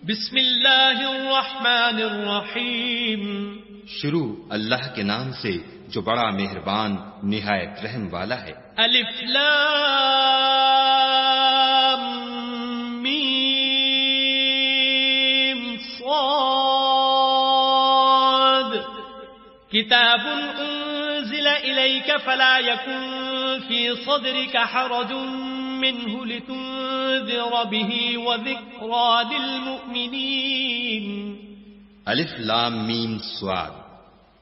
بسم اللہ الرحمن الرحیم. شروع اللہ کے نام سے جو بڑا مہربان نہایت رحم والا ہے. الف لام میم صاد. کتاب انزل الیک فلا یکن فی صدرک حرج منه لتنذر به وذکرى للمؤمنین. الف لام میم صاد.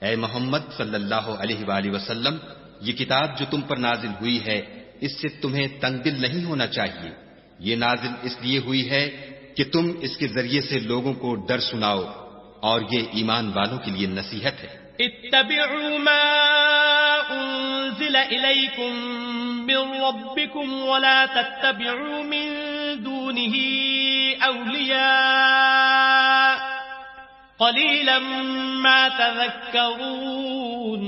اے محمد صلی اللہ علیہ وآلہ وسلم، یہ کتاب جو تم پر نازل ہوئی ہے اس سے تمہیں تنگ دل نہیں ہونا چاہیے. یہ نازل اس لیے ہوئی ہے کہ تم اس کے ذریعے سے لوگوں کو ڈر سناؤ، اور یہ ایمان والوں کے لیے نصیحت ہے. اتبعوا ما انزل الیکم من ربکم ولا تتبعوا من دونه اولیاء قلیلا ما تذکرون.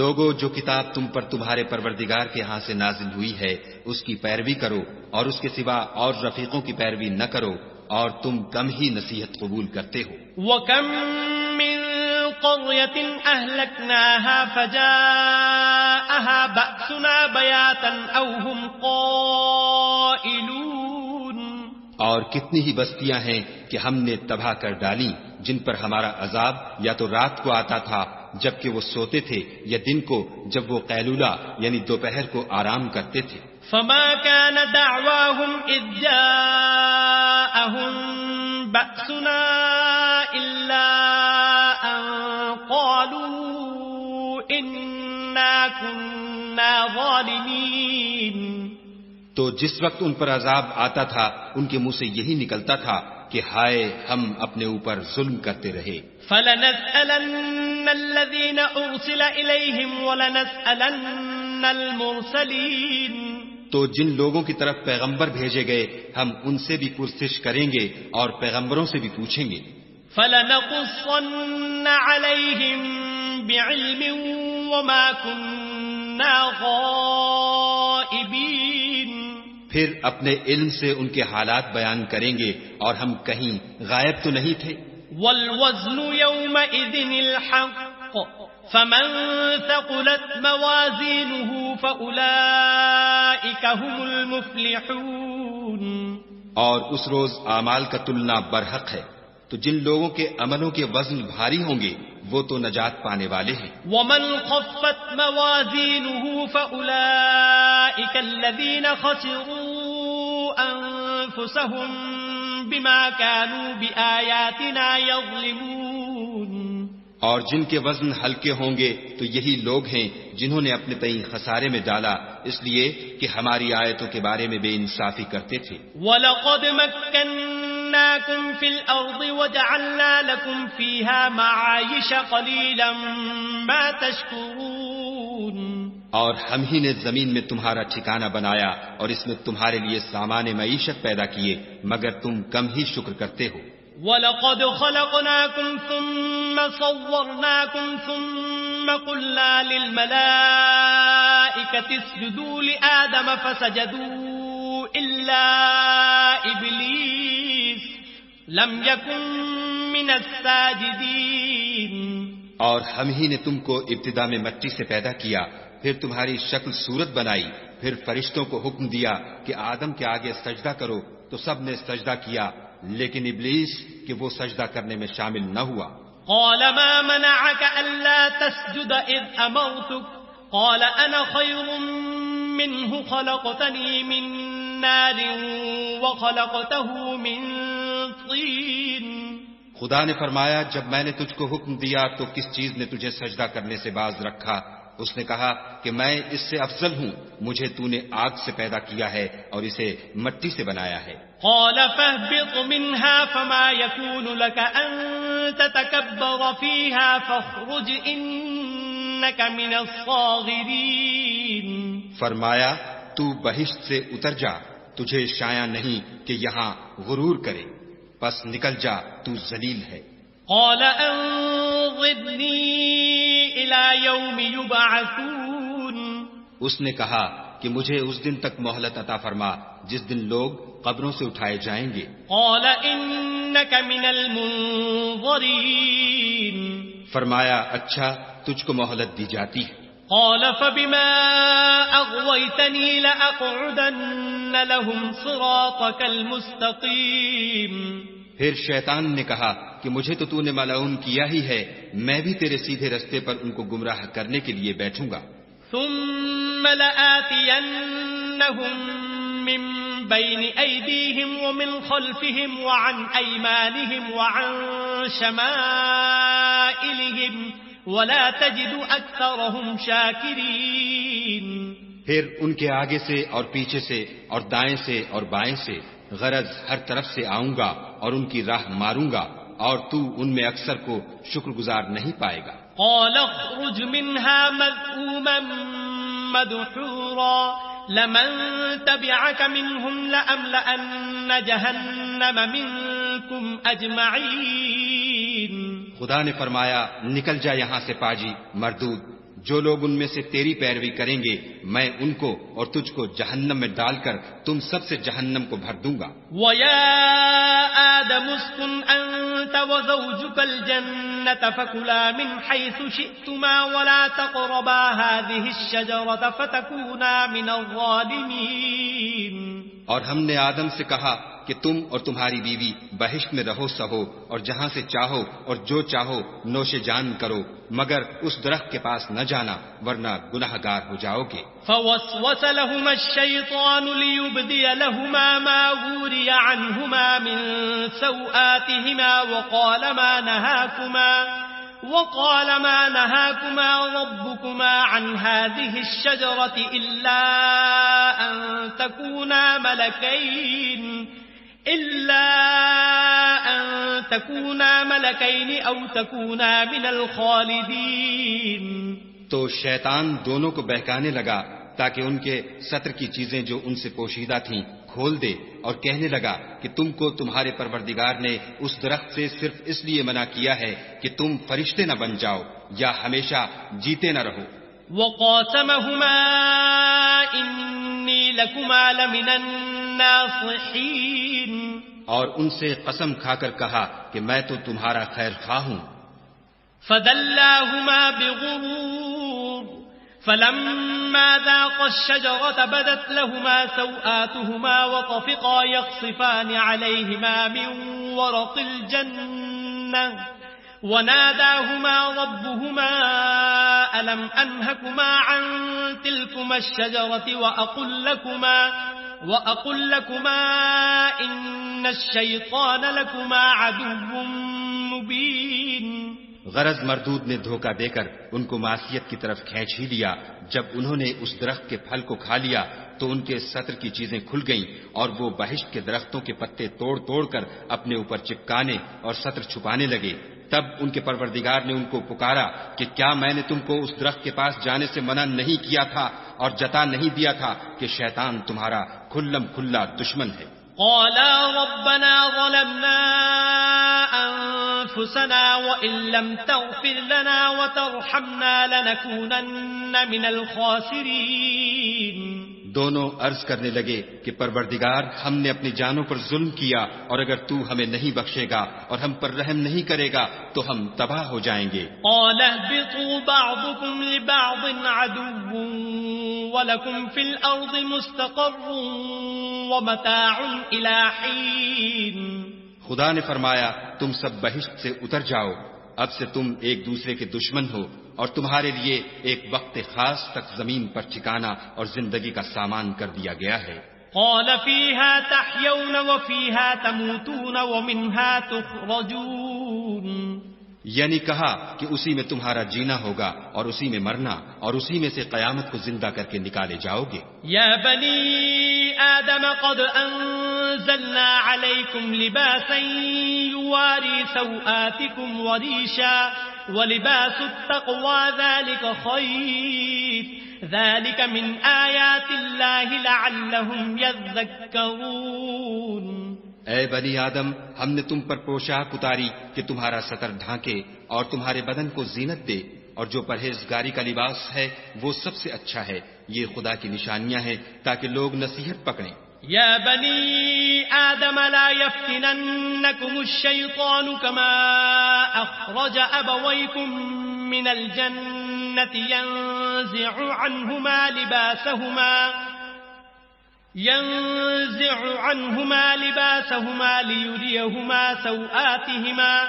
لوگو، جو کتاب تم پر تمہارے پروردگار کے ہاں سے نازل ہوئی ہے اس کی پیروی کرو، اور اس کے سوا اور رفیقوں کی پیروی نہ کرو، اور تم کم ہی نصیحت قبول کرتے ہو. وَكَم مِّن قَرْيَةٍ أَهْلَكْنَاهَا فَجَاءَهَا بَأْسُنَا بَيَاتًا أَوْ هُمْ قَائِلُونَ. اور کتنی ہی بستیاں ہیں کہ ہم نے تباہ کر ڈالی جن پر ہمارا عذاب یا تو رات کو آتا تھا جبکہ وہ سوتے تھے، یا دن کو جب وہ قیلولہ یعنی دوپہر کو آرام کرتے تھے. فَمَا كَانَ دَعْوَاهُمْ إِذْ جَاءَهُمْ بَأْسُنَا إِلَّا أَن قَالُوا إِنَّا كُنَّا ظَالِمِينَ. تو جس وقت ان پر عذاب آتا تھا ان کے منہ سے یہی نکلتا تھا کہ ہائے ہم اپنے اوپر ظلم کرتے رہے. فَلَنَسْأَلَنَّ الَّذِينَ أُرْسِلَ إِلَيْهِمْ وَلَنَسْأَلَنَّ الْمُرْسَلِينَ. تو جن لوگوں کی طرف پیغمبر بھیجے گئے ہم ان سے بھی پرسش کریں گے اور پیغمبروں سے بھی پوچھیں گے. فَلَنَقُصَّنَّ عَلَيْهِمْ بِعِلْمٍ وَمَا كُنَّا غَائِبِينَ. پھر اپنے علم سے ان کے حالات بیان کریں گے اور ہم کہیں غائب تو نہیں تھے. وَالْوَزْنُ يَوْمَئِذٍ الْحَقُّ فَمَنْ ثَقُلَتْ مَوَازِينُهُ فَأُولَئِكَ هُمُ الْمُفْلِحُونَ. اور اس روز اعمال کا تلنا برحق ہے، تو جن لوگوں کے عملوں کے وزن بھاری ہوں گے وہ تو نجات پانے والے ہیں. وَمَنْ خَفَّتْ مَوَازِينُهُ فَأُولَئِكَ الَّذِينَ خَسِرُوا أَنفُسَهُمْ بِمَا كَانُوا بِآيَاتِنَا يَظْلِمُونَ. اور جن کے وزن ہلکے ہوں گے تو یہی لوگ ہیں جنہوں نے اپنے تئیں خسارے میں ڈالا اس لیے کہ ہماری آیتوں کے بارے میں بے انصافی کرتے تھے. وَلَقَدْ مَكَّنَّاكُمْ فِي الْأَرْضِ وَجَعَلْنَا لَكُمْ فِيهَا مَعَايِشَ قَلِيلًا مَا تَشْكُرُونَ. اور ہم ہی نے زمین میں تمہارا ٹھکانہ بنایا اور اس میں تمہارے لیے سامان معیشت پیدا کیے مگر تم کم ہی شکر کرتے ہو. وَلَقَدْ خَلَقْنَاكُمْ ثُمَّ صَوَّرْنَاكُمْ ثُمَّ قُلْنَا لِلْمَلَائِكَةِ اسْجُدُوا لِآدَمَ فَسَجَدُوا إِلَّا إِبْلِيسَ لَمْ يَكُنْ مِنَ السَّاجِدِينَ. اور ہم ہی نے تم کو ابتدا میں مٹی سے پیدا کیا، پھر تمہاری شکل صورت بنائی، پھر فرشتوں کو حکم دیا کہ آدم کے آگے سجدہ کرو تو سب نے سجدہ کیا لیکن ابلیس کہ وہ سجدہ کرنے میں شامل نہ ہوا. قال ما منعك ألا تسجد إذ أمرتك قال أنا خير منه خلقتني من نار وخلقته من طين. خدا نے فرمایا جب میں نے تجھ کو حکم دیا تو کس چیز نے تجھے سجدہ کرنے سے باز رکھا؟ اس نے کہا کہ میں اس سے افضل ہوں، مجھے تو نے آگ سے پیدا کیا ہے اور اسے مٹی سے بنایا ہے. قال فاهبط منها فما يكون لك أن تتكبر فيها فاخرج إنك من الصاغرين. فرمایا تو بہشت سے اتر جا، تجھے شایع نہیں کہ یہاں غرور کرے، بس نکل جا، تو ذلیل ہے. قال انظرني إلى يوم يبعثون. اس نے کہا کہ مجھے اس دن تک مہلت عطا فرما جس دن لوگ قبروں سے اٹھائے جائیں گے. قال إنك من المنظرين. فرمایا اچھا تجھ کو مہلت دی جاتی ہے. قال فبما أغويتني لأقعدن لهم صراطك المستقيم. پھر شیطان نے کہا کہ مجھے تو نے ملعون کیا ہی ہے، میں بھی تیرے سیدھے رستے پر ان کو گمراہ کرنے کے لیے بیٹھوں گا. ثم لآتينهم من بين أيديهم ومن خلفهم وعن أيمانهم وعن شمائلهم ولا تجد أكثرهم شاكرين. پھر ان کے آگے سے اور پیچھے سے اور دائیں سے اور بائیں سے، غرض ہر طرف سے آؤں گا اور ان کی راہ ماروں گا، اور تو ان میں اکثر کو شکر گزار نہیں پائے گا. قال اخرج منها مذءوما مدحورا لمن تبعك منهم لأملأن جهنم منكم أجمعين. خدا نے فرمایا نکل جا یہاں سے پاجی مردود، جو لوگ ان میں سے تیری پیروی کریں گے میں ان کو اور تجھ کو جہنم میں ڈال کر تم سب سے جہنم کو بھر دوں گا. وَيَا آدَمُ اسْكُنْ أَنْتَ وَزَوْجُكَ الْجَنَّةَ فَكُلَا مِنْ حَيْثُ شِئْتُمَا وَلَا تَقْرَبَا هَذِهِ الشَّجَرَةَ فَتَكُونَا مِنَ الظَّالِمِينَ. اور ہم نے آدم سے کہا کہ تم اور تمہاری بیوی بہشت میں رہو سہو اور جہاں سے چاہو اور جو چاہو نوش جان کرو، مگر اس درخت کے پاس نہ جانا ورنہ گناہگار ہو جاؤ گے. فوسوس لهما الشيطان ليبدي لهما ما وري عنهما من سوآتهما وقال ما نهاكما ربكما عن هذه الشجرة إلا أن تكونا ملكين أو تكونا من الخالدين. تو شیطان دونوں کو بہکانے لگا تاکہ ان کے ستر کی چیزیں جو ان سے پوشیدہ تھیں کھول دے، اور کہنے لگا کہ تم کو تمہارے پروردگار نے اس درخت سے صرف اس لیے منع کیا ہے کہ تم فرشتے نہ بن جاؤ یا ہمیشہ جیتے نہ رہو. وقاسمهما إني لكما لمن الناصحين. اور ان سے قسم کھا کر کہا کہ میں تو تمہارا خیر خواہ ہوں. فدلاهما بغرور فلما ذاقا الشجرة بدت لهما سوآتهما وطفقا يخصفان عليهما من ورق الجنة وناداهما ربهما ألم أنهكما عن تلكما الشجرة وأقل لكما إن الشيطان لكما عدو مبين. غرض مردود نے دھوکہ دے کر ان کو معصیت کی طرف کھینچ ہی لیا. جب انہوں نے اس درخت کے پھل کو کھا لیا تو ان کے ستر کی چیزیں کھل گئیں اور وہ بہشت کے درختوں کے پتے توڑ توڑ کر اپنے اوپر چپکانے اور ستر چھپانے لگے. تب ان کے پروردگار نے ان کو پکارا کہ کیا میں نے تم کو اس درخت کے پاس جانے سے منع نہیں کیا تھا اور جتا نہیں دیا تھا کہ شیطان تمہارا کھلم کھلا دشمن ہے. قالا ربنا ظلمنا أنفسنا وإن لم تغفر لنا وترحمنا لنكونن من الخاسرين. دونوں عرض کرنے لگے کہ پروردگار ہم نے اپنی جانوں پر ظلم کیا اور اگر تو ہمیں نہیں بخشے گا اور ہم پر رحم نہیں کرے گا تو ہم تباہ ہو جائیں گے. قال اهبطوا بعضكم لبعض عدو ولكم في الأرض مستقر ومتاع إلى حين. خدا نے فرمایا تم سب بہشت سے اتر جاؤ، اب سے تم ایک دوسرے کے دشمن ہو اور تمہارے لیے ایک وقت خاص تک زمین پر ٹھکانا اور زندگی کا سامان کر دیا گیا ہے. قال فيها تحيون وفيها تموتون ومنها تخرجون. یعنی کہا کہ اسی میں تمہارا جینا ہوگا اور اسی میں مرنا اور اسی میں سے قیامت کو زندہ کر کے نکالے جاؤ گے. یا بنی آدم قد انزلنا علیکم لباسا یواری سوآتکم وریشا ولباس التقوى ذلك خیر ذلك من آیات اللہ لعلهم یذکرون. اے بنی آدم ہم نے تم پر پوشاک اتاری کہ تمہارا ستر ڈھانکے اور تمہارے بدن کو زینت دے، اور جو پرہیزگاری کا لباس ہے وہ سب سے اچھا ہے. یہ خدا کی نشانیاں ہیں تاکہ لوگ نصیحت پکڑیں. یا بنی آدم لا يفتننكم الشيطان كما أخرج أبويكم من الجنة ينزع عنهما لباسهما ليريهما سوآتهما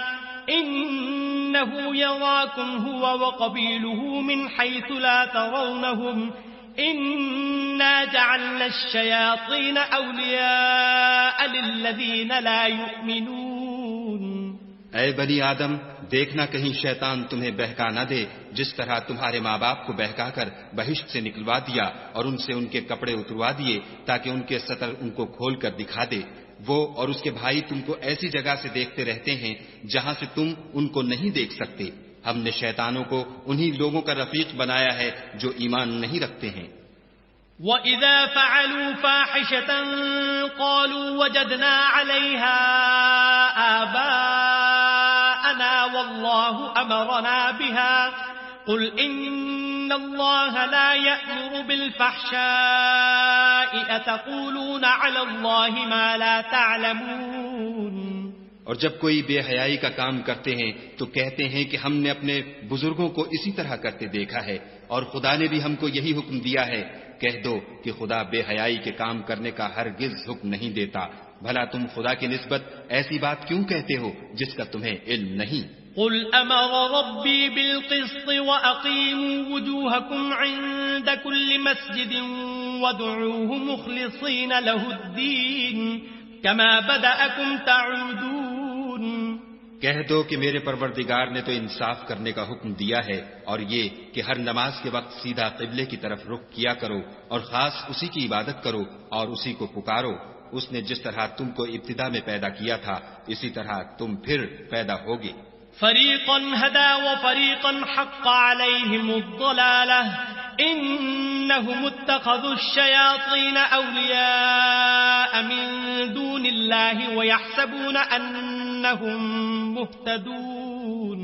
إنه يراكم هو وقبيله من حيث لا ترونهم إنا جعلنا الشياطين أولياء للذين لا يؤمنون. اے بنی آدم، دیکھنا کہیں شیطان تمہیں بہکا نہ دے، جس طرح تمہارے ماں باپ کو بہکا کر بہشت سے نکلوا دیا اور ان سے ان کے کپڑے اتروا دیے تاکہ ان کے سطر ان کو کھول کر دکھا دے. وہ اور اس کے بھائی تم کو ایسی جگہ سے دیکھتے رہتے ہیں جہاں سے تم ان کو نہیں دیکھ سکتے. ہم نے شیطانوں کو انہی لوگوں کا رفیق بنایا ہے جو ایمان نہیں رکھتے ہیں. وَإِذَا فَعَلُوا فَاحِشَةً قَالُوا وَجَدْنَا عَلَيْهَا آبَاءَنَا وَاللَّهُ أَمَرَنَا بِهَا قُلْ إِنَّ اللَّهَ لَا يَأْمُرُ بِالْفَحْشَاءِ أَتَقُولُونَ عَلَى اللَّهِ مَا لَا تَعْلَمُونَ. اور جب کوئی بے حیائی کا کام کرتے ہیں تو کہتے ہیں کہ ہم نے اپنے بزرگوں کو اسی طرح کرتے دیکھا ہے اور خدا نے بھی ہم کو یہی حکم دیا ہے. کہہ دو کہ خدا بے حیائی کے کام کرنے کا ہرگز حکم نہیں دیتا. بھلا تم خدا کی نسبت ایسی بات کیوں کہتے ہو جس کا تمہیں علم نہیں؟ قل امر ربی بالقسط واقیموا وجوهکم عند كل مسجد وادعوه مخلصین له الدین كما بدأکم تعودون. کہہ دو کہ میرے پروردگار نے تو انصاف کرنے کا حکم دیا ہے اور یہ کہ ہر نماز کے وقت سیدھا قبلے کی طرف رخ کیا کرو اور خاص اسی کی عبادت کرو اور اسی کو پکارو. اس نے جس طرح تم کو ابتدا میں پیدا کیا تھا اسی طرح تم پھر پیدا ہوگے. فریقا ہدی وفریقا حق علیہم الضلالہ انہم اتخذوا الشیاطین اولیاء من دون اللہ ویحسبون انہم مہتدون.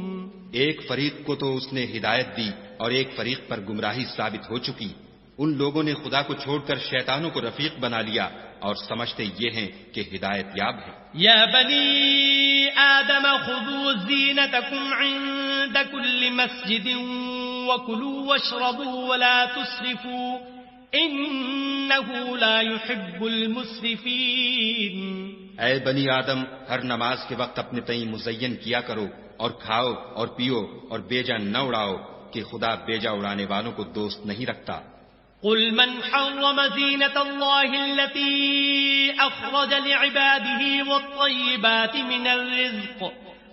ایک فریق کو تو اس نے ہدایت دی اور ایک فریق پر گمراہی ثابت ہو چکی. ان لوگوں نے خدا کو چھوڑ کر شیطانوں کو رفیق بنا لیا اور سمجھتے یہ ہیں کہ ہدایت یاب ہے. یا بنی آدم خذوا زینتکم عند كل مسجد وکلوا واشربوا ولا تسرفوا انه لا يحب المسرفین. اے بنی آدم، ہر نماز کے وقت اپنے تئیں مزین کیا کرو اور کھاؤ اور پیو اور بیجا نہ اڑاؤ کہ خدا بیجا اڑانے والوں کو دوست نہیں رکھتا. قل من حرم زینة اللہ التي اخرج لعباده والطیبات من الرزق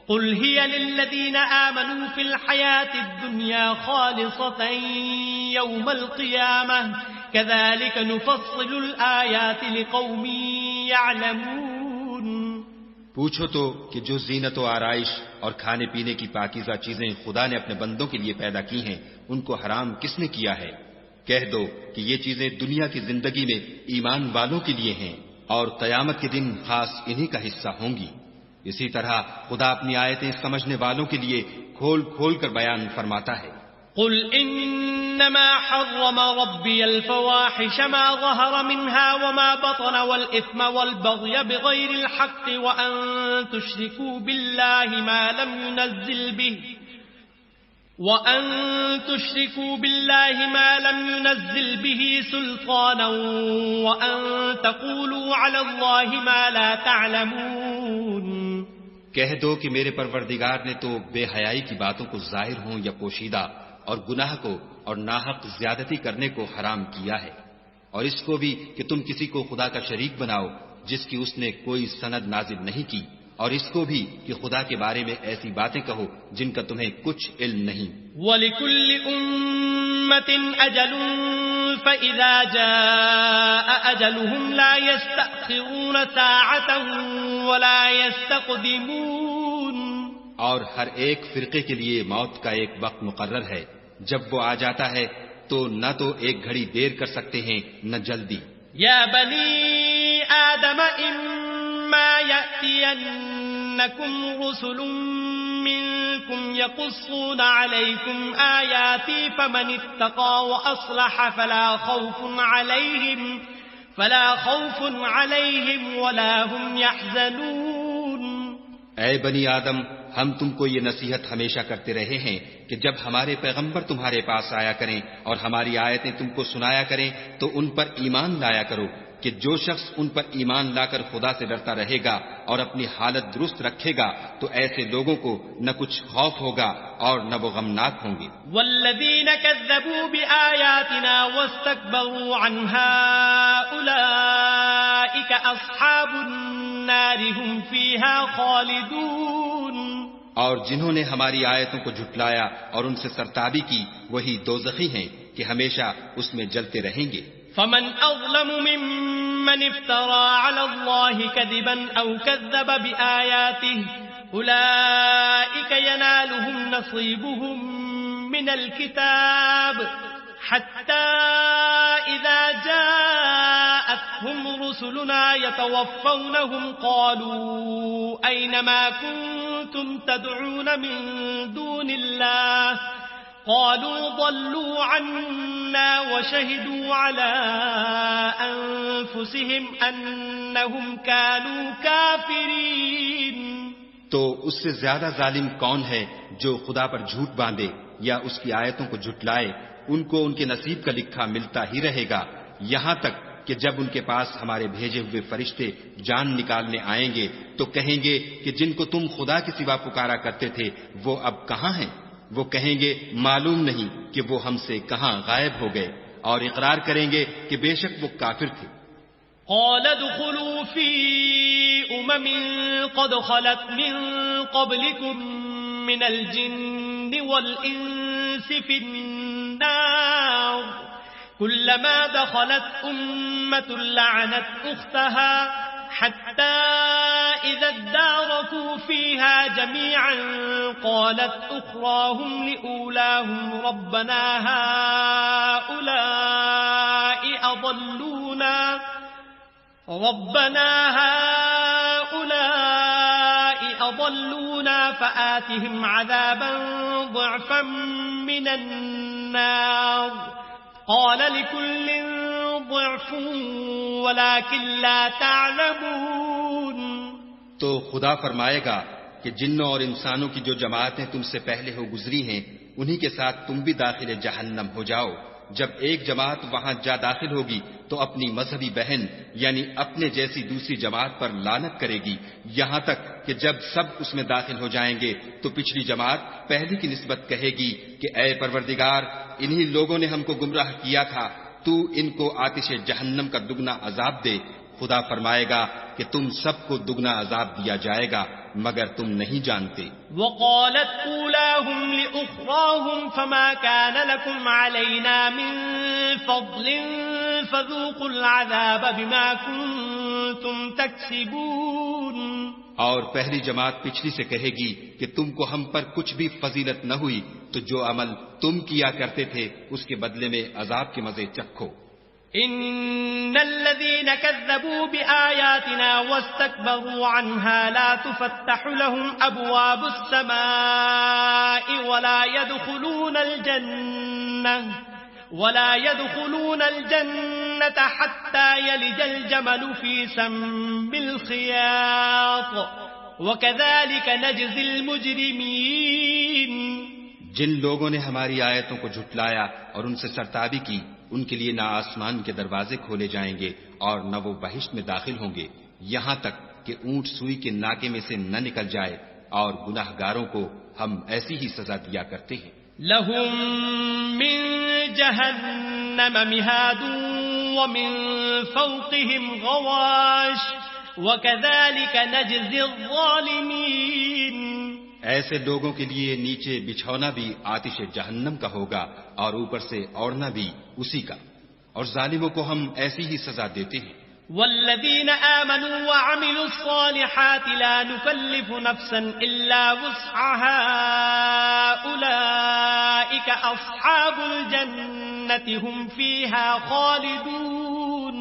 قل هي للذین آمنوا في الحياة الدنيا خالصة يوم القيامة كذلك نفصل الآيات لقوم يعلمون. پوچھو تو کہ جو زینت و آرائش اور کھانے پینے کی پاکیزہ چیزیں خدا نے اپنے بندوں کے لیے پیدا کی ہیں ان کو حرام کس نے کیا ہے؟ کہہ دو کہ یہ چیزیں دنیا کی زندگی میں ایمان والوں کے لیے ہیں اور قیامت کے دن خاص انہی کا حصہ ہوں گی. اسی طرح خدا اپنی آیتیں سمجھنے والوں کے لیے کھول کھول کر بیان فرماتا ہے. قل انما حرم ربي الفواحش ما ظهر منها وما بطن والاثم والبغي بغير الحق وان تشركوا بالله ما لم ينزل به سلطانا وان تقولوا على الله ما لا تعلمون. کہہ دو کہ میرے پروردگار نے تو بے حیائی کی باتوں کو ظاہر ہوں یا پوشیدہ اور گناہ کو اور ناحق زیادتی کرنے کو حرام کیا ہے اور اس کو بھی کہ تم کسی کو خدا کا شریک بناؤ جس کی اس نے کوئی سند نازل نہیں کی اور اس کو بھی کہ خدا کے بارے میں ایسی باتیں کہو جن کا تمہیں کچھ علم نہیں. وَلِكُلِّ أُمَّةٍ أَجَلٌ فَإِذَا جَاءَ أَجَلُهُمْ لَا يَسْتَأْخِرُونَ سَاعَةً وَلَا يَسْتَقْدِمُونَ. اور ہر ایک فرقے کے لیے موت کا ایک وقت مقرر ہے، جب وہ آ جاتا ہے تو نہ تو ایک گھڑی دیر کر سکتے ہیں نہ جلدی. یا بنی آدم اما یأتینکم رسل منکم یقصون علیکم آیاتی فمن اتقى واصلح فلا خوف عليهم ولا هم يحزنون. اے بنی آدم، ہم تم کو یہ نصیحت ہمیشہ کرتے رہے ہیں کہ جب ہمارے پیغمبر تمہارے پاس آیا کریں اور ہماری آیتیں تم کو سنایا کریں تو ان پر ایمان لایا کرو کہ جو شخص ان پر ایمان لا کر خدا سے ڈرتا رہے گا اور اپنی حالت درست رکھے گا تو ایسے لوگوں کو نہ کچھ خوف ہوگا اور نہ وہ غمناک ہوں گے. والذین کذبوا بآیاتنا واستکبروا عنها اولئک اصحاب النار هم فیها خالدون. اور جنہوں نے ہماری آیتوں کو جھٹلایا اور ان سے سرتابی کی وہی دوزخی ہیں کہ ہمیشہ اس میں جلتے رہیں گے. فمن أظلم ممن افترى على الله كذبا أو كذب بآياته أولئك ينالهم نصيبهم من الكتاب حتى إذا جاءتهم رسلنا يتوفونهم قالوا أين ما كنتم تدعون من دون الله قالوا ضلوا عنا وشهدوا على أنفسهم أنهم كانوا كافرين. تو اس سے زیادہ ظالم کون ہے جو خدا پر جھوٹ باندھے یا اس کی آیتوں کو جھٹلائے؟ ان کو ان کے نصیب کا لکھا ملتا ہی رہے گا یہاں تک کہ جب ان کے پاس ہمارے بھیجے ہوئے فرشتے جان نکالنے آئیں گے تو کہیں گے کہ جن کو تم خدا کے سوا پکارا کرتے تھے وہ اب کہاں ہیں؟ وہ کہیں گے معلوم نہیں کہ وہ ہم سے کہاں غائب ہو گئے، اور اقرار کریں گے کہ بے شک وہ کافر تھے. قال ادخلوا في قد خلت من قبلكم من الجن والإنس في النار كلما دخلت أمة لعنت أختها حتى إذا اداركوا فيها جميعا قالت أخراهم لأولاهم ربنا هؤلاء أضلونا فآتهم عذابا ضعفا من النار قال لكل ضعف ولكن لا تعلمون. تو خدا فرمائے گا کہ جنوں اور انسانوں کی جو جماعتیں تم سے پہلے ہو گزری ہیں انہی کے ساتھ تم بھی داخل جہنم ہو جاؤ. جب ایک جماعت وہاں جا داخل ہوگی تو اپنی مذہبی بہن یعنی اپنے جیسی دوسری جماعت پر لعنت کرے گی یہاں تک کہ جب سب اس میں داخل ہو جائیں گے تو پچھلی جماعت پہلی کی نسبت کہے گی کہ اے پروردگار انہی لوگوں نے ہم کو گمراہ کیا تھا، تو ان کو آتش جہنم کا دگنا عذاب دے. خدا فرمائے گا کہ تم سب کو دگنا عذاب دیا جائے گا مگر تم نہیں جانتے. وقالت اولاهم لأخراهم فما كان لكم علينا من فضل فذوقوا العذاب بما كنتم تكسبون. اور پہلی جماعت پچھلی سے کہے گی کہ تم کو ہم پر کچھ بھی فضیلت نہ ہوئی تو جو عمل تم کیا کرتے تھے اس کے بدلے میں عذاب کے مزے چکھو. ان الذين كذبوا بآياتنا واستكبروا عنها لا تفتح لهم ابواب السماء ولا يدخلون الجنة حتى يلج الجمل في سم الخياط وكذلك نجزي المجرمين. جن لوگوں نے ہماری آیتوں کو جھٹلایا اور ان سے سرتابی کی ان کے لیے نہ آسمان کے دروازے کھولے جائیں گے اور نہ وہ بہشت میں داخل ہوں گے یہاں تک کہ اونٹ سوئی کے ناکے میں سے نہ نکل جائے، اور گناہ گاروں کو ہم ایسی ہی سزا دیا کرتے ہیں. لهم من جهنم مهاد ومن فوقهم غواش وكذلك نجزي الظالمين. ایسے لوگوں کے لیے نیچے بچھونا بھی آتش جہنم کا ہوگا اور اوپر سے اوڑھنا بھی اسی کا، اور ظالموں کو ہم ایسی ہی سزا دیتے ہیں. والذین آمنوا وعملوا الصالحات لا نکلف نفسا الا وسعها اولئک اصحاب الجنة هم فیها خالدون.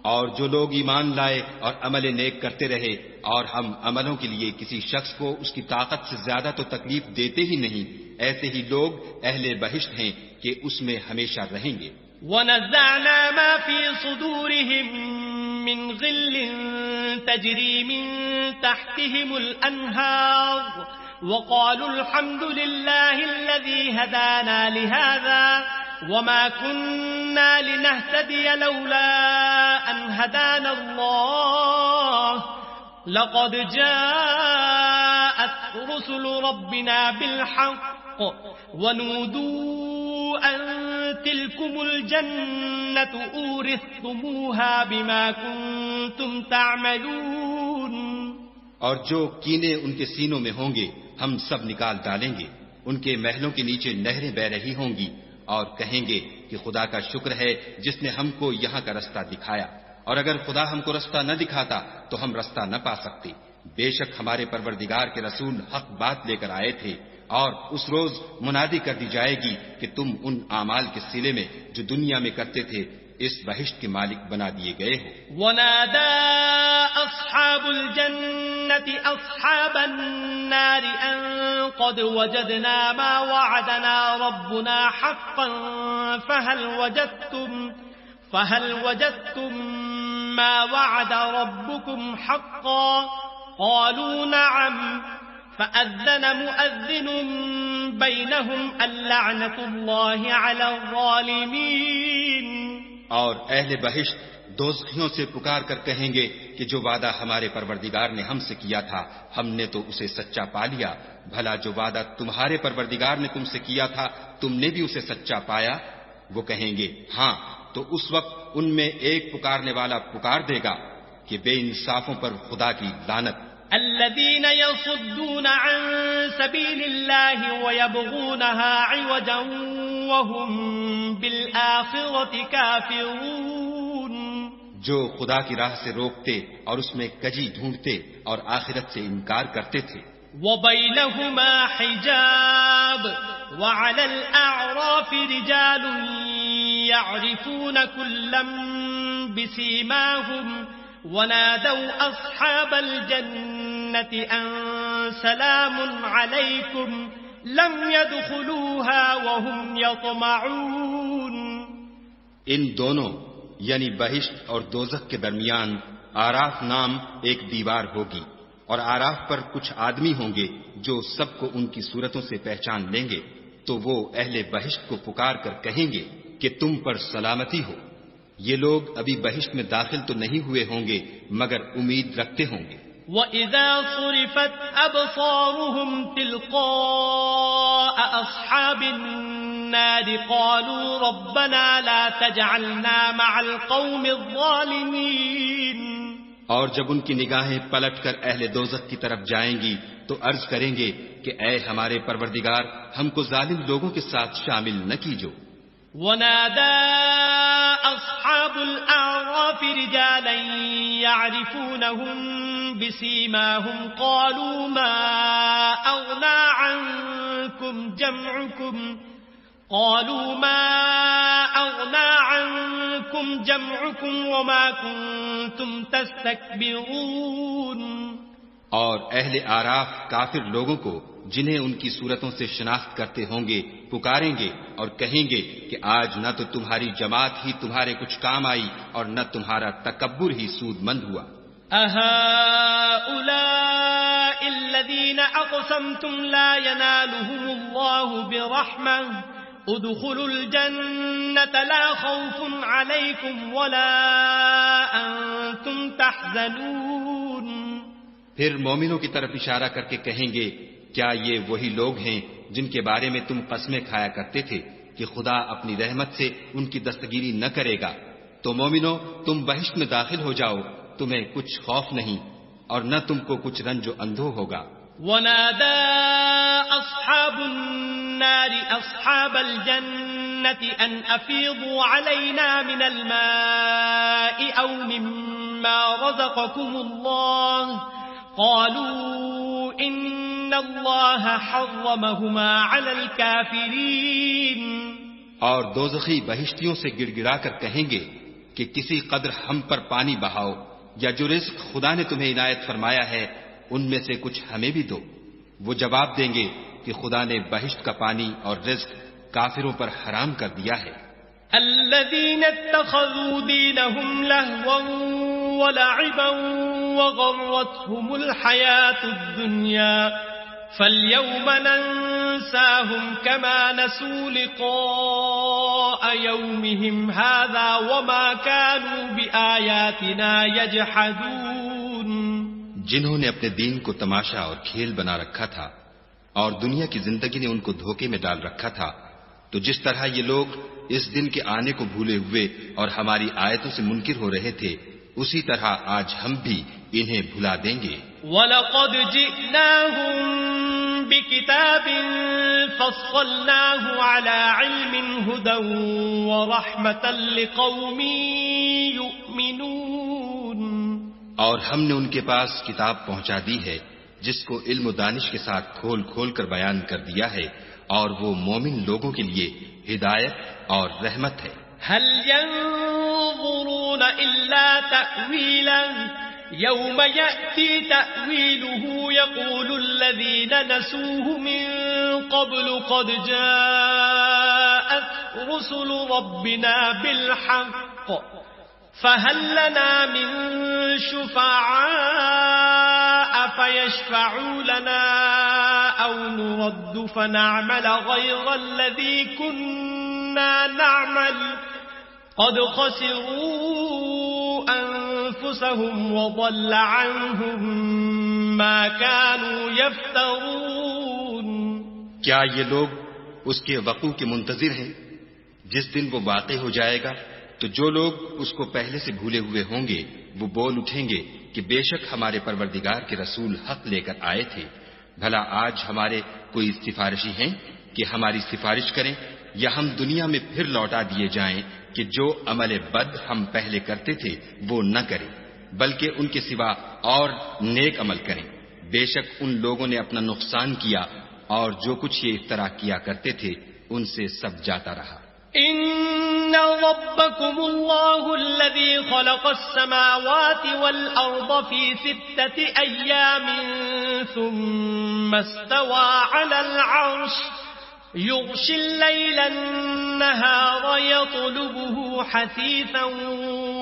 اور جو لوگ ایمان لائے اور عمل نیک کرتے رہے اور ہم عملوں کے لیے کسی شخص کو اس کی طاقت سے زیادہ تو تکلیف دیتے ہی نہیں، ایسے ہی لوگ اہل بہشت ہیں کہ اس میں ہمیشہ رہیں گے. وَنَزَّعْنَا مَا فِي صُدُورِهِم من غل تجري من تحتهم الأنهار وقالوا الحمد لله الذي هدانا لهذا وما كنا لنهتدي لولا أن هدانا الله لقد جاءت رسل ربنا بالحق ونودوا أن تلكم الجنة أورثتموها بما كنتم تعملون. اور جو کینے ان کے سینوں میں ہوں گے ہم سب نکال ڈالیں گے. ان کے محلوں کے نیچے نہریں بہ رہی ہوں گی اور کہیں گے کہ خدا کا شکر ہے جس نے ہم کو یہاں کا رستہ دکھایا، اور اگر خدا ہم کو رستہ نہ دکھاتا تو ہم رستہ نہ پا سکتے. بے شک ہمارے پروردگار کے رسول حق بات لے کر آئے تھے، اور اس روز منادی کر دی جائے گی کہ تم ان اعمال کے صلے میں جو دنیا میں کرتے تھے اس بہشت کے مالک بنا دیے گئے ہو. ونادى أصحاب الجنة أصحاب النار أن قد وجدنا ما وعدنا ربنا حقا فهل وجدتم ما وعد ربكم حقا قالوا نعم فأذن مؤذن بينهم اللعنة الله على الظالمين. اور اہل بہشت دوزخیوں سے پکار کر کہیں گے کہ جو وعدہ ہمارے پروردگار نے ہم سے کیا تھا ہم نے تو اسے سچا پا لیا. بھلا جو وعدہ تمہارے پروردگار نے تم سے کیا تھا تم نے بھی اسے سچا پایا؟ وہ کہیں گے ہاں. تو اس وقت ان میں ایک پکارنے والا پکار دے گا کہ بے انصافوں پر خدا کی لعنت. الذين يصدون عن سبيل الله ويبغونها عوجا وهم بالآخرة كافرون. جو خدا کی راہ سے روکتے اور اس میں کجی ڈھونڈتے اور آخرت سے انکار کرتے تھے. وبينهما حجاب وعلى الأعراف رجال يعرفون كلا بسيماهم ونادوا أصحاب الجنة أن سلام عليكم لم يدخلوها وهم يطمعون. ان دونوں یعنی بہشت اور دوزخ کے درمیان آراف نام ایک دیوار ہوگی، اور آراف پر کچھ آدمی ہوں گے جو سب کو ان کی صورتوں سے پہچان لیں گے. تو وہ اہل بہشت کو پکار کر کہیں گے کہ تم پر سلامتی ہو. یہ لوگ ابھی بہشت میں داخل تو نہیں ہوئے ہوں گے مگر امید رکھتے ہوں گے. وَإِذَا صُرِفَتْ أَبْصَارُهُمْ تِلْقَاءَ أَصْحَابِ النَّارِ قَالُوا رَبَّنَا لَا تَجْعَلْنَا مَعَ الْقَوْمِ الظَّالِمِينَ. اور جب ان کی نگاہیں پلٹ کر اہل دوزخ کی طرف جائیں گی تو عرض کریں گے کہ اے ہمارے پروردگار ہم کو ظالم لوگوں کے ساتھ شامل نہ کیجو. ونادى أصحاب الأعراف رجالا يعرفونهم بسيماهم قالوا ما أغنى عنكم جمعكم وما كنتم تستكبرون. اور اہل آراف کافر لوگوں کو جنہیں ان کی صورتوں سے شناخت کرتے ہوں گے پکاریں گے اور کہیں گے کہ آج نہ تو تمہاری جماعت ہی تمہارے کچھ کام آئی اور نہ تمہارا تکبر ہی سود مند ہوا. أهؤلاء الذين أقسمتم لا ينالهم الله برحمة ادخلوا الجنة لا خوف عليكم ولا أنتم تحزنون. پھر مومنوں کی طرف اشارہ کر کے کہیں گے کیا یہ وہی لوگ ہیں جن کے بارے میں تم قسمیں کھایا کرتے تھے کہ خدا اپنی رحمت سے ان کی دستگیری نہ کرے گا؟ تو مومنو تم بہشت میں داخل ہو جاؤ، تمہیں کچھ خوف نہیں اور نہ تم کو کچھ رنج و اندھو ہوگا. ونادى أصحاب النار أصحاب الجنة أن أفيضوا علينا من الماء أو مما رزقكم الله قالوا إن الله حرمهما على الكافرين. اور دوزخی بہشتیوں سے گڑ گڑا کر کہیں گے کہ کسی قدر ہم پر پانی بہاؤ یا جو رزق خدا نے تمہیں عنایت فرمایا ہے ان میں سے کچھ ہمیں بھی دو. وہ جواب دیں گے کہ خدا نے بہشت کا پانی اور رزق کافروں پر حرام کر دیا ہے. الذين اتخذوا دينهم لهوا ولعبا وغرتهم الحياة الدنيا فاليوم ننساهم كما نسوا لقاء يومهم هذا وما كانوا بآياتنا يجحدون. جنہوں نے اپنے دین کو تماشا اور کھیل بنا رکھا تھا اور دنیا کی زندگی نے ان کو دھوکے میں ڈال رکھا تھا، تو جس طرح یہ لوگ اس دن کے آنے کو بھولے ہوئے اور ہماری آیتوں سے منکر ہو رہے تھے، اسی طرح آج ہم بھی انہیں بھلا دیں گے. وَلَقَدْ جِئْنَاهُمْ بِكِتَابٍ فَصَّلْنَاهُ عَلَى عِلْمٍ هُدًى وَرَحْمَةً لِقَوْمٍ يُؤْمِنُونَ. اور ہم نے ان کے پاس کتاب پہنچا دی ہے جس کو علم و دانش کے ساتھ کھول کھول کر بیان کر دیا ہے، اور وہ مومن لوگوں کے لیے ہدایت اور رحمت ہے. هل ينظرون إلا تأويلا يوم يأتي تأويله يقول الذين نسوه من قبل قد جاءت رسل ربنا بالحق فهل لنا من شفعاء فيشفعوا لنا أو نرد فنعمل غير الذي كنا نعمل قد خسروا أنفسهم وضل عنهم ما كانوا يفترون. کیا یہ لوگ اس کے وقوع کے منتظر ہیں؟ جس دن وہ واقع ہو جائے گا تو جو لوگ اس کو پہلے سے بھولے ہوئے ہوں گے وہ بول اٹھیں گے کہ بے شک ہمارے پروردگار کے رسول حق لے کر آئے تھے. بھلا آج ہمارے کوئی سفارشی ہیں کہ ہماری سفارش کریں، یا ہم دنیا میں پھر لوٹا دیے جائیں کہ جو عمل بد ہم پہلے کرتے تھے وہ نہ کریں بلکہ ان کے سوا اور نیک عمل کریں. بے شک ان لوگوں نے اپنا نقصان کیا اور جو کچھ یہ افترا کیا کرتے تھے ان سے سب جاتا رہا. إن ربكم الله الذي خلق السماوات والأرض في 6 أيام ثم استوى على العرش يغشي الليل النهار يطلبه حثيثا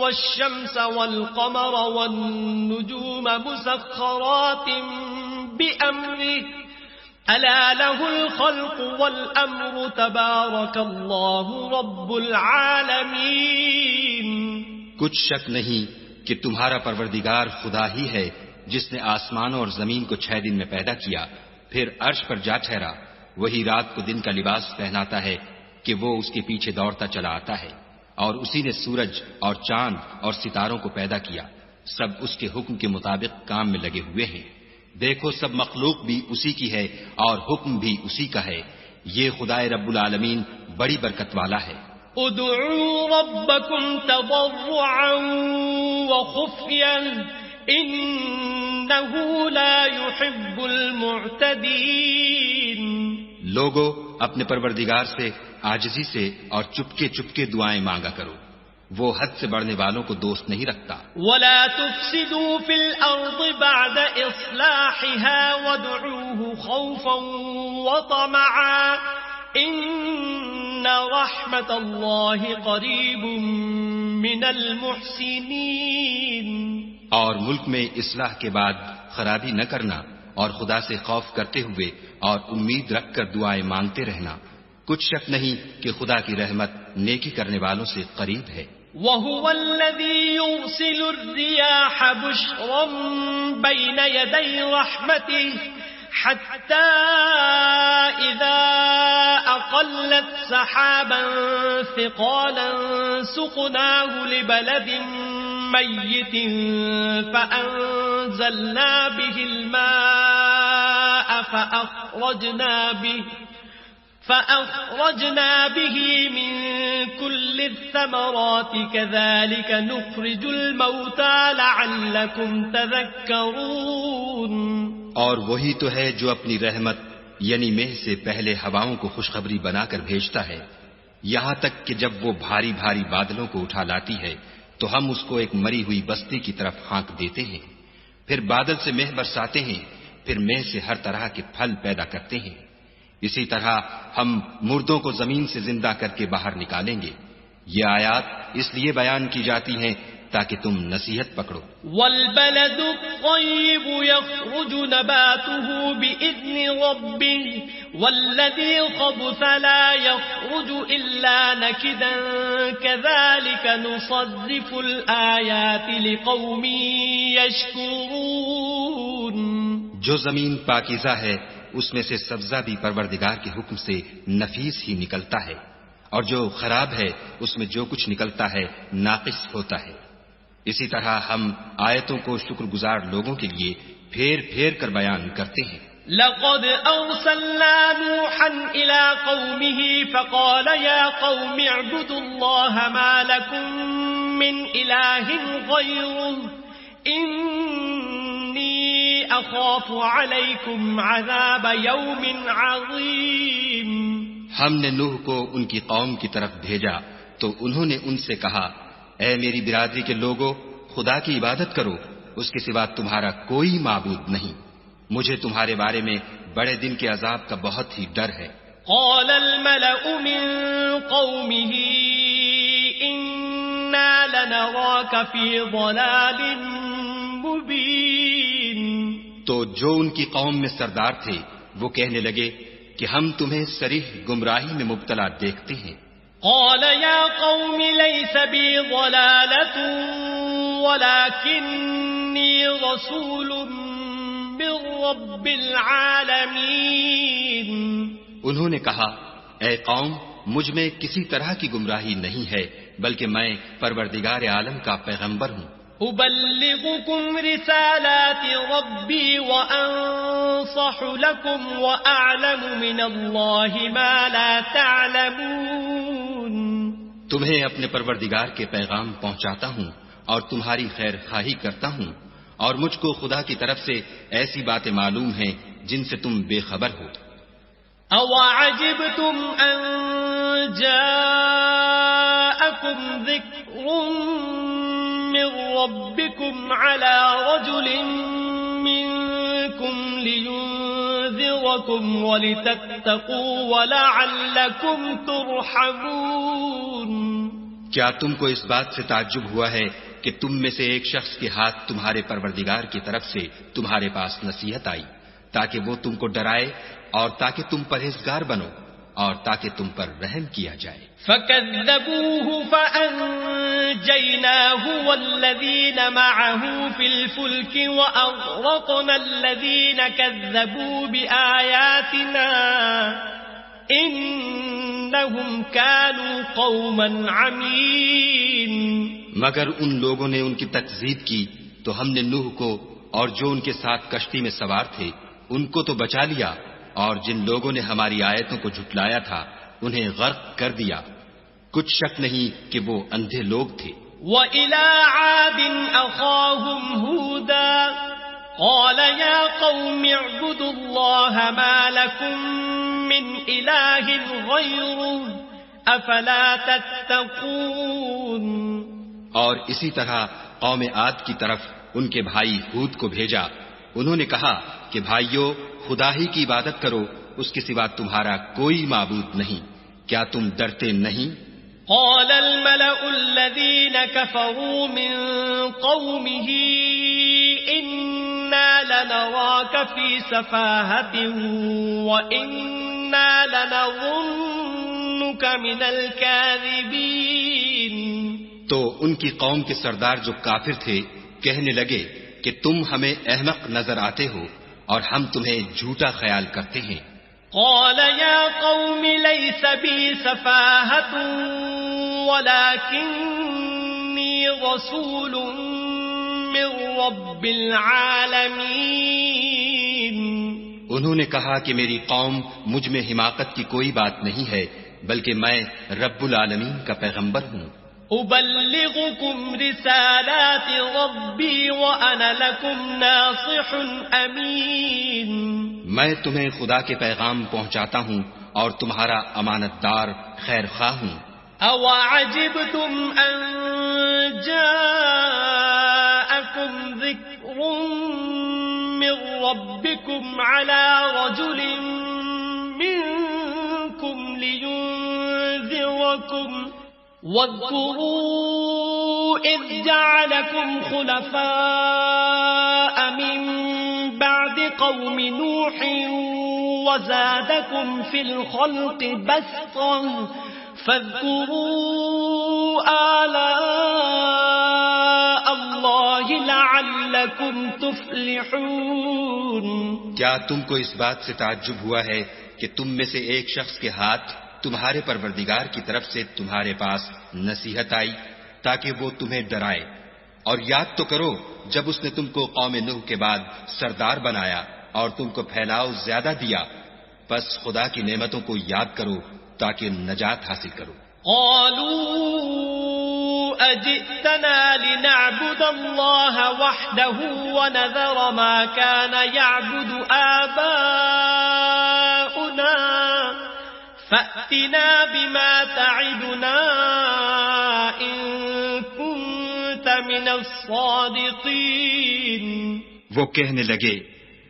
والشمس والقمر والنجوم مسخرات بأمره ألا له الخلق والأمر تبارك الله رب العالمين. کچھ شک نہیں کہ تمہارا پروردگار خدا ہی ہے جس نے آسمانوں اور زمین کو 6 دن میں پیدا کیا، پھر عرش پر جا ٹھہرا. وہی رات کو دن کا لباس پہناتا ہے کہ وہ اس کے پیچھے دوڑتا چلا آتا ہے، اور اسی نے سورج اور چاند اور ستاروں کو پیدا کیا، سب اس کے حکم کے مطابق کام میں لگے ہوئے ہیں. دیکھو سب مخلوق بھی اسی کی ہے اور حکم بھی اسی کا ہے. یہ خدائے رب العالمین بڑی برکت والا ہے. ادعوا ربكم تضرعا وخفيا انه لا يحب المعتدين. لوگو اپنے پروردگار سے عاجزی سے اور چپکے چپکے دعائیں مانگا کرو، وہ حد سے بڑھنے والوں کو دوست نہیں رکھتا. ولا تفسدوا في الارض بعد اصلاحها وادعوه خوفا وطمعا ان رحمت الله قریب من المحسنین. اور ملک میں اصلاح کے بعد خرابی نہ کرنا اور خدا سے خوف کرتے ہوئے اور امید رکھ کر دعائیں مانگتے رہنا. کچھ شک نہیں کہ خدا کی رحمت نیکی کرنے والوں سے قریب ہے. وَهُوَ الَّذِي يُرْسِلُ الرِّيَاحَ بُشْرًا بَيْنَ يَدَيْ رَحْمَتِهِ حَتَّى إِذَا أَقَلَّتْ سَحَابًا ثِقَالًا سُقْنَاهُ لِبَلَدٍ مَيِّتٍ فَأَنزَلْنَا بِهِ الْمَاءَ فأخرجنا به من كل الثمرات كذلك نخرج الموتى لعلكم تذكرون. اور وہی تو ہے جو اپنی رحمت یعنی مہ سے پہلے ہواؤں کو خوشخبری بنا کر بھیجتا ہے، یہاں تک کہ جب وہ بھاری بھاری بادلوں کو اٹھا لاتی ہے تو ہم اس کو ایک مری ہوئی بستی کی طرف ہانک دیتے ہیں. پھر بادل سے مہ برساتے ہیں، پھر مہ سے ہر طرح کے پھل پیدا کرتے ہیں. اسی طرح ہم مردوں کو زمین سے زندہ کر کے باہر نکالیں گے. یہ آیات اس لیے بیان کی جاتی ہیں تاکہ تم نصیحت پکڑو. والبلد الطيب يخرج نباته بإذن ربه والذي خبث لا يخرج إلا نكدا كذلك نصرف الآيات لقوم يشكرون. جو زمین پاکیزہ ہے اس میں سے سبزہ بھی پروردگار کے حکم سے نفیس ہی نکلتا ہے، اور جو خراب ہے اس میں جو کچھ نکلتا ہے ناقص ہوتا ہے. اسی طرح ہم آیتوں کو شکر گزار لوگوں کے لیے پھیر پھیر کر بیان کرتے ہیں. لقد أرسلنا نوحا إلى قومه فقال يا قوم اعبدوا الله ما لكم من إله غيره إني أخاف عليكم عذاب يوم عظيم. ہم نے نوح کو ان کی قوم کی طرف بھیجا تو انہوں نے ان سے کہا اے میری برادری کے لوگوں، خدا کی عبادت کرو، اس کے سوا تمہارا کوئی معبود نہیں، مجھے تمہارے بارے میں بڑے دن کے عذاب کا بہت ہی ڈر ہے. قال الملأ من قومه إنا لنراك في ضلال مبين. تو جو ان کی قوم میں سردار تھے وہ کہنے لگے کہ ہم تمہیں صریح گمراہی میں مبتلا دیکھتے ہیں. قال يا قوم ليس بي ضلالة ولكني رسول من رب العالمين. انہوں نے کہا اے قوم مجھ میں کسی طرح کی گمراہی نہیں ہے بلکہ میں پروردگار عالم کا پیغمبر ہوں. أبلغكم رسالات ربي وأنصح لكم وأعلم من الله ما لا تعلمون. تمہیں اپنے پروردگار کے پیغام پہنچاتا ہوں اور تمہاری خیر خواہی کرتا ہوں، اور مجھ کو خدا کی طرف سے ایسی باتیں معلوم ہیں جن سے تم بے خبر ہو. أَوَعَجِبْتُمْ أَن جَاءَكُمْ ذِكْرٌ من ربكم على رجل منكم لينذركم ولتتقوا ولعلكم ترحمون. کیا تم کو اس بات سے تعجب ہوا ہے کہ تم میں سے ایک شخص کے ہاتھ تمہارے پروردگار کی طرف سے تمہارے پاس نصیحت آئی تاکہ وہ تم کو ڈرائے اور تاکہ تم پرہیزگار بنو اور تاکہ تم پر رحم کیا جائے. فَكَذَّبُوهُ فَأَنجَيْنَاهُ وَالَّذِينَ مَعَهُ فِي الْفُلْكِ وَأَغْرَقْنَا الَّذِينَ كَذَّبُوا بِآيَاتِنَا إِنَّهُمْ كَانُوا قَوْمًا عَمِينَ. مگر ان لوگوں نے ان کی تکذیب کی تو ہم نے نوح کو اور جو ان کے ساتھ کشتی میں سوار تھے ان کو تو بچا لیا، اور جن لوگوں نے ہماری آیتوں کو جھٹلایا تھا انہیں غرق کر دیا. کچھ شک نہیں کہ وہ اندھے لوگ تھے. وَإِلَىٰ عَادٍ أَخَاهُمْ هُودًا قَالَ يَا قَوْمِ اعْبُدُوا اللَّهَ مَا لَكُم مِّنْ إِلَٰهٍ غَيْرُهُ أَفَلَا تَتَّقُونَ. اور اسی طرح قوم عاد کی طرف ان کے بھائی ہود کو بھیجا. انہوں نے کہا کہ بھائیو خدا ہی کی عبادت کرو، اس کے سوا تمہارا کوئی معبود نہیں، کیا تم ڈرتے نہیں؟ قال الملأ الذين كفروا من قومه إنا لنراك في سفاهة وإنا لنظنك من الكاذبين. تو ان کی قوم کے سردار جو کافر تھے کہنے لگے کہ تم ہمیں احمق نظر آتے ہو اور ہم تمہیں جھوٹا خیال کرتے ہیں. قال يا قوم ليس بي سفاهة ولكني رسول من رب العالمين. انہوں نے کہا کہ میری قوم مجھ میں حماقت کی کوئی بات نہیں ہے بلکہ میں رب العالمین کا پیغمبر ہوں. أبلغكم رسالات ربي وأنا لكم ناصح أمين. میں تمہیں خدا کے پیغام پہنچاتا ہوں اور تمہارا امانت دار خیر خواہ ہوں. أَوَعَجِبْتُمْ أَن جَاءَكُمْ ذِكْرٌ مِّن رَّبِّكُمْ عَلَىٰ رَجُلٍ مِّنكُمْ لِيُنذِرَكُمْ وَاذْكُرُوا إذ جعلكم خلفاء من بعد قوم نوح وزادكم في الخلق بسطا فاذكروا آلاء الله لعلكم تفلحون. کیا تم کو اس بات سے تعجب ہوا ہے کہ تم میں سے ایک شخص کے ہاتھ تمہارے پروردگار کی طرف سے تمہارے پاس نصیحت آئی تاکہ وہ تمہیں ڈرائے؟ اور یاد تو کرو جب اس نے تم کو قوم نوح کے بعد سردار بنایا اور تم کو پھیلاؤ زیادہ دیا. بس خدا کی نعمتوں کو یاد کرو تاکہ نجات حاصل کرو. قالوا أجئتنا لنعبد الله وحده ونذر ما كان يعبد آباؤنا فأتنا بما تعدنا إن كنت من الصادقين. وہ کہنے لگے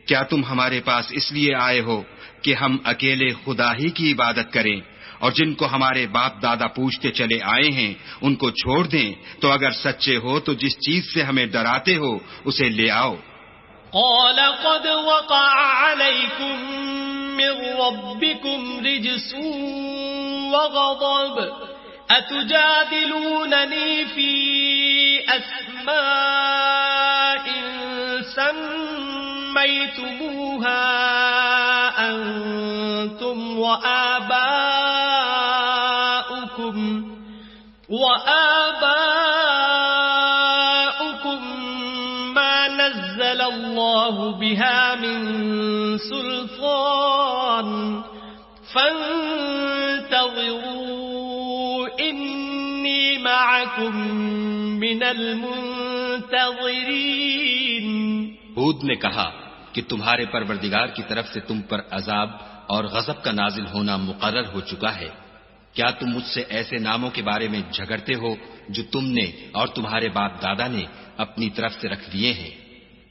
کیا تم ہمارے پاس اس لیے آئے ہو کہ ہم اکیلے خدا ہی کی عبادت کریں اور جن کو ہمارے باپ دادا پوچھتے چلے آئے ہیں ان کو چھوڑ دیں؟ تو اگر سچے ہو تو جس چیز سے ہمیں ڈراتے ہو اسے لے آؤ. قال قد وقع عليكم من ربكم رجس وغضب أتجادلونني في أسماء سميتموها أنتم وآباؤكم ما نزل الله بها من سلطان فانتظروا إني معكم من المنتظرين. ہود نے کہا کہ تمہارے پروردگار کی طرف سے تم پر عذاب اور غضب کا نازل ہونا مقرر ہو چکا ہے. کیا تم مجھ سے ایسے ناموں کے بارے میں جھگڑتے ہو جو تم نے اور تمہارے باپ دادا نے اپنی طرف سے رکھ لیے ہیں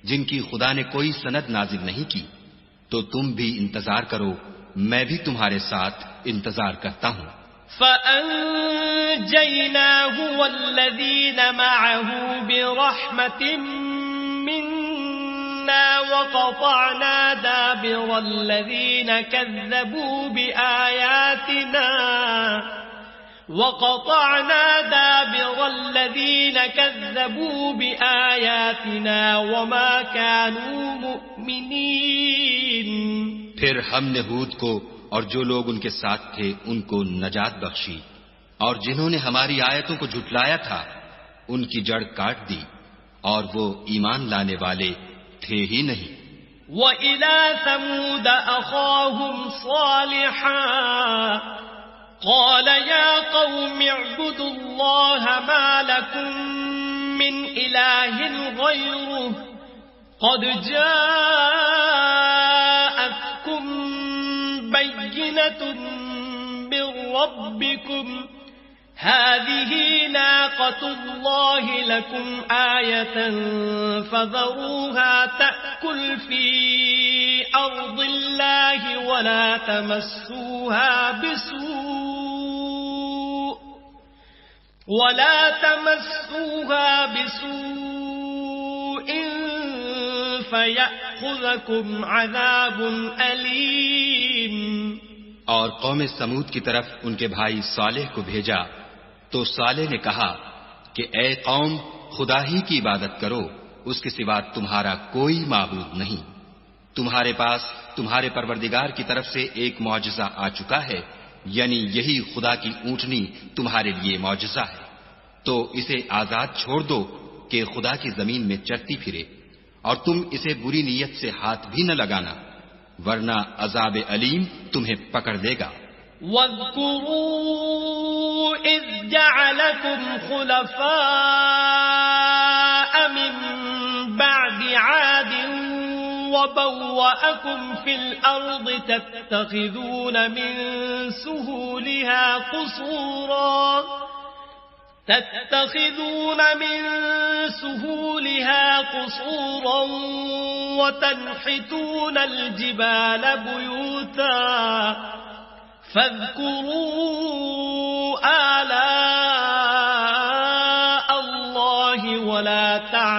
جن کی خدا نے کوئی سند نازل نہیں کی؟ تو تم بھی انتظار کرو، میں بھی تمہارے ساتھ انتظار کرتا ہوں. فَأَنْجَيْنَاهُ وَالَّذِينَ مَعَهُ بِرَحْمَةٍ مِّنَّا وَقَطَعْنَا دَابِرَ الَّذِينَ كَذَّبُوا بِآيَاتِنَا وَمَا كَانُوا مُؤْمِنِينَ. پھر ہم نے ہود کو اور جو لوگ ان کے ساتھ تھے ان کو نجات بخشی، اور جنہوں نے ہماری آیتوں کو جھٹلایا تھا ان کی جڑ کاٹ دی، اور وہ ایمان لانے والے تھے ہی نہیں. وَإِلَى ثَمُودَ أَخَاهُمْ صَالِحًا قَالَ يَا قَوْمِ اعْبُدُوا اللَّهَ مَا لَكُمْ مِنْ إِلَٰهٍ غَيْرُهُ قَدْ جَاءَتْكُمْ بَيِّنَةٌ مِّن رَّبِّكُمْ هذه ناقة الله لكم آية فذروها تأكل في أرض الله ولا تمسوها بسوء فيأخذكم عذاب أليم. اور قوم سمود کی طرف ان کے بھائی صالح کو بھیجا تو صالح نے کہا کہ اے قوم خدا ہی کی عبادت کرو، اس کے سوا تمہارا کوئی معبود نہیں. تمہارے پاس تمہارے پروردگار کی طرف سے ایک معجزہ آ چکا ہے، یعنی یہی خدا کی اونٹنی تمہارے لیے معجزہ ہے. تو اسے آزاد چھوڑ دو کہ خدا کی زمین میں چرتی پھرے، اور تم اسے بری نیت سے ہاتھ بھی نہ لگانا ورنہ عذاب علیم تمہیں پکڑ لے گا. وَاذْكُرُوا إِذْ جَعَلَكُمْ خُلَفَاءَ مِنْ بَعْدِ عَادٍ وَبَوَّأَكُمْ فِي الْأَرْضِ تَتَّخِذُونَ مِنْ سُهُولِهَا قُصُورًا وَتَنْحِتُونَ الْجِبَالَ بُيُوتًا فاذكروا آلاء الله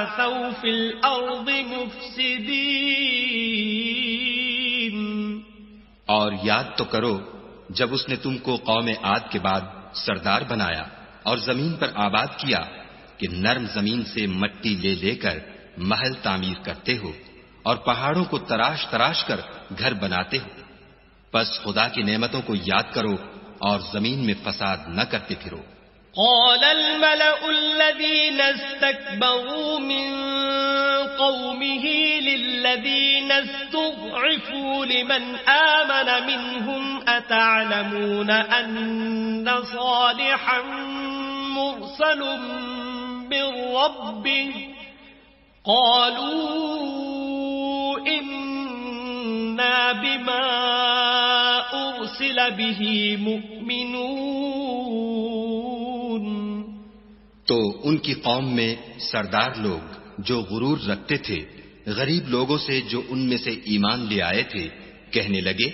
تعثوا في الأرض مفسدين. اور یاد تو کرو جب اس نے تم کو قوم عاد کے بعد سردار بنایا اور زمین پر آباد کیا کہ نرم زمین سے مٹی لے لے کر محل تعمیر کرتے ہو اور پہاڑوں کو تراش تراش کر گھر بناتے ہو. بس خدا کی نعمتوں کو یاد کرو اور زمین میں فساد نہ کرتے پھرو. قال الملأ الذين استكبروا من قومه للذين استضعفوا لمن آمن منهم أتعلمون أن صالحا مرسل من ربه قالوا إنا بما أرسل به مؤمنون. تو ان کی قوم میں سردار لوگ جو غرور رکھتے تھے غریب لوگوں سے جو ان میں سے ایمان لے آئے تھے کہنے لگے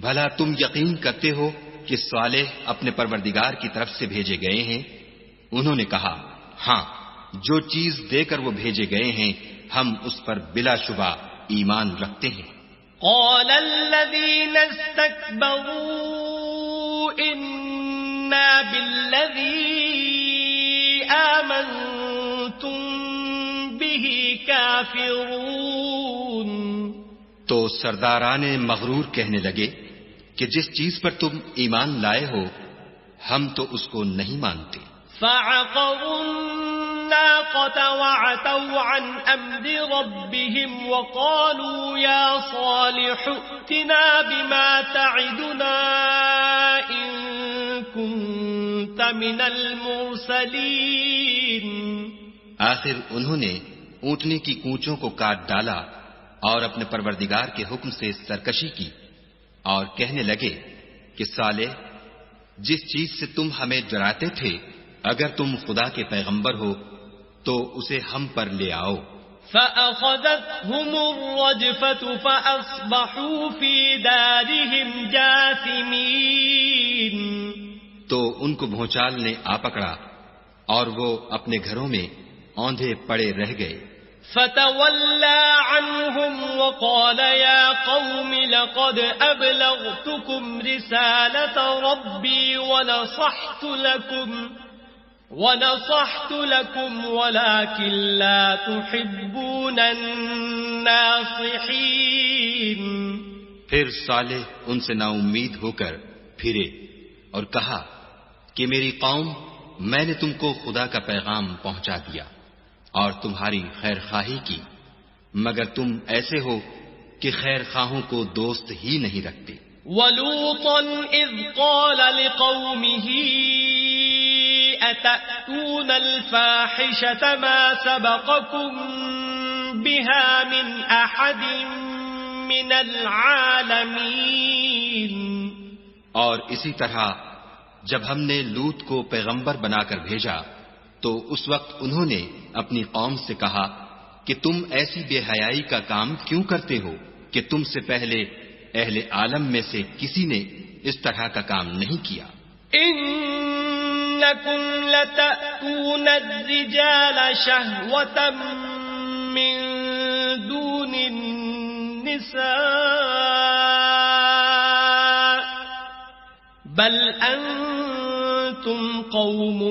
بھلا تم یقین کرتے ہو کہ صالح اپنے پروردگار کی طرف سے بھیجے گئے ہیں؟ انہوں نے کہا ہاں، جو چیز دے کر وہ بھیجے گئے ہیں ہم اس پر بلا شبہ ایمان رکھتے ہیں. قال الذين استكبروا إنا بالذي آمنتم به كافرون. تو سرداران مغرور کہنے لگے کہ جس چیز پر تم ایمان لائے ہو ہم تو اس کو نہیں مانتے. فعقروا الناقة وعتوا عن أمر ربهم وقالوا يا صالح ائتنا بما تعدنا إن كنت من المرسلين. آخر انہوں نے اونٹنی کی کونچوں کو کاٹ ڈالا اور اپنے پروردگار کے حکم سے سرکشی کی اور کہنے لگے کہ صالح جس چیز سے تم ہمیں ڈراتے تھے اگر تم خدا کے پیغمبر ہو تو اسے ہم پر لے آؤ. فأخذتهم الرجفة فأصبحوا في دارهم جاثمين. تو ان کو بھونچال نے آ پکڑا اور وہ اپنے گھروں میں اوندھے پڑے رہ گئے. فتولى عنهم وقال يا قوم لقد أبلغتكم رسالة ربي ونصحت لكم ولكن لا تحبون الناصحين. پھر صالح ان سے نا امید ہو کر پھرے اور کہا کہ میری قوم میں نے تم کو خدا کا پیغام پہنچا دیا اور تمہاری خیر خواہی کی مگر تم ایسے ہو کہ خیر خواہوں کو دوست ہی نہیں رکھتے. وَلُوطًا إِذْ قَالَ لِقَوْمِهِ أَتَأْتُونَ الْفَاحِشَةَ مَا سَبَقَكُمْ بِهَا مِنْ أَحَدٍ مِنَ الْعَالَمِينَ. اور اسی طرح جب ہم نے لوط کو پیغمبر بنا کر بھیجا تو اس وقت انہوں نے اپنی قوم سے کہا کہ تم ایسی بے حیائی کا کام کیوں کرتے ہو کہ تم سے پہلے اہل عالم میں سے کسی نے اس طرح کا کام نہیں کیا. انکم لتأتون الرجال شہوة من دون النساء بل انتم قوم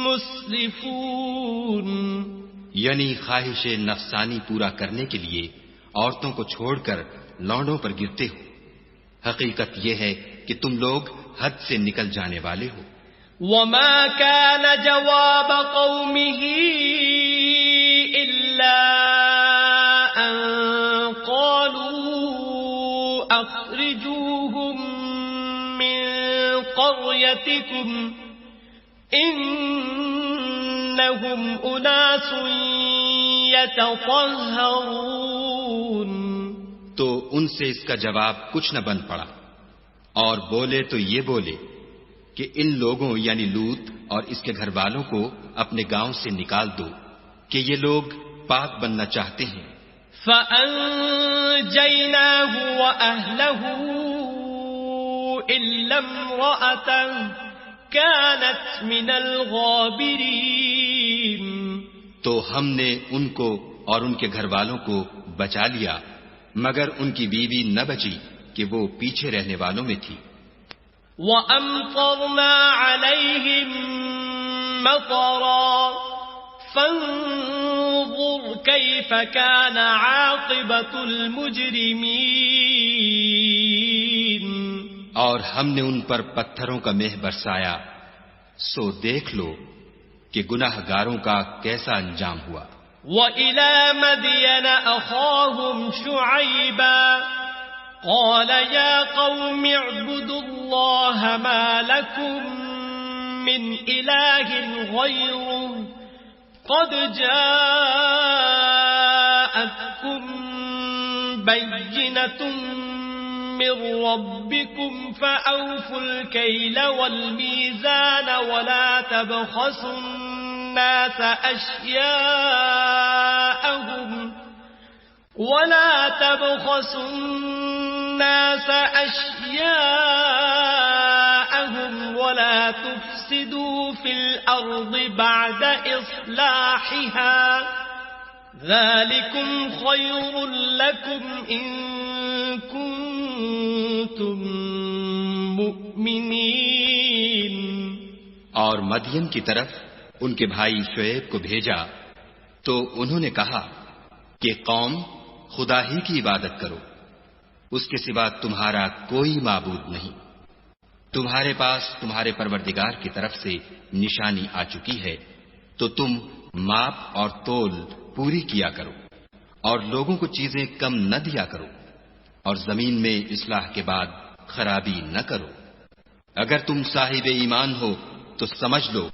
مسرفون. یعنی خواہش نفسانی پورا کرنے کے لیے عورتوں کو چھوڑ کر لونڈوں پر گرتے ہو. حقیقت یہ ہے کہ تم لوگ حد سے نکل جانے والے ہو. وما كان جواب قومه إلا أن قالوا أخرجوهم من قريتكم إنهم أناس يتطهرون. تو ان سے اس کا جواب کچھ نہ بن پڑا اور بولے تو یہ بولے کہ ان لوگوں یعنی لوط اور اس کے گھر والوں کو اپنے گاؤں سے نکال دو کہ یہ لوگ پاک بننا چاہتے ہیں. فَأَنجَيْنَاهُ وَأَهْلَهُ إِلَّا امْرَأَتَهُ كَانَتْ مِنَ الْغَابِرِينَ. تو ہم نے ان کو اور ان کے گھر والوں کو بچا لیا، مگر ان کی بیوی نہ بچی کہ وہ پیچھے رہنے والوں میں تھی۔ وَأَمْطَرْنَا عَلَيْهِمْ مَطَرًا فَانظُرْ كَيْفَ كَانَ عَاقِبَةُ الْمُجْرِمِينَ۔ اور ہم نے ان پر پتھروں کا مہ برسایا، سو دیکھ لو کہ گناہ گاروں کا کیسا انجام ہوا۔ وَإِلَى مَدْيَنَ أَخَاهُمْ شُعَيْبًا قَالَ يَا قَوْمِ اعْبُدُوا اللَّهَ مَا لَكُمْ مِنْ إِلَٰهٍ غَيْرُهُ قَدْ جَاءَتْكُمْ بَيِّنَةٌ مِّن رَّبِّكُمْ فَأَوْفُوا الْكَيْلَ وَالْمِيزَانَ وَلَا تَبْخَسُوا النَّاسَ أَشْيَاءَهُمْ وَلَا تُفْسِدُوا فِي الْأَرْضِ بَعْدَ إِصْلَاحِهَا ذَلِكُمْ خَيْرٌ لَكُمْ إِن كُنتُم مُّؤْمِنِينَ۔ اور مدین کی طرف ان کے بھائی شعیب کو بھیجا تو انہوں نے کہا کہ قوم خدا ہی کی عبادت کرو، اس کے سوا تمہارا کوئی معبود نہیں۔ تمہارے پاس تمہارے پروردگار کی طرف سے نشانی آ چکی ہے، تو تم ماپ اور تول پوری کیا کرو، اور لوگوں کو چیزیں کم نہ دیا کرو، اور زمین میں اصلاح کے بعد خرابی نہ کرو۔ اگر تم صاحب ایمان ہو تو سمجھ لو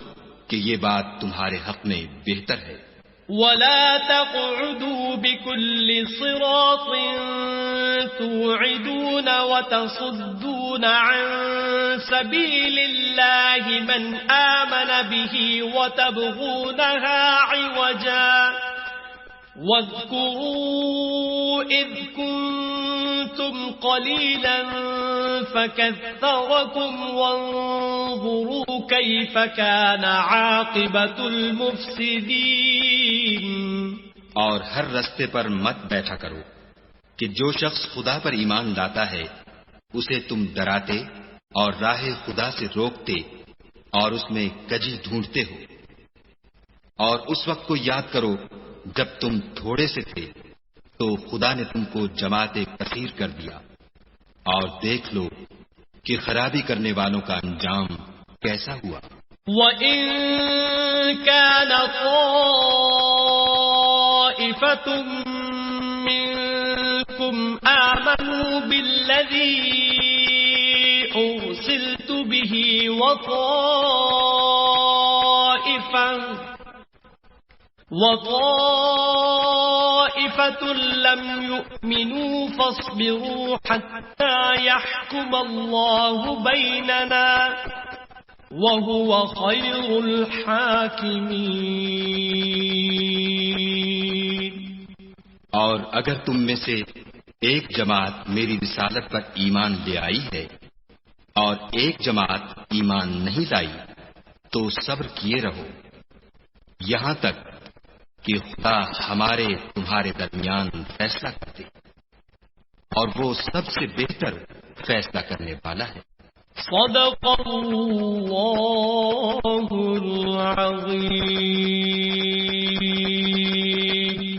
کہ یہ بات تمہارے حق میں بہتر ہے۔ وَلَا تَقْعُدُوا بِكُلِّ صِرَاطٍ تُوعِدُونَ وَتَصُدُّونَ عَن سَبِيلِ اللَّهِ مَنْ آمَنَ بِهِ وَتَبْغُونَهَا عِوَجًا وَاذْكُرُوا إِذْ كُنتُمْ قَلِيلًا فَكَثَّرَكُمْ وَانظُرُوا كَيْفَ كَانَ عَاقِبَةُ الْمُفْسِدِينَ۔ اور ہر رستے پر مت بیٹھا کرو کہ جو شخص خدا پر ایمان لاتا ہے اسے تم ڈراتے اور راہ خدا سے روکتے اور اس میں کجی ڈھونڈتے ہو۔ اور اس وقت کو یاد کرو جب تم تھوڑے سے تھے تو خدا نے تم کو جماعت کثیر کر دیا، اور دیکھ لو کہ خرابی کرنے والوں کا انجام کیسا ہوا۔ وَإِن كَانَ طَائِفَةٌ مِّنكُمْ آمَنُوا بِالَّذِي أُرْسِلْتُ بِهِ وَطَائِفَةٌ لَّمْ يُؤْمِنُوا فَاصْبِرُوا حَتَّى يَحْكُمَ اللَّهُ بَيْنَنَا وَهُوَ خَيْرُ الْحَاكِمِينَ۔ اور اگر تم میں سے ایک جماعت میری رسالت پر ایمان لے آئی ہے اور ایک جماعت ایمان نہیں لائی تو صبر کیے رہو یہاں تک کہ خدا ہمارے تمہارے درمیان فیصلہ کرتے، اور وہ سب سے بہتر فیصلہ کرنے والا ہے۔ صدق اللہ العظیم۔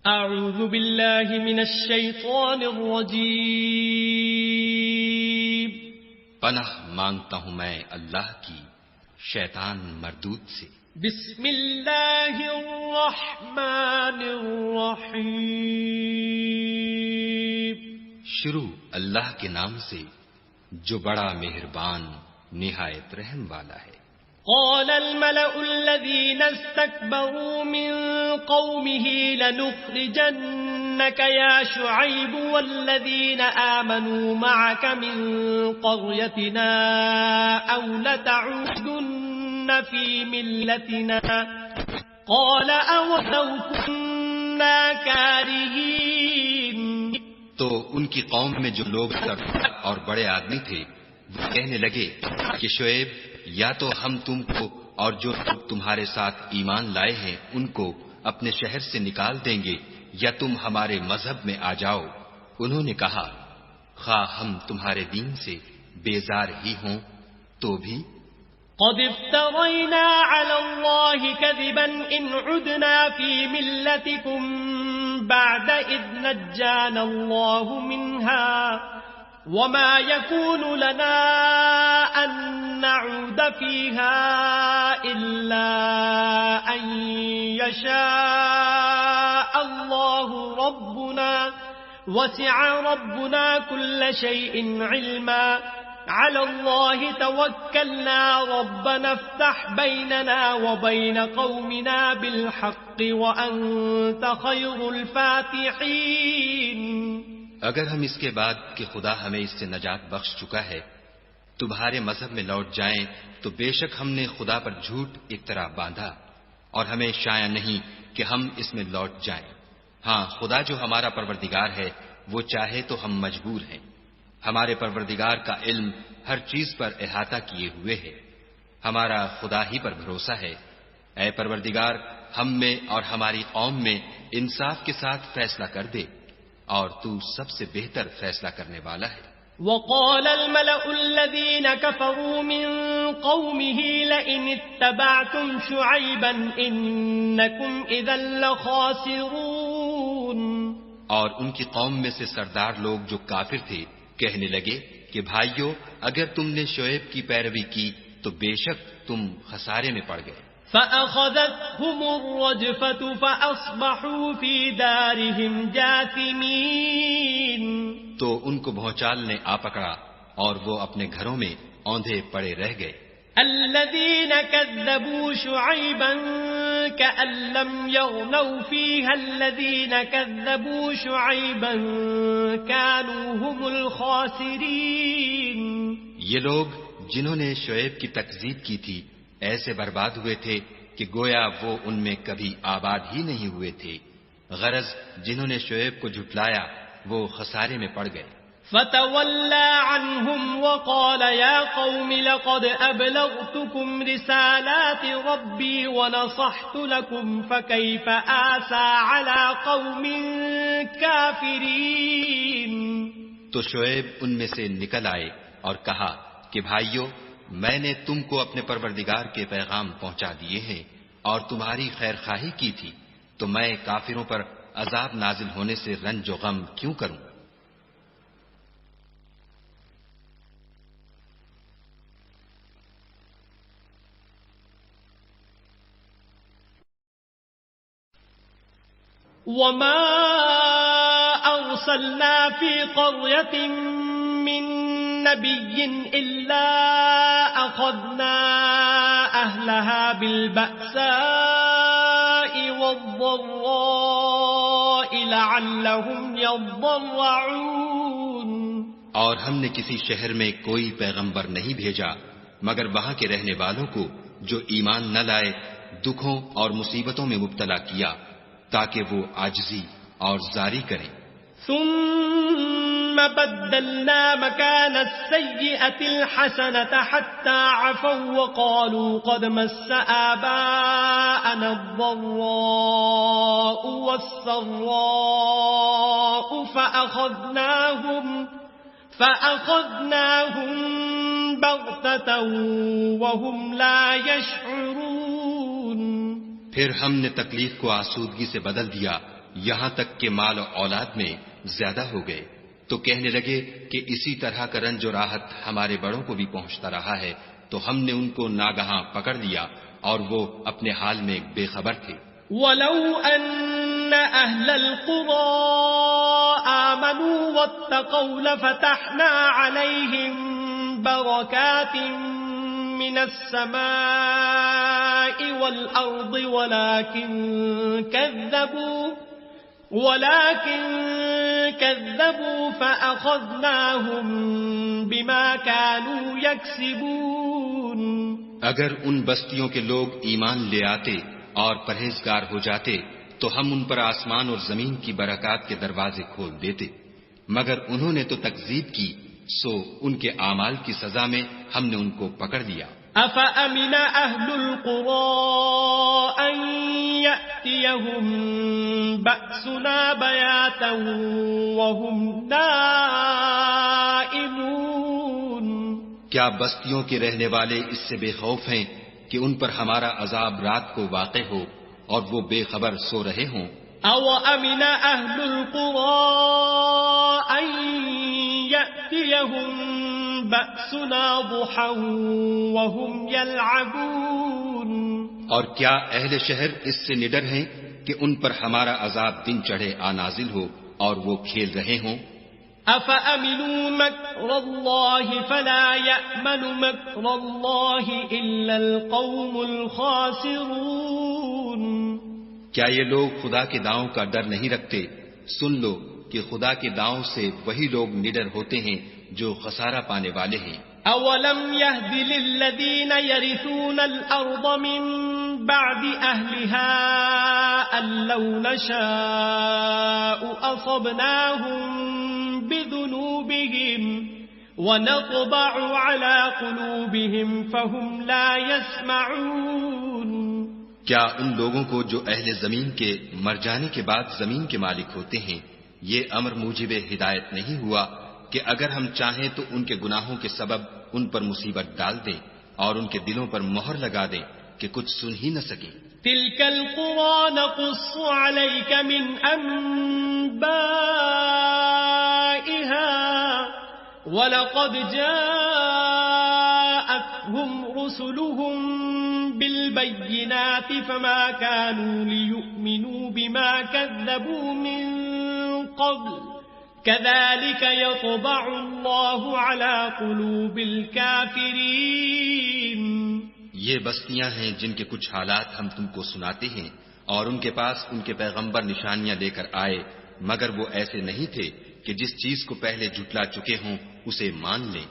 اعوذ باللہ من الشیطان الرجیم۔ پناہ مانگتا ہوں میں اللہ کی شیطان مردود سے۔ بسم اللہ الرحمن الرحیم۔ شروع اللہ کے نام سے جو بڑا مہربان نہایت رحم والا ہے۔ قال الملأ الذين استكبروا من قومه لنخرجنك يا شعيب والذين آمنوا معك من قريتنا أو لتعودن في ملتنا قال أولو كنا كارهين۔ تو ان کی قوم میں جو لوگ سرکار اور بڑے آدمی تھے وہ کہنے لگے کہ شعیب یا تو ہم تم کو اور جو لوگ تمہارے ساتھ ایمان لائے ہیں ان کو اپنے شہر سے نکال دیں گے یا تم ہمارے مذہب میں آ جاؤ۔ انہوں نے کہا خواہ ہم تمہارے دین سے بیزار ہی ہوں تو بھی قد افترينا على الله كذبا إن عدنا في ملتكم بعد إذ نجانا الله منها وما يكون لنا أن نعود فيها إلا أن يشاء الله ربنا وسع ربنا كل شيء علما على الله توكلنا ربنا افتح بيننا وبين قومنا بالحق وأنت خير الفاتحين۔ اگر ہم اس کے بعد کہ خدا ہمیں اس سے نجات بخش چکا ہے تمہارے مذہب میں لوٹ جائیں تو بے شک ہم نے خدا پر جھوٹ افطرا باندھا اور ہمیں شایع نہیں کہ ہم اس میں لوٹ جائیں۔ ہاں خدا جو ہمارا پروردگار ہے وہ چاہے تو ہم مجبور ہیں۔ ہمارے پروردگار کا علم ہر چیز پر احاطہ کیے ہوئے ہے۔ ہمارا خدا ہی پر بھروسہ ہے۔ اے پروردگار ہم میں اور ہماری قوم میں انصاف کے ساتھ فیصلہ کر دے اور تو سب سے بہتر فیصلہ کرنے والا ہے۔ وقال الملأ الذين كفروا من قومه لئن اتبعتم شعيبا إنكم إذا لخاسرون۔ اور ان کی قوم میں سے سردار لوگ جو کافر تھے کہنے لگے کہ بھائیو اگر تم نے شعیب کی پیروی کی تو بے شک تم خسارے میں پڑ گئے۔ فأخذتهم الرجفة فأصبحوا في دارهم جاثمين۔ تو ان کو بھونچال نے آ پکڑا اور وہ اپنے گھروں میں اوندھے پڑے رہ گئے۔ الذين كذبوا شعيبا كأن لم يغنوا فيها الذين كذبوا شعيبا كانوا هم الخاسرين۔ یہ لوگ جنہوں نے شعیب کی تکذیب کی تھی ایسے برباد ہوئے تھے کہ گویا وہ ان میں کبھی آباد ہی نہیں ہوئے تھے۔ غرض جنہوں نے شعیب کو جھٹلایا وہ خسارے میں پڑ گئے۔ فتولى عنهم وقال يا قوم لقد أبلغتكم رسالات ربي ونصحت لكم فكيف آسى على قوم كافرين۔ تو شعیب ان میں سے نکل آئے اور کہا کہ بھائیو میں نے تم کو اپنے پروردگار کے پیغام پہنچا دیے ہیں اور تمہاری خیر خواہی کی تھی تو میں کافروں پر عذاب نازل ہونے سے رنج و غم کیوں کروں؟ وما أرسلنا في قرية من نبي إلا أخذنا أهلها بالبأساء والضراء لعلهم يضرعون۔ اور ہم نے کسی شہر میں کوئی پیغمبر نہیں بھیجا مگر وہاں کے رہنے والوں کو جو ایمان نہ لائے دکھوں اور مصیبتوں میں مبتلا کیا تاکہ وہ عاجزی اور زاری کریں۔ ثم بدلنا مكان السيئة الحسنة حتى عفوا وقالوا قد مس آباءنا الضراء والسراء فأخذناهم بغتة وهم لا يشعرون۔ پھر ہم نے تکلیف کو آسودگی سے بدل دیا یہاں تک کہ مال و اولاد میں زیادہ ہو گئے تو کہنے لگے کہ اسی طرح کا رنج و راحت ہمارے بڑوں کو بھی پہنچتا رہا ہے تو ہم نے ان کو ناگہاں پکڑ لیا اور وہ اپنے حال میں بے خبر تھے۔ وَلَوْ أَنَّ أَهْلَ الْقُرَىٰ آمَنُوا وَاتَّقَوْا لَفَتَحْنَا عَلَيْهِمْ بَرَكَاتٍ مِّنَ السَّمَاءِ وَالْأَرْضِ ولكن كذبوا فأخذناهم بما كانوا يكسبون۔ اگر ان بستیوں کے لوگ ایمان لے آتے اور پرہیزگار ہو جاتے تو ہم ان پر آسمان اور زمین کی برکات کے دروازے کھول دیتے مگر انہوں نے تو تکذیب کی سو ان کے اعمال کی سزا میں ہم نے ان کو پکڑ لیا۔ أفأمن أهل القرى أن يأتيهم بأسنا بياتا وهم نائمون؟ کیا بستیوں کے رہنے والے اس سے بے خوف ہیں کہ ان پر ہمارا عذاب رات کو واقع ہو اور وہ بے خبر سو رہے ہوں؟ أو أمن أهل القرى أن يأتيهم بأسنا ضحى وهم يلعبون؟ اور کیا اہل شہر اس سے نڈر ہیں کہ ان پر ہمارا عذاب دن چڑھے نازل ہو اور وہ کھیل رہے ہوں؟ أفأمنوا مكر الله فلا يأمن مكر الله إلا القوم الخاسرون؟ کیا یہ لوگ خدا کے داؤں کا ڈر نہیں رکھتے؟ سن لو کہ خدا کے داؤں سے وہی لوگ نڈر ہوتے ہیں جو خسارہ پانے والے ہیں۔ أولم يهد للذين يرثون الأرض من بعد أهلها أن لو نشاء أصبناهم بذنوبهم ونطبع على قلوبهم فهم لا يسمعون؟ کیا ان لوگوں کو جو اہل زمین کے مر جانے کے بعد زمین کے مالک ہوتے ہیں یہ امر موجب ہدایت نہیں ہوا کہ اگر ہم چاہیں تو ان کے گناہوں کے سبب ان پر مصیبت ڈال دیں اور ان کے دلوں پر مہر لگا دیں کہ کچھ سن ہی نہ سکیں؟ تلك القرى نقص عليك من أنبائها ولقد جاءتهم رسلهم بالبينات فما كانوا ليؤمنوا بما كذبوا من قبل كذلك يطبع الله على قلوب الكافرين۔ یہ بستیاں ہیں جن کے کچھ حالات ہم تم کو سناتے ہیں اور ان کے پاس ان کے پیغمبر نشانیاں لے کر آئے مگر وہ ایسے نہیں تھے کہ جس چیز کو پہلے جھٹلا چکے ہوں اسے مان لیں۔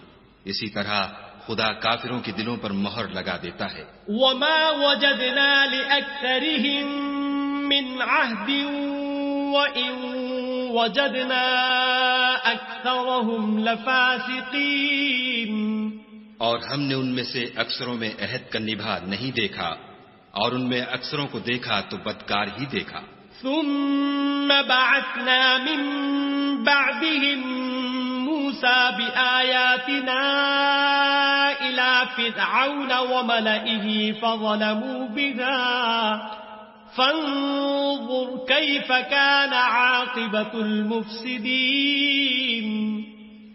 اسی طرح خدا کافروں کے دلوں پر مہر لگا دیتا ہے۔ وما وجدنا لأكثرهم من عهد وإن وجدنا أكثرهم لفاسقين۔ اور ہم نے ان میں سے اکثروں میں عہد کا نبھا نہیں دیکھا اور ان میں اکثروں کو دیکھا تو بدکار ہی دیکھا۔ ثم بعثنا من بعدهم موسى بآياتنا إلى فرعون وملئه فظلموا بها فانظر كيف كان عاقبة المفسدين۔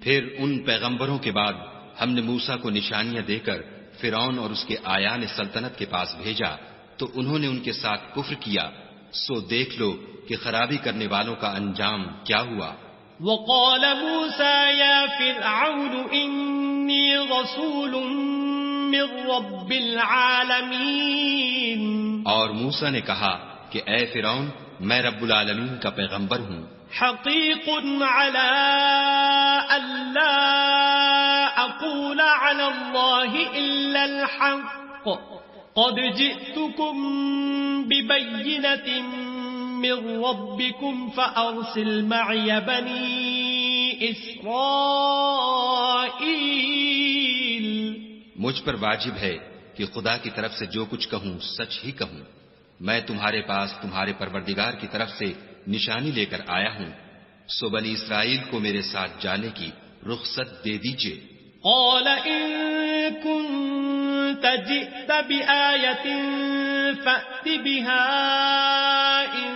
پھر ان پیغمبروں کے بعد ہم نے موسیٰ کو نشانیاں دے کر فرعون اور اس کے آیان سلطنت کے پاس بھیجا تو انہوں نے ان کے ساتھ کفر کیا، سو دیکھ لو کہ خرابی کرنے والوں کا انجام کیا ہوا۔ وقال موسى يا فرعون إني رسول من رب العالمين۔ اور موسیٰ نے کہا کہ اے فرعون میں رب العالمین کا پیغمبر ہوں۔ حقیق على ألا أقول على الله إلا الحق قد جئتكم ببينة من ربكم فأرسل معي بني إسرائيل۔ مجھ پر واجب ہے کہ خدا کی طرف سے جو کچھ کہوں سچ ہی کہوں۔ میں تمہارے پاس تمہارے پروردگار کی طرف سے نشانی لے کر آیا ہوں، سو بنی اسرائیل کو میرے ساتھ جانے کی رخصت دے دیجئے۔ قال إن كنت جئت بآية فأت بها إن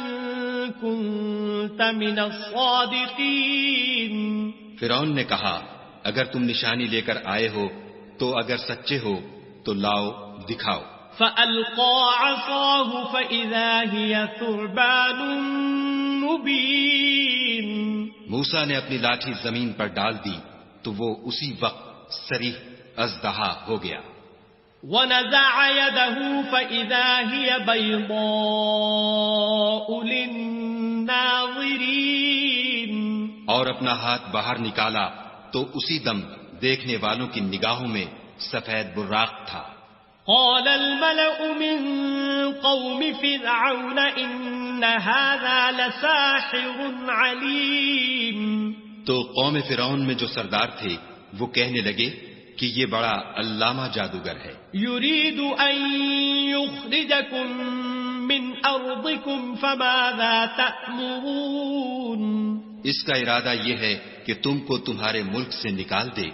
كنت من الصادقين۔ فرعون نے کہا اگر تم نشانی لے کر آئے ہو تو اگر سچے ہو تو لاؤ دکھاؤ۔ فألقى عصاه فإذا هي ثعبان مبين۔ موسیٰ نے اپنی لاٹھی زمین پر ڈال دی تو وہ اسی وقت صریح اژدہا ہو گیا۔ ونزع يده فإذا هي بيضاء للناظرين۔ اور اپنا ہاتھ باہر نکالا تو اسی دم دیکھنے والوں کی نگاہوں میں سفید براق تھا۔ قال الملأ من قوم فرعون إن هذا لساحر عليم۔ تو قوم فرعون میں جو سردار تھے وہ کہنے لگے کہ یہ بڑا علامہ جادوگر ہے. يريد أن يخرجكم من أرضكم فماذا تأمرون. اس کا ارادہ یہ ہے کہ تم کو تمہارے ملک سے نکال دے.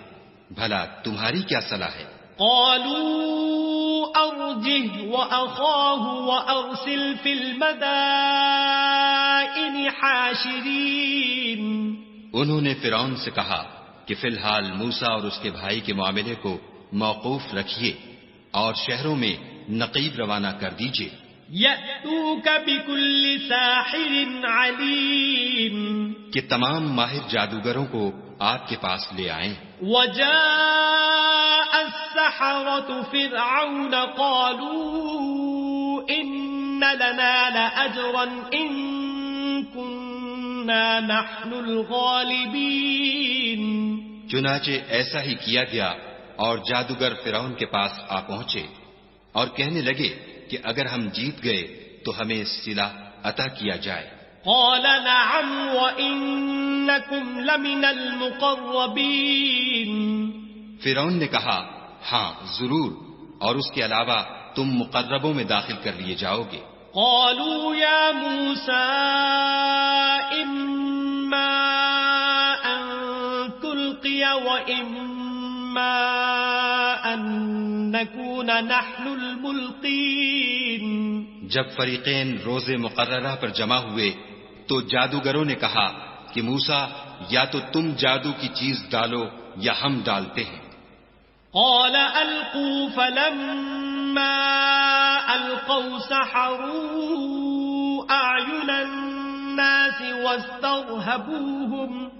بھلا تمہاری کیا صلاح ہے؟ قالوا أرجه وأخاه وأرسل في المدائن حاشرين. انہوں نے فرعون سے کہا کہ فی الحال موسیٰ اور اس کے بھائی کے معاملے کو موقوف رکھیے اور شہروں میں نقیب روانہ کر دیجیے. يأتوك بكل ساحر عليم. کہ تمام ماہر جادوگروں کو آپ کے پاس لے آئیں. وجاء السحرة فرعون قالوا إن لنا لأجرا إن كنا نحن الغالبين. چنانچہ ایسا ہی کیا گیا اور جادوگر فرعون کے پاس آ پہنچے اور کہنے لگے کہ اگر ہم جیت گئے تو ہمیں صلہ عطا کیا جائے. قال نعم وإنكم لمن المقربين. فرعون نے کہا ہاں ضرور، اور اس کے علاوہ تم مقربوں میں داخل کر لیے جاؤ گے. قالوا يا موسى إما أن تلقي وإما أن نكون نحن الملقين. جب فریقین روز مقررہ پر جمع ہوئے تو جادوگروں نے کہا کہ موسیٰ یا تو تم جادو کی چیز ڈالو یا ہم ڈالتے ہیں. قال ألقوا فلما ألقوا سحروا أعين الناس واسترهبوهم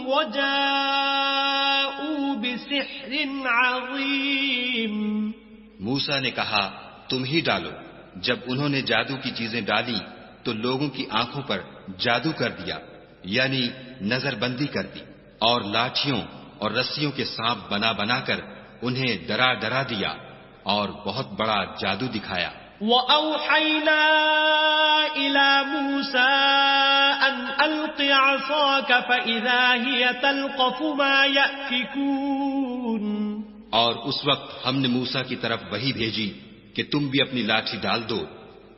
وجاءوا بسحر عظيم. موسیٰ نے کہا تم ہی ڈالو. جب انہوں نے جادو کی چیزیں ڈالی تو لوگوں کی آنکھوں پر جادو کر دیا، یعنی نظر بندی کر دی، اور لاٹھیوں اور رسیوں کے سانپ بنا بنا کر انہیں ڈرا ڈرا دیا اور بہت بڑا جادو دکھایا. وَأَوْحَيْنَا إِلَى مُوسَىٰ أَنْ أَلْقِ عَصَاكَ فَإِذَا هِيَ تَلْقَفُ مَا يَأْفِكُونَ. اور اس وقت ہم نے موسیٰ کی طرف وحی بھیجی کہ تم بھی اپنی لاٹھی ڈال دو.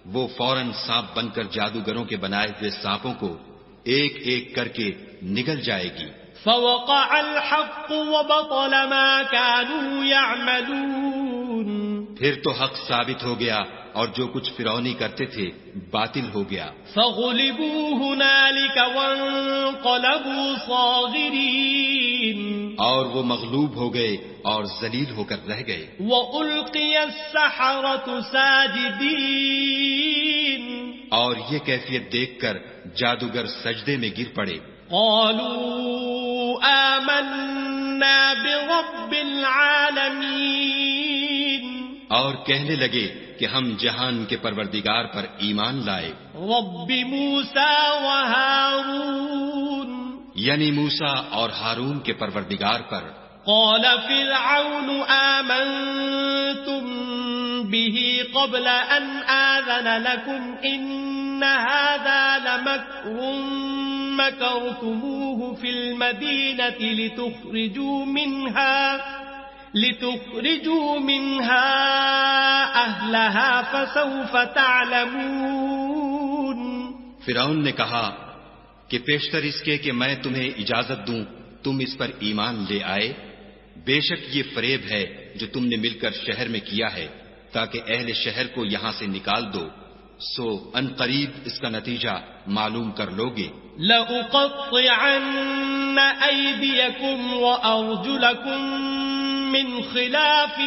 وہ فوراً سانپ بن کر جادوگروں کے بنائے ہوئے سانپوں کو ایک ایک کر کے نگل جائے گی. فَوَقَعَ الْحَقُّ وَبَطَلَ مَا كَانُوا يَعْمَلُونَ. پھر تو حق ثابت ہو گیا اور جو کچھ فرعونی کرتے تھے باطل ہو گیا. فَغُلِبُوا هُنَالِكَ وَانقَلَبُوا صَاغِرِينَ. اور وہ مغلوب ہو گئے اور ذلیل ہو کر رہ گئے. وَأُلْقِيَ السَّحَرَةُ سَاجِدِينَ. اور یہ کیفیت دیکھ کر جادوگر سجدے میں گر پڑے. قالوا آمنا برب العالمین. اور کہنے لگے کہ ہم جہان کے پروردگار پر ایمان لائے. رب موسیٰ و ہارون. یعنی موسیٰ اور ہارون کے پروردگار پر. قال فرعون آمنتم به قبل ان آذن لكم ان هذا لمكر مكرتموه في المدينة لتخرجوا منها أهلها فسوف تعلمون. فرعون نے کہا کہ پیشتر اس کے کہ میں تمہیں اجازت دوں تم اس پر ایمان لے آئے. بے شک یہ فریب ہے جو تم نے مل کر شہر میں کیا ہے تاکہ اہل شہر کو یہاں سے نکال دو. سو ان قریب اس کا نتیجہ معلوم کر لوگے. لَأُقَطِّعَنَّ أَيْدِيَكُمْ وَأَرْجُلَكُمْ مِنْ خِلَافٍ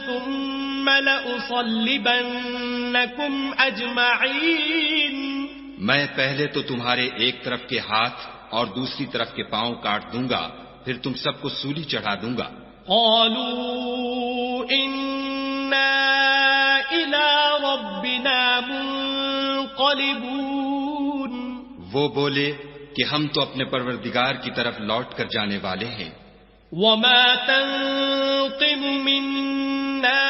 ثُمَّ لَأُصَلِّبَنَّكُمْ أَجْمَعِينَ. میں پہلے تو تمہارے ایک طرف کے ہاتھ اور دوسری طرف کے پاؤں کاٹ دوں گا، پھر تم سب کو سولی چڑھا دوں گا. قالوا إِنَّا إِلَى رَبِّنَا مُنقَلِبُونَ. وہ بولے کہ ہم تو اپنے پروردگار کی طرف لوٹ کر جانے والے ہیں. وَمَا تَنقِمُ مِنَّا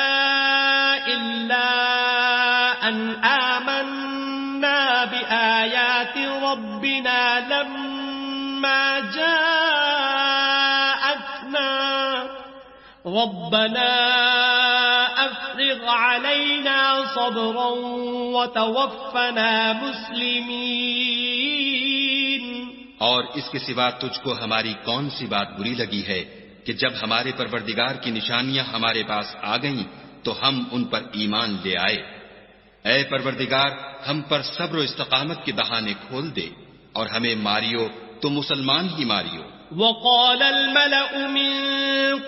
إِلَّا أَنْ آمَنَّا بِآيَاتِ رَبِّنَا لَمَّا جَاءَتْنَا ربنا افرغ علينا صبرا وتوفنا مسلمين. اور اس کے سوا تجھ کو ہماری کون سی بات بری لگی ہے کہ جب ہمارے پروردگار کی نشانیاں ہمارے پاس آ گئیں تو ہم ان پر ایمان لے آئے. اے پروردگار ہم پر صبر و استقامت کے بہانے کھول دے اور ہمیں ماریو تو مسلمان ہی ماریو. وقال الملأ من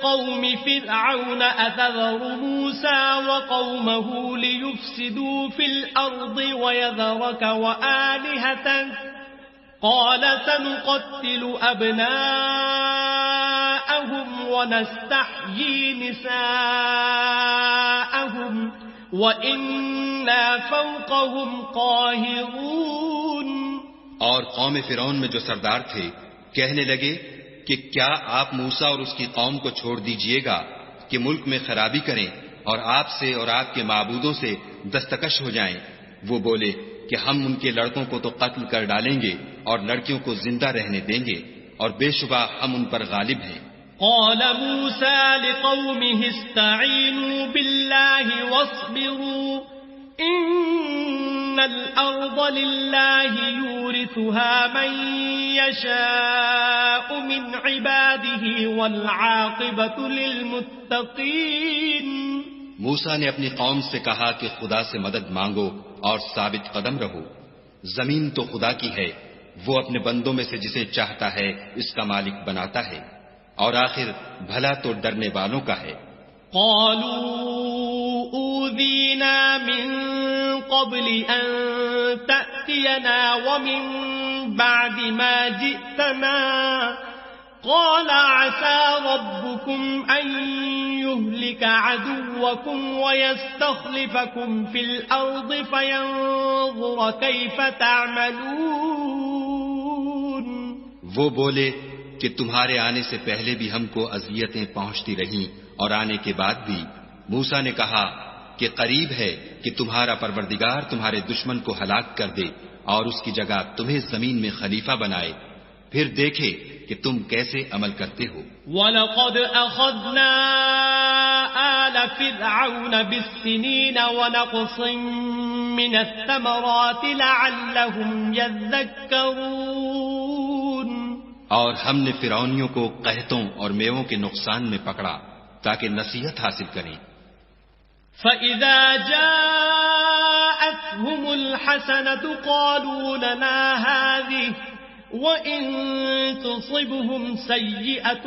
قوم فرعون أتذر موسى وقومه ليفسدوا في الأرض ويذرك وآلهتك قال سنقتل أبناءهم ونستحيي نساءهم وَإِنَّا فَوْقَهُمْ قَاهِرُونَ. اور قوم فرعون میں جو سردار تھے کہنے لگے کہ کیا آپ موسیٰ اور اس کی قوم کو چھوڑ دیجئے گا کہ ملک میں خرابی کریں اور آپ سے اور آپ کے معبودوں سے دستکش ہو جائیں. وہ بولے کہ ہم ان کے لڑکوں کو تو قتل کر ڈالیں گے اور لڑکیوں کو زندہ رہنے دیں گے اور بے شبہ ہم ان پر غالب ہیں. قال موسى لقومه استعينوا بالله واصبروا إن الأرض لله يورثها من يشاء من عباده والعاقبة للمتقين. موسیٰ نے اپنی قوم سے کہا کہ خدا سے مدد مانگو اور ثابت قدم رہو. زمین تو خدا کی ہے، وہ اپنے بندوں میں سے جسے چاہتا ہے اس کا مالک بناتا ہے اور آخر بھلا تو ڈرنے والوں کا ہے. قالوا اوذینا من قبل ان تأتینا ومن بعد ما جئتنا قال عسى ربكم ان يهلك عدوكم ويستخلفكم في الارض فينظر كيف تعملون. وہ بولے کہ تمہارے آنے سے پہلے بھی ہم کو اذیتیں پہنچتی رہیں اور آنے کے بعد بھی. موسیٰ نے کہا کہ قریب ہے کہ تمہارا پروردگار تمہارے دشمن کو ہلاک کر دے اور اس کی جگہ تمہیں زمین میں خلیفہ بنائے، پھر دیکھے کہ تم کیسے عمل کرتے ہو. وَلَقَدْ أَخَذْنَا آلَ فِرْعَوْنَ بِالسِّنِينَ وَنَقْصٍ مِّنَ الثَّمَرَاتِ لَعَلَّهُمْ يَذَّكَّرُونَ. اور ہم نے فرعونیوں کو قحطوں اور میووں کے نقصان میں پکڑا تاکہ نصیحت حاصل کریں. فَإِذَا جَاءَتْهُمُ الْحَسَنَةُ قَالُوا لَنَا هَٰذِهِ وَإِن تُصِبْهُمْ سَيِّئَةٌ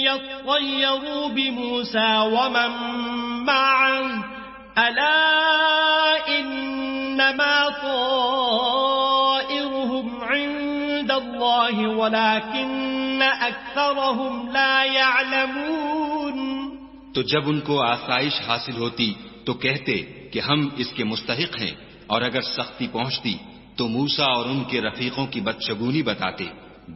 يَطَّيَّرُوا بِمُوسَىٰ وَمَن مَّعَهُ أَلَا إِنَّمَا طَائِرُهُمْ عِندَ اللَّهِ وَلَٰكِنَّ أَكْثَرَهُمْ لَا يَعْلَمُونَ. تو جب ان کو آسائش حاصل ہوتی تو کہتے کہ ہم اس کے مستحق ہیں، اور اگر سختی پہنچتی تو موسیٰ اور ان کے رفیقوں کی بدشگونی بتاتے.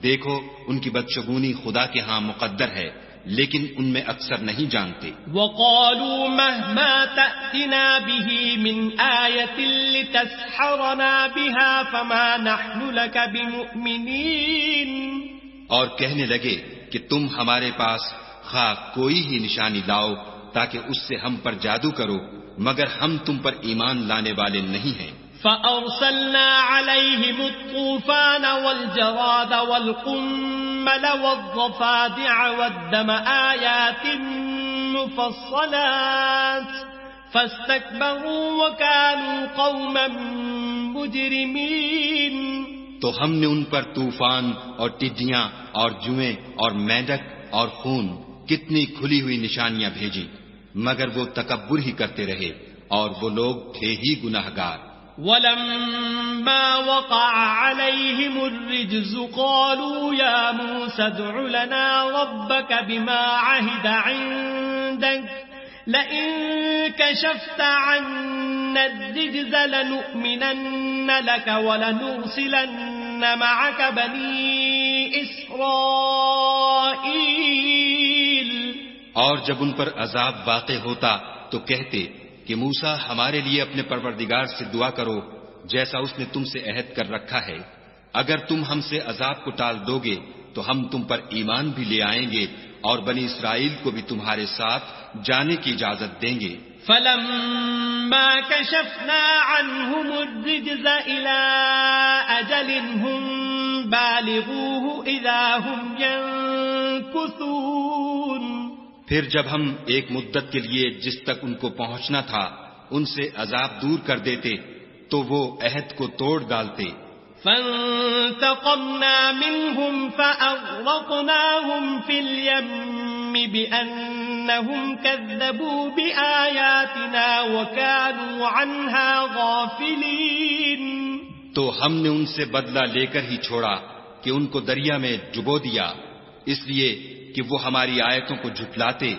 دیکھو ان کی بدشگونی خدا کے ہاں مقدر ہے، لیکن ان میں اکثر نہیں جانتے. وَقَالُوا مَهْمَا تَأْتِنَا بِهِ مِنْ آيَةٍ لِتَسْحَرَنَا بِهَا فَمَا نَحْنُ لَكَ بِمُؤْمِنِينَ. اور کہنے لگے کہ تم ہمارے پاس خواہ کوئی ہی نشانی لاؤ تاکہ اس سے ہم پر جادو کرو، مگر ہم تم پر ایمان لانے والے نہیں ہیں. فَأَرْسَلْنَا عَلَيْهِمُ الطُّوفَانَ وَالْجَرَادَ وَالْقُمَّلَ وَالضَّفَادِعَ وَالدَّمَ آيَاتٍ مُفَصَّلَاتٍ فَاسْتَكْبَرُوا وَكَانُوا قَوْمًا مُجْرِمِينَ. تو ہم نے ان پر طوفان اور ٹڈیاں اور جوئیں اور مینڈک اور خون کتنی کھلی ہوئی نشانیاں بھیجی، مگر وہ تکبر ہی کرتے رہے اور وہ لوگ تھے ہی گناہگار. وَلَمَّا وَقَعَ عَلَيْهِمُ الرِّجْزُ قَالُوا يَا مُوسَى ادْعُ لَنَا رَبَّكَ بِمَا عَهِدَ عِندَكَ لَئِن كَشَفْتَ عَنَّا الرِّجْزَ لَنُؤْمِنَنَّ لَكَ وَلَنُرْسِلَنَّ مَعَكَ بَنِي إِسْرَائِيلَ. اور جب ان پر عذاب واقع ہوتا تو کہتے کہ موسیٰ ہمارے لیے اپنے پروردگار سے دعا کرو جیسا اس نے تم سے عہد کر رکھا ہے. اگر تم ہم سے عذاب کو ٹال دو گے تو ہم تم پر ایمان بھی لے آئیں گے اور بنی اسرائیل کو بھی تمہارے ساتھ جانے کی اجازت دیں گے. فلما كشفنا عنهم الرجز إلى أجل هم بالغوه إذا هم ينكثون. پھر جب ہم ایک مدت کے لیے جس تک ان کو پہنچنا تھا ان سے عذاب دور کر دیتے تو وہ عہد کو توڑ ڈالتے. فانتقمنا منهم فأغرقناهم في اليم بأنهم كذبوا بآياتنا وكانوا عنها غافلين. تو ہم نے ان سے بدلہ لے کر ہی چھوڑا کہ ان کو دریا میں ڈبو دیا اس لیے کہ وہ ہماری آیتوں کو جھٹلاتے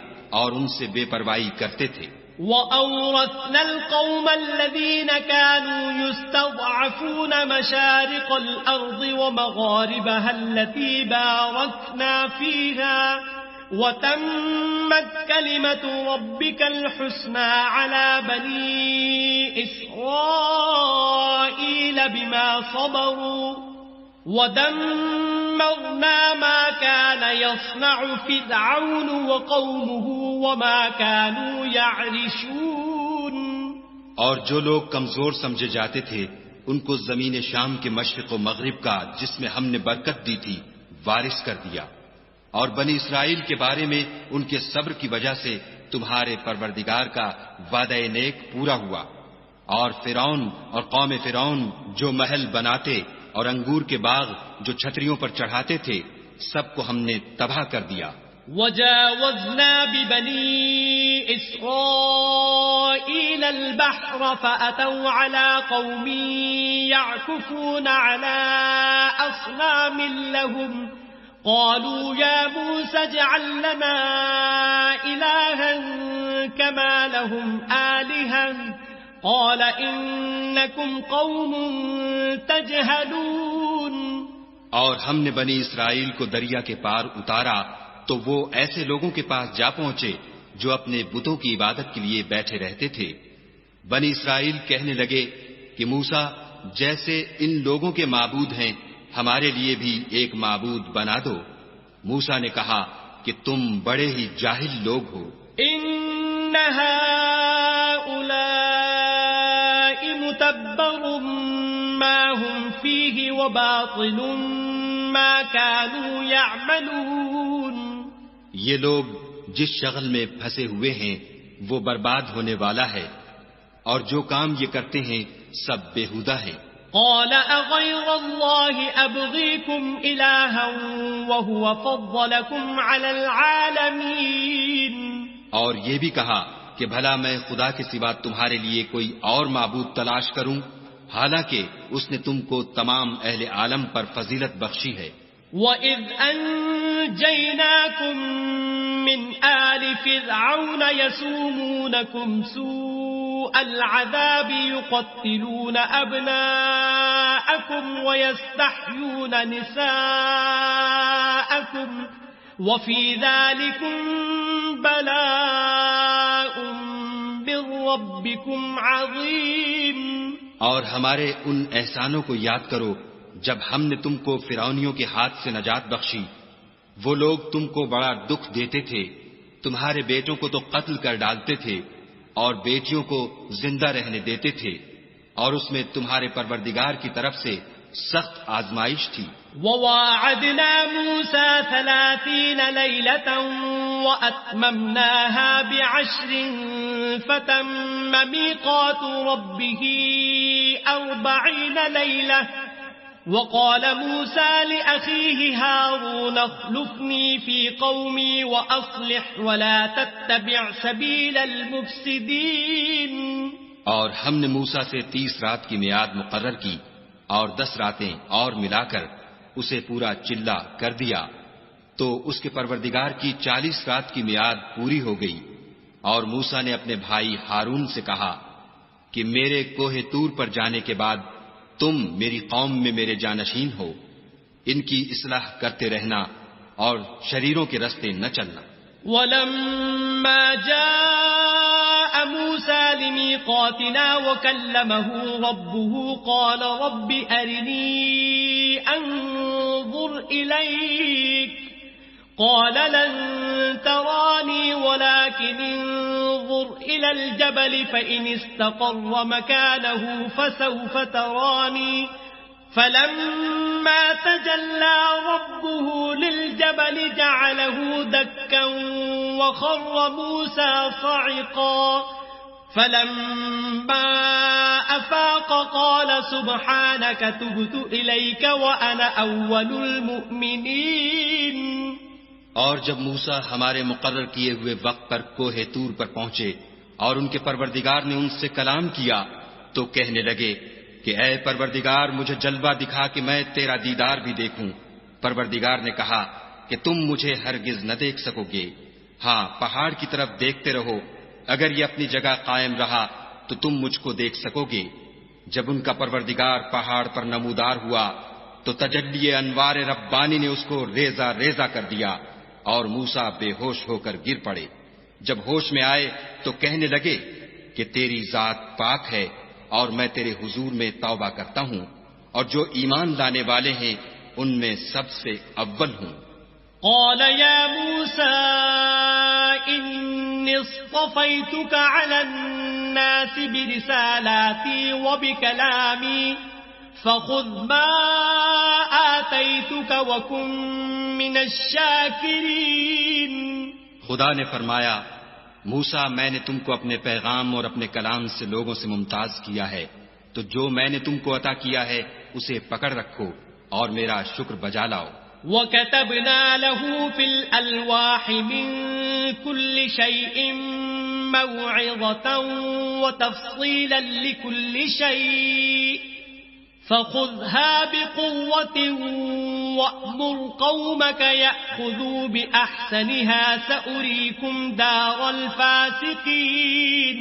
اور ان سے بے پرواہی کرتے تھے. وَأَوْرَثْنَا الْقَوْمَ الَّذِينَ كَانُوا يُسْتَضْعَفُونَ مَشَارِقَ الْأَرْضِ وَمَغَارِبَهَا الَّتِي بَارَكْنَا فِيهَا وَتَمَّتْ كَلِمَةُ رَبِّكَ الْحُسْنَى عَلَى بَنِي إِسْرَائِيلَ بِمَا صَبَرُوا وَدَمَّرْنَا مَا كَانَ يَصْنَعُ فِرْعَوْنُ وَقَوْمُهُ وَمَا كَانُوا يَعْرِشُونَ. اور جو لوگ کمزور سمجھے جاتے تھے ان کو زمین شام کے مشرق و مغرب کا جس میں ہم نے برکت دی تھی وارث کر دیا. اور بنی اسرائیل کے بارے میں ان کے صبر کی وجہ سے تمہارے پروردگار کا وعدہ نیک پورا ہوا. اور فرعون اور قوم فرعون جو محل بناتے اور انگور کے باغ جو چھتریوں پر چڑھاتے تھے سب کو ہم نے تباہ کر دیا. وَجَاوَزْنَا بِبَنِي إِسْرَائِيلَ الْبَحْرَ فَأَتَوْا عَلَى قَوْمٍ يَعْكُفُونَ عَلَى أَصْنَامٍ لَهُمْ قَالُوا يَا مُوسَى اجْعَل لَّنَا إِلَٰهًا كَمَا لَهُمْ آلِهَةٌ قَالَ إِنَّكُمْ قَوْمٌ تَجْهَلُونَ. اور ہم نے بنی اسرائیل کو دریا کے پار اتارا تو وہ ایسے لوگوں کے پاس جا پہنچے جو اپنے بتوں کی عبادت کے لیے بیٹھے رہتے تھے. بنی اسرائیل کہنے لگے کہ موسیٰ جیسے ان لوگوں کے معبود ہیں ہمارے لیے بھی ایک معبود بنا دو. موسیٰ نے کہا کہ تم بڑے ہی جاہل لوگ ہو. إِنَّ هَؤُلَاءِ مُتَبَّرٌ مَا هُمْ فِيهِ وَبَاطِلٌ مَا كَانُوا يَعْمَلُونَ. یہ لوگ جس شغل میں پھنسے ہوئے ہیں وہ برباد ہونے والا ہے اور جو کام یہ کرتے ہیں سب بیہودہ ہیں. قال أغير الله أبغيكم إلها وهو فضلكم على العالمين. اور یہ بھی کہا کہ بھلا میں خدا کے سوا تمہارے لیے کوئی اور معبود تلاش کروں حالانکہ اس نے تم کو تمام اہل عالم پر فضیلت بخشی ہے. وَإِذْ أَنْجَيْنَاكُمْ مِنْ آلِ فِرْعَوْنَ يَسُومُونَكُمْ سُوءَ الْعَذَابِ يُقَتِّلُونَ أَبْنَاءَكُمْ وَيَسْتَحْيُونَ نِسَاءَكُمْ وَفِي ذَلِكُمْ بَلَاءٌ مِّن رَّبِّكُمْ عَظِيمٌ. اور ہمارے ان احسانوں کو یاد کرو جب ہم نے تم کو فرعونیوں کے ہاتھ سے نجات بخشی. وہ لوگ تم کو بڑا دکھ دیتے تھے، تمہارے بیٹوں کو تو قتل کر ڈالتے تھے اور بیٹیوں کو زندہ رہنے دیتے تھے، اور اس میں تمہارے پروردگار کی طرف سے سخت آزمائش تھی. وَوَاعَدْنَا مُوسَى 30 لَيْلَةً وَأَتْمَمْنَاهَا ب10 فَتَمَّ مِيقَاتُ رَبِّهِ 40 لَيْلَةً. وقال موسى لأخيه هارون اخلفني في قومي وأصلح ولا تتبع سبيل المفسدين. اور ہم نے موسیٰ سے 30 رات کی میعاد مقرر کی اور 10 راتیں اور ملا کر اسے پورا چلا کر دیا تو اس کے پروردگار کی 40 رات کی میعاد پوری ہو گئی. اور موسیٰ نے اپنے بھائی ہارون سے کہا کہ میرے کوہ طور پر جانے کے بعد تم میری قوم میں میرے جانشین ہو، ان کی اصلاح کرتے رہنا اور شریروں کے رستے نہ چلنا. وَلَمَّا جَاءَ مُوسَى لِمِيقَاتِنَا وَكَلَّمَهُ رَبُّهُ قَالَ رَبِّ أَرِنِي أَنظُرْ إليك قال لن تراني ولكن انظر إلى الجبل فإن استقر مكانه فسوف تراني فلما تجلى ربه للجبل جعله دكا وخر موسى صعقا فلما أفاق قال سبحانك تبت إليك وأنا أول المؤمنين. اور جب موسیٰ ہمارے مقرر کیے ہوئے وقت پر کوہ طور پر پہنچے اور ان کے پروردگار نے ان سے کلام کیا تو کہنے لگے کہ اے پروردگار مجھے جلوہ دکھا کہ میں تیرا دیدار بھی دیکھوں. پروردگار نے کہا کہ تم مجھے ہرگز نہ دیکھ سکو گے. ہاں پہاڑ کی طرف دیکھتے رہو، اگر یہ اپنی جگہ قائم رہا تو تم مجھ کو دیکھ سکو گے. جب ان کا پروردگار پہاڑ پر نمودار ہوا تو تجلی انوار ربانی نے اس کو ریزہ ریزہ کر دیا اور موسیٰ بے ہوش ہو کر گر پڑے. جب ہوش میں آئے تو کہنے لگے کہ تیری ذات پاک ہے اور میں تیرے حضور میں توبہ کرتا ہوں اور جو ایمان لانے والے ہیں ان میں سب سے اول ہوں. قال يا موسى إني اصطفيتك على الناس برسالاتي وبكلامي فخذ ما آتيتك وكن من الشاكرين. خدا نے فرمایا موسیٰ میں نے تم کو اپنے پیغام اور اپنے کلام سے لوگوں سے ممتاز کیا ہے تو جو میں نے تم کو عطا کیا ہے اسے پکڑ رکھو اور میرا شکر بجا لاؤ. وَكَتَبْنَا لَهُ فِي الْأَلْوَاحِ مِنْ كُلِّ شَيْءٍ مَوْعِظَةً وَتَفْصِيلًا لِكُلِّ شَيْءٍ فَخُذْهَا بِقُوَّةٍ وَأْمُرْ قَوْمَكَ يَأْخُذُوا بِأَحْسَنِهَا سَأُرِيكُمْ دَارَ الْفَاسِقِينَ.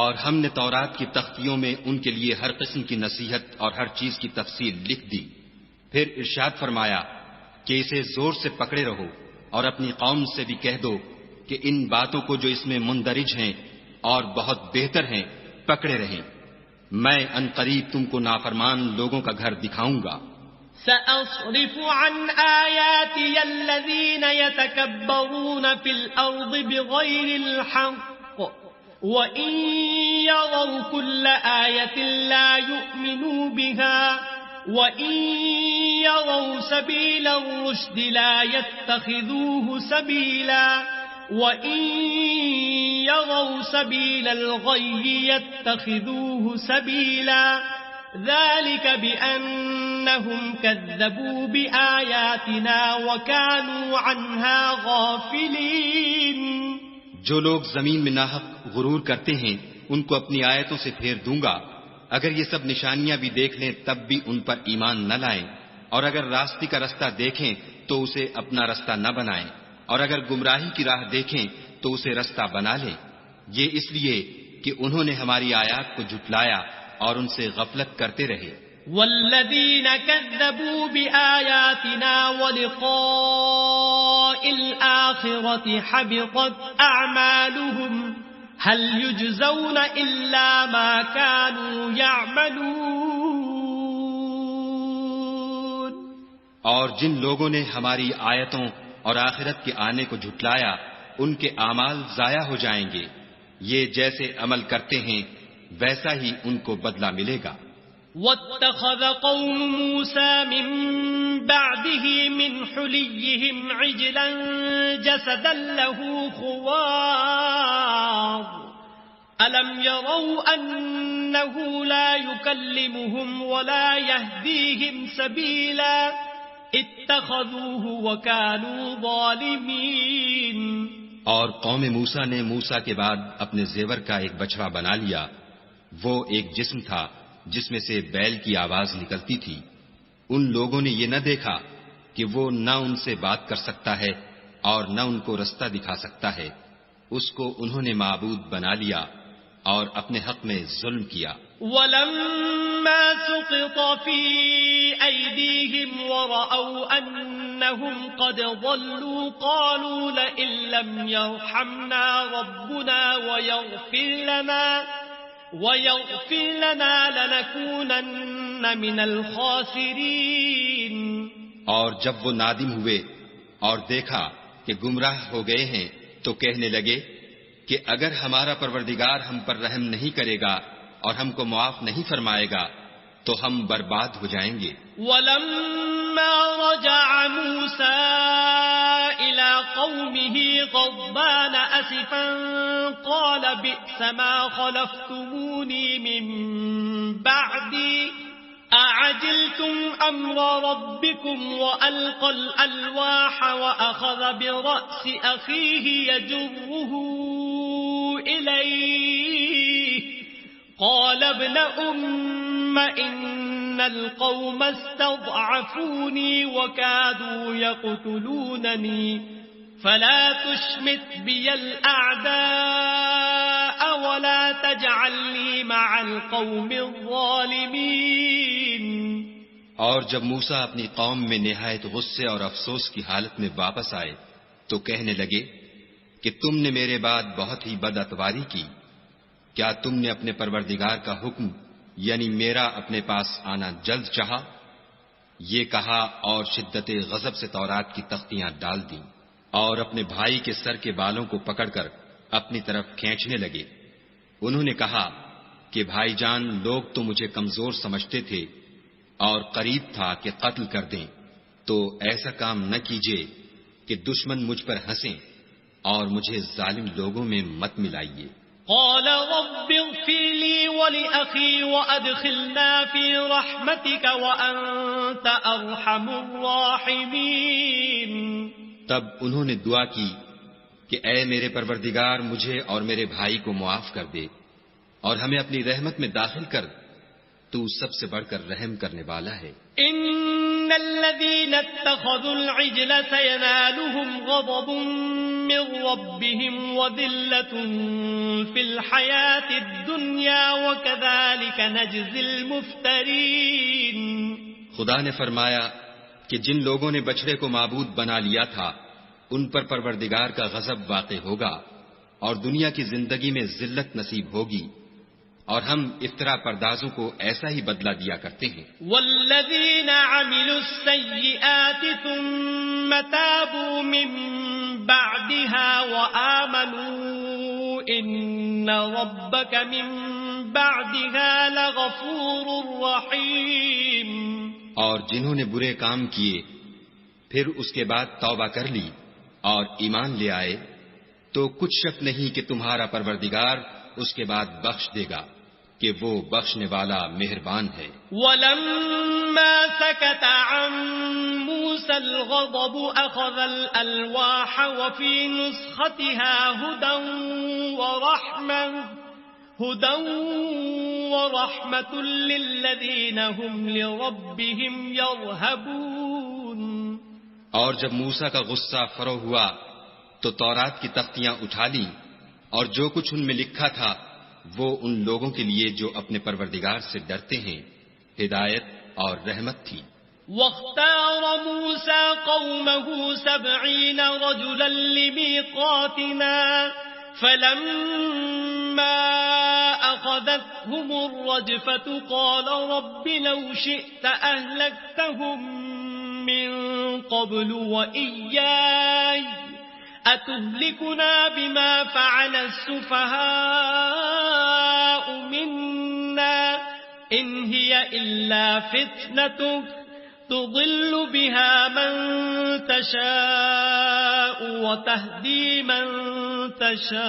اور ہم نے تورات کی تختیوں میں ان کے لیے ہر قسم کی نصیحت اور ہر چیز کی تفصیل لکھ دی. پھر ارشاد فرمایا کہ اسے زور سے پکڑے رہو اور اپنی قوم سے بھی کہہ دو کہ ان باتوں کو جو اس میں مندرج ہیں اور بہت بہتر ہیں پکڑے رہیں. میں ان قریب تم کو نافرمان لوگوں کا گھر دکھاؤں گا. سأصرف عن آياتي الذين يتكبرون في الأرض بغير الحق وإن يروا كل آية لا يؤمنوا بها وَإِن يَرَوْا سَبِيلَ الرُّشْدِ لَا يَتَّخِذُوهُ سَبِيلًا وَإِن يَرَوْا سَبِيلَ الْغَيِّ يَتَّخِذُوهُ سَبِيلًا ذَلِكَ بِأَنَّهُمْ كَذَّبُوا بِآيَاتِنَا وَكَانُوا عَنْهَا غَافِلِينَ. جو لوگ زمین میں ناحق غرور کرتے ہیں ان کو اپنی آیتوں سے پھیر دوں گا. اگر یہ سب نشانیاں بھی دیکھ لیں تب بھی ان پر ایمان نہ لائیں اور اگر راستے کا رستہ دیکھیں تو اسے اپنا رستہ نہ بنائیں اور اگر گمراہی کی راہ دیکھیں تو اسے رستہ بنا لیں. یہ اس لیے کہ انہوں نے ہماری آیات کو جھٹلایا اور ان سے غفلت کرتے رہے. والذین کذبوا بآیاتنا ولقاء الآخرة حبطت اعمالهم هل يجزون إلا ما كانوا يعملون. اور جن لوگوں نے ہماری آیتوں اور آخرت کے آنے کو جھٹلایا ان کے اعمال ضائع ہو جائیں گے. یہ جیسے عمل کرتے ہیں ویسا ہی ان کو بدلہ ملے گا. وَاتَّخَذَ قَوْمُ مُوسَى مِن بَعْدِهِ مِنْ حُلِيِّهِمْ عِجْلًا جَسَدًا لَهُ خُوَارٌ أَلَمْ يَرَوْا أَنَّهُ لَا يُكَلِّمُهُمْ وَلَا يَهْدِيهِمْ سَبِيلًا اتَّخَذُوهُ وَكَانُوا ظَالِمِينَ. اور قوم موسیٰ نے موسیٰ کے بعد اپنے زیور کا ایک بچڑا بنا لیا. وہ ایک جسم تھا جس میں سے بیل کی آواز نکلتی تھی. ان لوگوں نے یہ نہ دیکھا کہ وہ نہ ان سے بات کر سکتا ہے اور نہ ان کو رستہ دکھا سکتا ہے. اس کو انہوں نے معبود بنا لیا اور اپنے حق میں ظلم کیا. وَلَمَّا سُقِطَ فِي أَيْدِيهِمْ وَرَأَوْا أَنَّهُمْ قَدْ ضَلُّوا قَالُوا لَئِن لَّمْ يَرْحَمْنَا رَبُّنَا وَيَغْفِرْ لَنَا لَنَكُونَنَّ مِنَ الْخَاسِرِينَ. اور جب وہ نادم ہوئے اور دیکھا کہ گمراہ ہو گئے ہیں تو کہنے لگے کہ اگر ہمارا پروردگار ہم پر رحم نہیں کرے گا اور ہم کو معاف نہیں فرمائے گا تو ہم برباد ہو جائیں گے. وَلَمَّا رَجَعَ مُوسَىٰ إِلَىٰ قَوْمِهِ غَضْبَانَ أَسِفًا قَالَ بِئْسَ مَا خَلَفْتُمُونِي مِن بَعْدِي أَعَجِلْتُمْ أَمْرَ رَبِّكُمْ وَأَلْقَى الْأَلْوَاحَ وَأَخَذَ بِرَأْسِ أَخِيهِ يَجُرُّهُ إِلَيْهِ قال ابن إن القوم استضعفوني وكادوا يقتلونني فلا تشمت بي الأعداء ولا تجعلني مع القوم الظالمين. اور جب موسیٰ اپنی قوم میں نہایت غصے اور افسوس کی حالت میں واپس آئے تو کہنے لگے کہ تم نے میرے بعد بہت ہی بد اتواری کی. کیا تم نے اپنے پروردگار کا حکم یعنی میرا اپنے پاس آنا جلد چاہا؟ یہ کہا اور شدت غضب سے تورات کی تختیاں ڈال دیں اور اپنے بھائی کے سر کے بالوں کو پکڑ کر اپنی طرف کھینچنے لگے. انہوں نے کہا کہ بھائی جان، لوگ تو مجھے کمزور سمجھتے تھے اور قریب تھا کہ قتل کر دیں، تو ایسا کام نہ کیجیے کہ دشمن مجھ پر ہنسیں اور مجھے ظالم لوگوں میں مت ملائیے. قال رب اغفر لي ولأخي وأدخلنا في رحمتك وأنت أرحم الراحمين. تب انہوں نے دعا کی کہ اے میرے پروردگار، مجھے اور میرے بھائی کو معاف کر دے اور ہمیں اپنی رحمت میں داخل کر، تو سب سے بڑھ کر رحم کرنے والا ہے. ان الذين اتخذوا العجل سينالهم غضب من ربهم وذلة في الحياة الدنيا وكذلك نجزي المفترين. خدا نے فرمایا کہ جن لوگوں نے بچڑے کو معبود بنا لیا تھا ان پر پروردگار کا غضب واقع ہوگا اور دنیا کی زندگی میں ذلت نصیب ہوگی، اور ہم افترا پردازوں کو ایسا ہی بدلہ دیا کرتے ہیں. والذین عملوا السیئات ثم تابوا من بعدها وآمنوا ان ربک من بعدها لغفور رحیم. اور جنہوں نے برے کام کیے پھر اس کے بعد توبہ کر لی اور ایمان لے آئے تو کچھ شک نہیں کہ تمہارا پروردگار اس کے بعد بخش دے گا کہ وہ بخشنے والا مہربان ہے. وَلَمَّا سَكَتَ عَن مُوسَى الْغَضَبُ أَخَذَ الْأَلْوَاحَ وَفِي نُسْخَتِهَا هُدًى وَرَحْمَةٌ لِّلَّذِينَ هُمْ لِرَبِّهِمْ يَرْهَبُونَ. اور جب موسیٰ کا غصہ فرو ہوا تو تورات کی تختیاں اٹھا لی اور جو کچھ ان میں لکھا تھا وہ ان لوگوں کے لیے جو اپنے پروردگار سے ڈرتے ہیں ہدایت اور رحمت تھی. وَاخْتَارَ مُوسَىٰ قَوْمَهُ 70 رَجُلًا لِمِيقَاتِنَا فَلَمَّا أَخَذَتْهُمُ الرَّجْفَةُ قَالَ رَبِّ لَوْ شِئْتَ أَهْلَكْتَهُم مِّن قَبْلُ وَإِيَّايَ أَتُهْلِكُنَا بِمَا فَعَلَ السُّفَهَاءُ مِنَّا إِنْ هِيَ إِلَّا فِتْنَتُكَ تُضِلُّ بِهَا مَن تَشَاءُ وَتَهْدِي مَن تَشَاءُ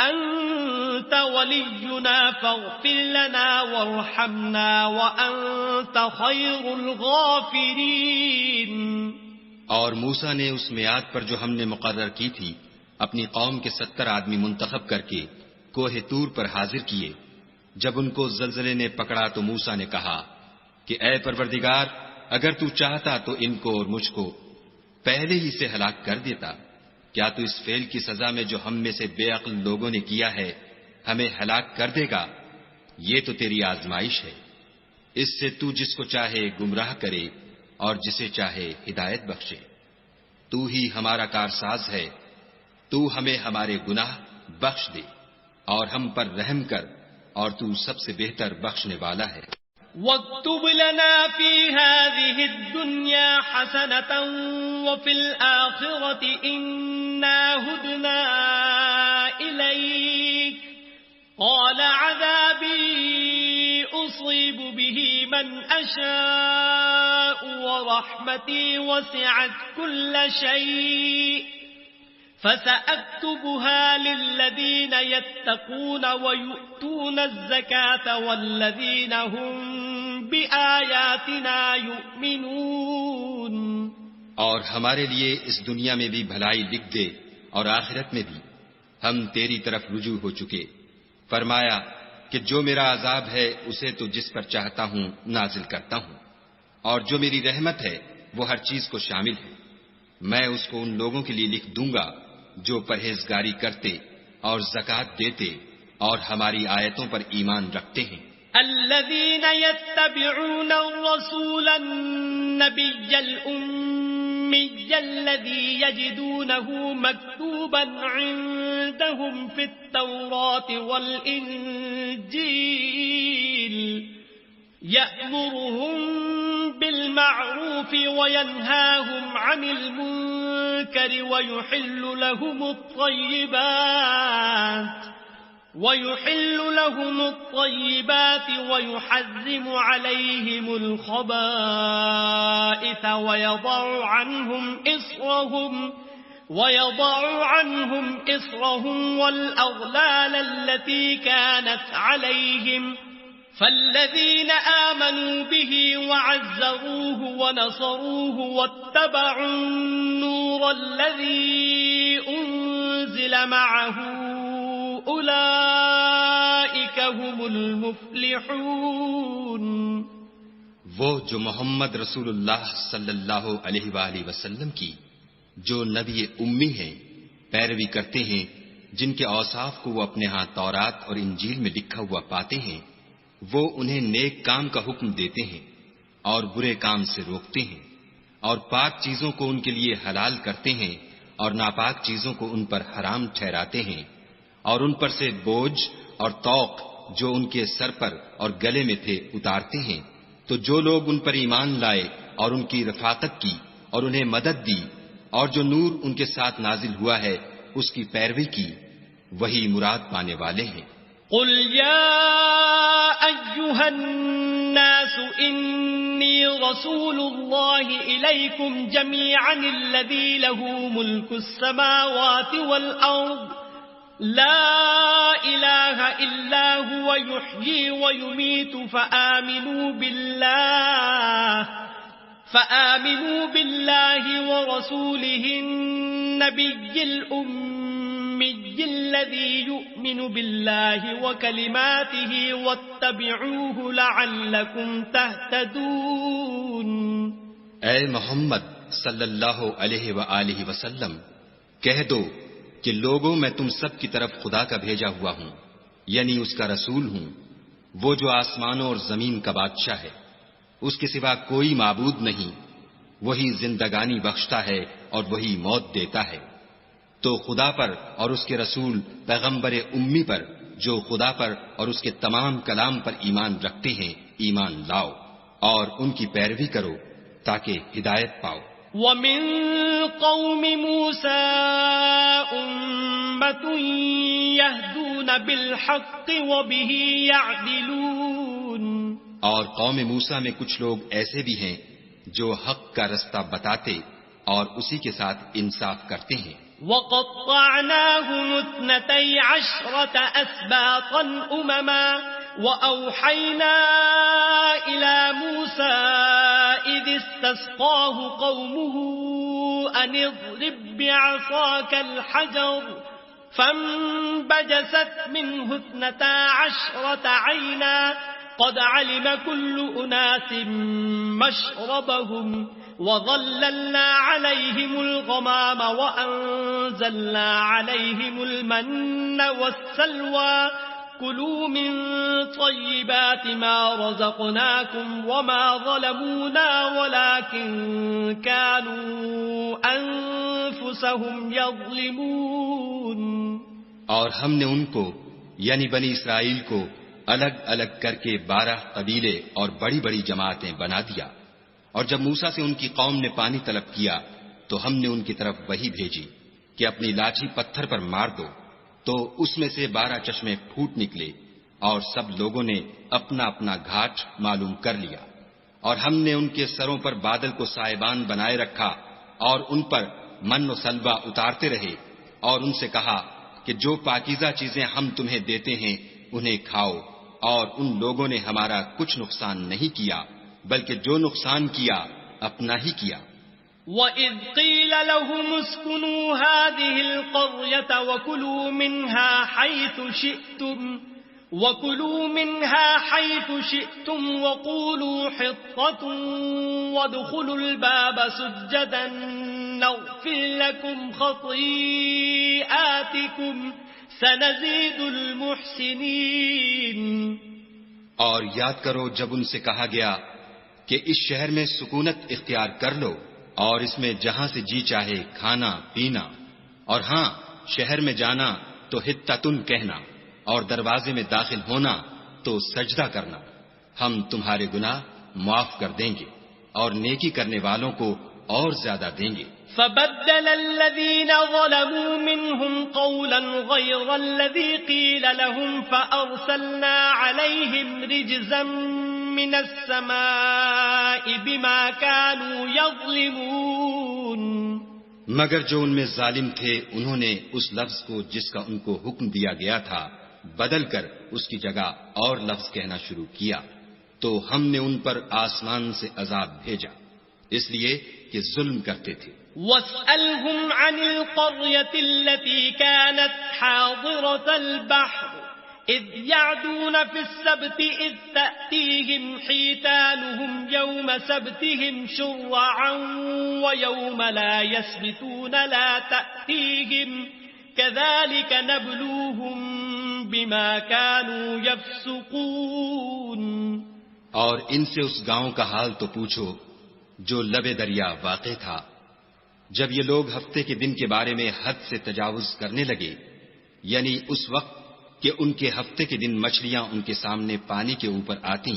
أَنْتَ وَلِيُّنَا فَاغْفِرْ لَنَا وَارْحَمْنَا وَأَنْتَ خَيْرُ الْغَافِرِينَ. اور موسیٰ نے اس میعاد پر جو ہم نے مقرر کی تھی اپنی قوم کے 70 آدمی منتخب کر کے کوہ طور پر حاضر کیے. جب ان کو زلزلے نے پکڑا تو موسیٰ نے کہا کہ اے پروردگار، اگر تو چاہتا تو ان کو اور مجھ کو پہلے ہی سے ہلاک کر دیتا. کیا تو اس فعل کی سزا میں جو ہم میں سے بے عقل لوگوں نے کیا ہے ہمیں ہلاک کر دے گا؟ یہ تو تیری آزمائش ہے. اس سے تو جس کو چاہے گمراہ کرے اور جسے چاہے ہدایت بخشے. تو ہی ہمارا کارساز ہے، تو ہمیں ہمارے گناہ بخش دے اور ہم پر رحم کر، اور تو سب سے بہتر بخشنے والا ہے. واكتب لنا في هذه الدنيا حسنة وفي الآخرة إنا هدنا إليك قال عذابي أصيب به من أشاء ورحمتي وسعت كل شيء فسأكتبها للذين يتقون ويؤتون الزكاة والذين هم بآياتنا يؤمنون. اور ہمارے لیے اس دنیا میں بھی بھلائی لکھ دے اور آخرت میں بھی. ہم تیری طرف رجوع ہو چکے. فرمایا کہ جو میرا عذاب ہے اسے تو جس پر چاہتا ہوں نازل کرتا ہوں، اور جو میری رحمت ہے وہ ہر چیز کو شامل ہے. میں اس کو ان لوگوں کے لیے لکھ دوں گا جو پرہیزگاری کرتے اور زکوٰۃ دیتے اور ہماری آیتوں پر ایمان رکھتے ہیں. الذين يتبعون الرسول النبي الأمي الذي يجدونه مكتوبا عندهم في التوراة والإنجيل يأمرهم بالمعروف وينهاهم عن المنكر ويحل لهم الطيبات ويحرم عليهم الخبائث ويضع عنهم إصرهم والأغلال التي كانت عليهم فالذين آمنوا به وعزروه ونصروه واتبعوا النور الذي أنزل معه أولئك هم المفلحون. وہ جو محمد رسول اللہ صلی اللہ علیہ وآلہ وسلم کی جو نبی امی ہیں پیروی کرتے ہیں، جن کے اوصاف کو وہ اپنے ہاں تورات اور انجیل میں لکھا ہوا پاتے ہیں، وہ انہیں نیک کام کا حکم دیتے ہیں اور برے کام سے روکتے ہیں، اور پاک چیزوں کو ان کے لیے حلال کرتے ہیں اور ناپاک چیزوں کو ان پر حرام ٹھہراتے ہیں، اور ان پر سے بوجھ اور طوق جو ان کے سر پر اور گلے میں تھے اتارتے ہیں. تو جو لوگ ان پر ایمان لائے اور ان کی رفاقت کی اور انہیں مدد دی اور جو نور ان کے ساتھ نازل ہوا ہے اس کی پیروی کی، وہی مراد پانے والے ہیں. قل يا أيها الناس إني رسول الله إليكم جميعا الذي له ملك السماوات والأرض لا إله إلا هو يحيي ويميت فآمنوا بالله ورسوله النبي الأمي الذي يؤمن بالله وكلماته واتبعوه لعلكم تهتدون. اے محمد صلی اللہ علیہ وآلہ وسلم، کہہ دو کہ لوگوں میں تم سب کی طرف خدا کا بھیجا ہوا ہوں، یعنی اس کا رسول ہوں، وہ جو آسمانوں اور زمین کا بادشاہ ہے، اس کے سوا کوئی معبود نہیں، وہی زندگانی بخشتا ہے اور وہی موت دیتا ہے. تو خدا پر اور اس کے رسول پیغمبر امی پر جو خدا پر اور اس کے تمام کلام پر ایمان رکھتے ہیں ایمان لاؤ اور ان کی پیروی کرو تاکہ ہدایت پاؤ. وَمِن قَوْمِ مُوسَىٰ أُمَّةٌ يَهْدُونَ بِالْحَقِّ وَبِهِ يَعْدِلُونَ. اور قوم موسیٰ میں کچھ لوگ ایسے بھی ہیں جو حق کا رستہ بتاتے اور اسی کے ساتھ انصاف کرتے ہیں. وَقَطَّعْنَاهُمُ 12 أَسْبَاطًا أُمَمًا وَأَوْحَيْنَا إِلَى مُوسَىٰ إِذِ اسْتَسْقَاهُ قَوْمُهُ أَنِ اضْرِب بِّعَصَاكَ الْحَجَرَ فَانبَجَسَتْ مِنْهُ 12 عَيْنًا قَدْ عَلِمَ كُلُّ أُنَاسٍ مَّشْرَبَهُمْ وَظَلَّلْنَا عَلَيْهِمُ الْغَمَامَ وَأَنزَلْنَا عَلَيْهِمُ الْمَنَّ وَالسَّلْوَىٰ كُلُوا مِن طَيِّبَاتِ مَا رَزَقْنَاكُمْ وَمَا ظَلَمُونَا وَلَٰكِن كَانُوا أَنفُسَهُمْ يَظْلِمُونَ. اور ہم نے ان کو یعنی بنی اسرائیل کو الگ الگ کر کے 12 قبیلے اور بڑی بڑی جماعتیں بنا دیا. اور جب موسیٰ سے ان کی قوم نے پانی طلب کیا تو ہم نے ان کی طرف وحی بھیجی کہ اپنی لاٹھی پتھر پر مار دو، تو اس میں سے 12 چشمے پھوٹ نکلے اور سب لوگوں نے اپنا اپنا گھاٹ معلوم کر لیا. اور ہم نے ان کے سروں پر بادل کو سائبان بنائے رکھا اور ان پر من و سلوہ اتارتے رہے اور ان سے کہا کہ جو پاکیزہ چیزیں ہم تمہیں دیتے ہیں انہیں کھاؤ. اور ان لوگوں نے ہمارا کچھ نقصان نہیں کیا بلکہ جو نقصان کیا اپنا ہی کیا. وَإِذْ قِيلَ لَهُمُ اسْكُنُوا هَٰذِهِ الْقَرْيَةَ وَكُلُوا مِنْهَا حَيْثُ شِئْتُمْ وَقُولُوا حِطَّةٌ وَادْخُلُوا الْبَابَ سُجَّدًا نَغْفِرْ لَكُمْ خَطِيئَاتِكُمْ سَنَزِيدُ الْمُحْسِنِينَ. اور یاد کرو جب ان سے کہا گیا کہ اس شہر میں سکونت اختیار کر لو اور اس میں جہاں سے جی چاہے کھانا پینا، اور ہاں شہر میں جانا تو حطتن کہنا اور دروازے میں داخل ہونا تو سجدہ کرنا، ہم تمہارے گناہ معاف کر دیں گے اور نیکی کرنے والوں کو اور زیادہ دیں گے. فَبَدَّلَ الَّذِينَ ظَلَمُوا مِنْهُمْ قَوْلًا غَيْرَ الَّذِي قِيلَ لَهُمْ فَأَرْسَلْنَا عَلَيْهِمْ رِجْزًا مِنَ السَّمَاءِ بِمَا كَانُوا يَظْلِمُونَ. مگر جو ان میں ظالم تھے انہوں نے اس لفظ کو جس کا ان کو حکم دیا گیا تھا بدل کر اس کی جگہ اور لفظ کہنا شروع کیا تو ہم نے ان پر آسمان سے عذاب بھیجا اس لیے کہ ظلم کرتے تھے. وَاسْأَلْهُمْ عَنِ الْقَرْيَةِ الَّتِي كَانَتْ حَاضِرَةَ الْبَحْرِ إِذْ يَعْدُونَ فِي السَّبْتِ إِذْ تَأْتِيهِمْ حِيتَانُهُمْ يَوْمَ سَبْتِهِمْ شُرَّعًا وَيَوْمَ لَا يَسْبِتُونَ لَا تَأْتِيهِمْ كَذَلِكَ نَبْلُوهُمْ بِمَا كَانُوا يَفْسُقُونَ. اور ان سے اس گاؤں کا حال تو پوچھو جو لبے دریا واقع تھا جب یہ لوگ ہفتے کے دن کے بارے میں حد سے تجاوز کرنے لگے، یعنی اس وقت کہ ان کے ہفتے کے دن مچھلیاں ان کے سامنے پانی کے اوپر آتی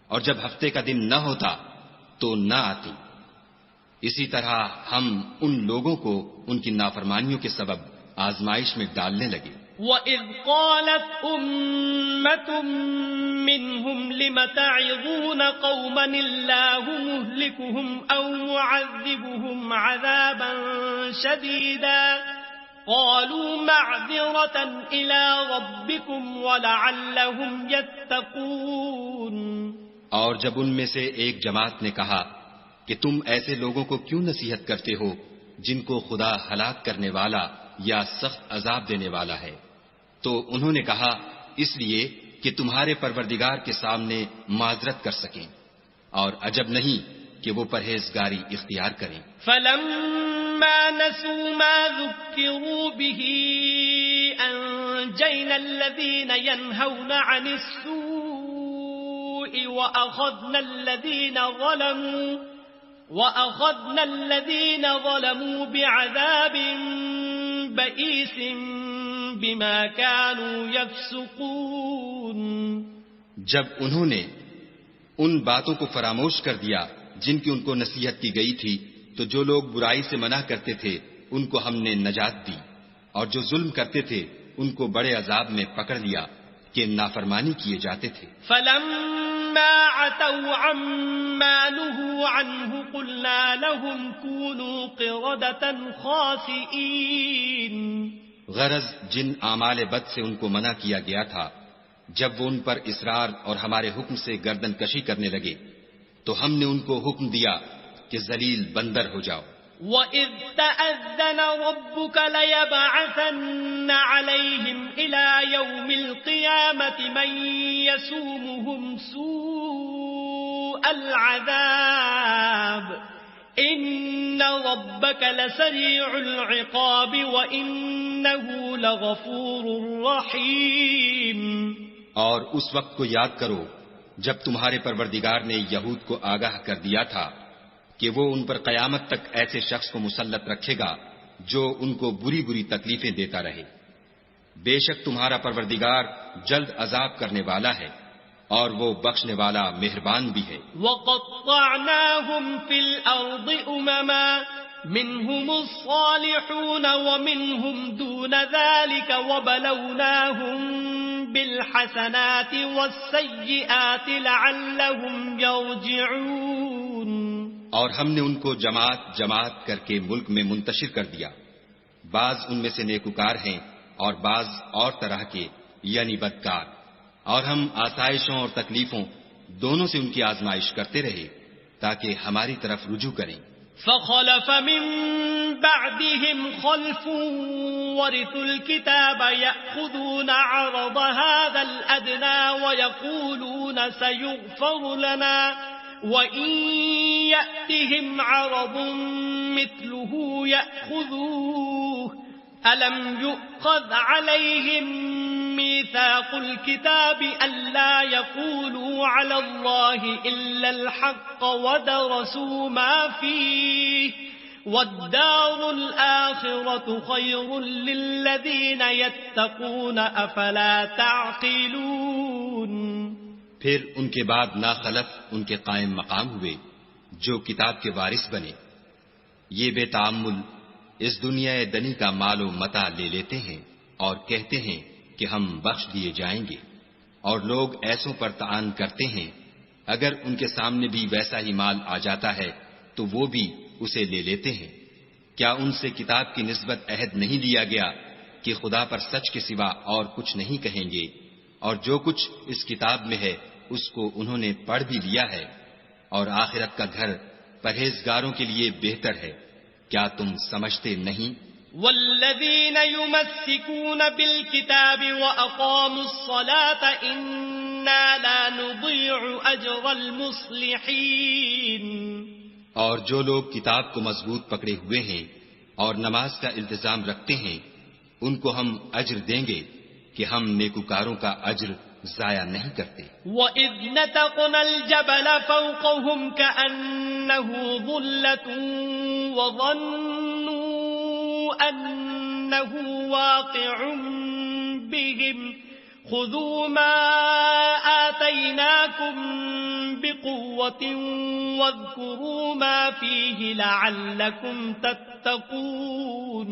اور جب ہفتے کا دن نہ ہوتا تو نہ آتی. اسی طرح ہم ان لوگوں کو ان کی نافرمانیوں کے سبب آزمائش میں ڈالنے لگے. وَإِذْ قَالَتْ أُمَّةٌ مِّنْهُمْ لِمَ تَعِظُونَ قَوْمًا اللَّهُ مُهْلِكُهُمْ أَوْ مُعَذِّبُهُمْ عَذَابًا شَدِيدًا قَالُوا مَعْذِرَةً إِلَى رَبِّكُمْ وَلَعَلَّهُمْ يَتَّقُونَ. اور جب ان میں سے ایک جماعت نے کہا کہ تم ایسے لوگوں کو کیوں نصیحت کرتے ہو جن کو خدا ہلاک کرنے والا یا سخت عذاب دینے والا ہے، تو انہوں نے کہا اس لیے کہ تمہارے پروردگار کے سامنے معذرت کر سکیں، اور عجب نہیں کہ وہ پرہیزگاری اختیار کریں. فَلَمَّا نَسُوا مَا ذُكِّرُوا بِهِ أَنجَيْنَا الَّذِينَ يَنْهَوْنَ عَنِ السُّوءِ وَأَخَذْنَا الَّذِينَ ظَلَمُوا بِعَذَابٍ بَئِيسٍ بِمَا كَانُوا يَفْسُقُونَ. جب انہوں نے ان باتوں کو فراموش کر دیا جن کی ان کو نصیحت کی گئی تھی تو جو لوگ برائی سے منع کرتے تھے ان کو ہم نے نجات دی، اور جو ظلم کرتے تھے ان کو بڑے عذاب میں پکڑ لیا کہ نافرمانی کیے جاتے تھے. فَلَمَّا عَتَوْا عَمَّا نُهُوا عَنْهُ قُلْنَا لَهُمْ كُونُوا قِرَدَةً خَاسِئِينَ. غرض جن اعمال بد سے ان کو منع کیا گیا تھا جب وہ ان پر اصرار اور ہمارے حکم سے گردن کشی کرنے لگے تو ہم نے ان کو حکم دیا کہ ذلیل بندر ہو جاؤ. وَإِذْ تَأَذَّنَ رَبُّكَ لَيَبْعَثَنَّ عَلَيْهِمْ إِلَى يَوْمِ الْقِيَامَةِ مَنْ يَسُومُهُمْ سُوءَ الْعَذَابِ إِنَّ رَبَّكَ لَسَرِيعُ الْعِقَابِ وَإِنَّهُ لَغَفُورٌ رَحِيمٌ. اور اس وقت کو یاد کرو جب تمہارے پروردگار نے یہود کو آگاہ کر دیا تھا کہ وہ ان پر قیامت تک ایسے شخص کو مسلط رکھے گا جو ان کو بری بری تکلیفیں دیتا رہے. بے شک تمہارا پروردگار جلد عذاب کرنے والا ہے اور وہ بخشنے والا مہربان بھی ہے. وَقَطَّعْنَاهُمْ فِي الْأَرْضِ أُمَمًا مِّنْهُمُ الصَّالِحُونَ وَمِنْهُمْ دُونَ ذَلِكَ وَبَلَوْنَاهُمْ بِالْحَسَنَاتِ وَالسَّيِّئَاتِ لَعَلَّهُمْ يَرْجِعُونَ. اور ہم نے ان کو جماعت جماعت کر کے ملک میں منتشر کر دیا. بعض ان میں سے نیکوکار ہیں اور بعض اور طرح کے یعنی بدکار، اور ہم آسائشوں اور تکلیفوں دونوں سے ان کی آزمائش کرتے رہے تاکہ ہماری طرف رجوع کریں. فخلف من بعدهم خلف ورثوا الكتاب يأخذون عرض هذا الأدنى ويقولون سيغفر لنا وإن يأتهم عرض مثله يأخذوه ألم يؤخذ عليهم ميثاق الكتاب ألا يقولوا على الله إلا الحق ودرسوا ما فيه والدار الآخرة خير للذين يتقون أفلا تعقلون. پھر ان کے بعد ناخلف ان کے قائم مقام ہوئے جو کتاب کے وارث بنے. یہ بے تعمل اس دنیا دنی کا مال و متاع لے لیتے ہیں اور کہتے ہیں کہ ہم بخش دیے جائیں گے، اور لوگ ایسوں پر طعن کرتے ہیں اگر ان کے سامنے بھی ویسا ہی مال آ جاتا ہے تو وہ بھی اسے لے لیتے ہیں. کیا ان سے کتاب کی نسبت عہد نہیں لیا گیا کہ خدا پر سچ کے سوا اور کچھ نہیں کہیں گے، اور جو کچھ اس کتاب میں ہے اس کو انہوں نے پڑھ بھی لیا ہے، اور آخرت کا گھر پرہیزگاروں کے لیے بہتر ہے. کیا تم سمجھتے نہیں؟ والذین یمسکون بالکتاب واقاموا الصلاة انا لا نضیع اجر المصلحین. اور جو لوگ کتاب کو مضبوط پکڑے ہوئے ہیں اور نماز کا التزام رکھتے ہیں ان کو ہم اجر دیں گے کہ ہم نیکوکاروں کا اجر ضائع نہیں کرتے. وَإِذْ نَتَقْنَا الْجَبَلَ فَوْقَهُمْ كَأَنَّهُ ظُلَّةٌ وَظَنُّوا أَنَّهُ واقع بِهِمْ خُذُوا مَا آتَيْنَاكُمْ بِقُوَّةٍ وَاذْكُرُوا مَا فِيهِ لَعَلَّكُمْ تَتَّقُونَ.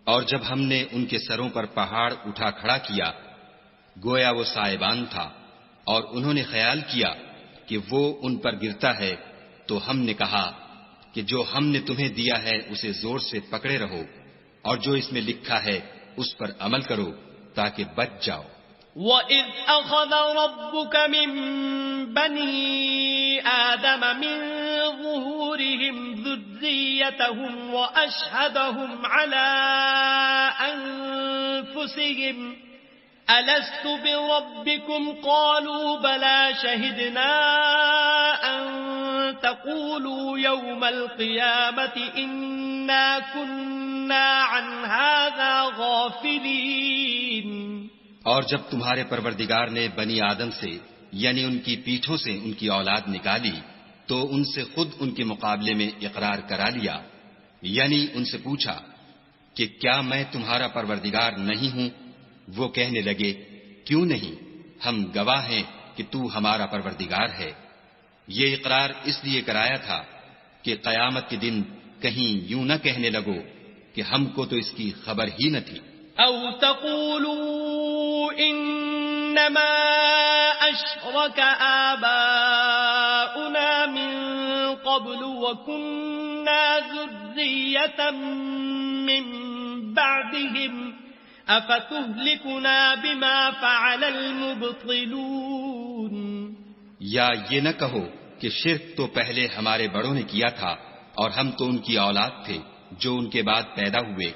اور جب ہم نے ان کے سروں پر پہاڑ اٹھا کھڑا کیا گویا وہ سائبان تھا، اور انہوں نے خیال کیا کہ وہ ان پر گرتا ہے، تو ہم نے کہا کہ جو ہم نے تمہیں دیا ہے اسے زور سے پکڑے رہو، اور جو اس میں لکھا ہے اس پر عمل کرو تاکہ بچ جاؤ. وَإِذْ أَخَذَ رَبُّكَ مِن بَنِي آدَمَ مِن ظُهُورِهِمْ ذُرِّيَّتَهُمْ وَأَشْهَدَهُمْ عَلَىٰ أَنفُسِهِمْ أَلَسْتُ بِرَبِّكُمْ قَالُوا بَلَىٰ شَهِدْنَا أَن تَقُولُوا يَوْمَ الْقِيَامَةِ إِنَّا كُنَّا عَنْ هَٰذَا غَافِلِينَ. اور جب تمہارے پروردگار نے بنی آدم سے یعنی ان کی پیٹھوں سے ان کی اولاد نکالی تو ان سے خود ان کے مقابلے میں اقرار کرا لیا، یعنی ان سے پوچھا کہ کیا میں تمہارا پروردگار نہیں ہوں؟ وہ کہنے لگے کیوں نہیں، ہم گواہ ہیں کہ تو ہمارا پروردگار ہے. یہ اقرار اس لیے کرایا تھا کہ قیامت کے دن کہیں یوں نہ کہنے لگو کہ ہم کو تو اس کی خبر ہی نہ تھی. او تقولوا انما اشرك آباؤنا من قبل وكنا ذرية من بعدهم افتهلكنا بما فعل المبطلون. یا یہ نہ کہو کہ شرک تو پہلے ہمارے بڑوں نے کیا تھا اور ہم تو ان کی اولاد تھے جو ان کے بعد پیدا ہوئے،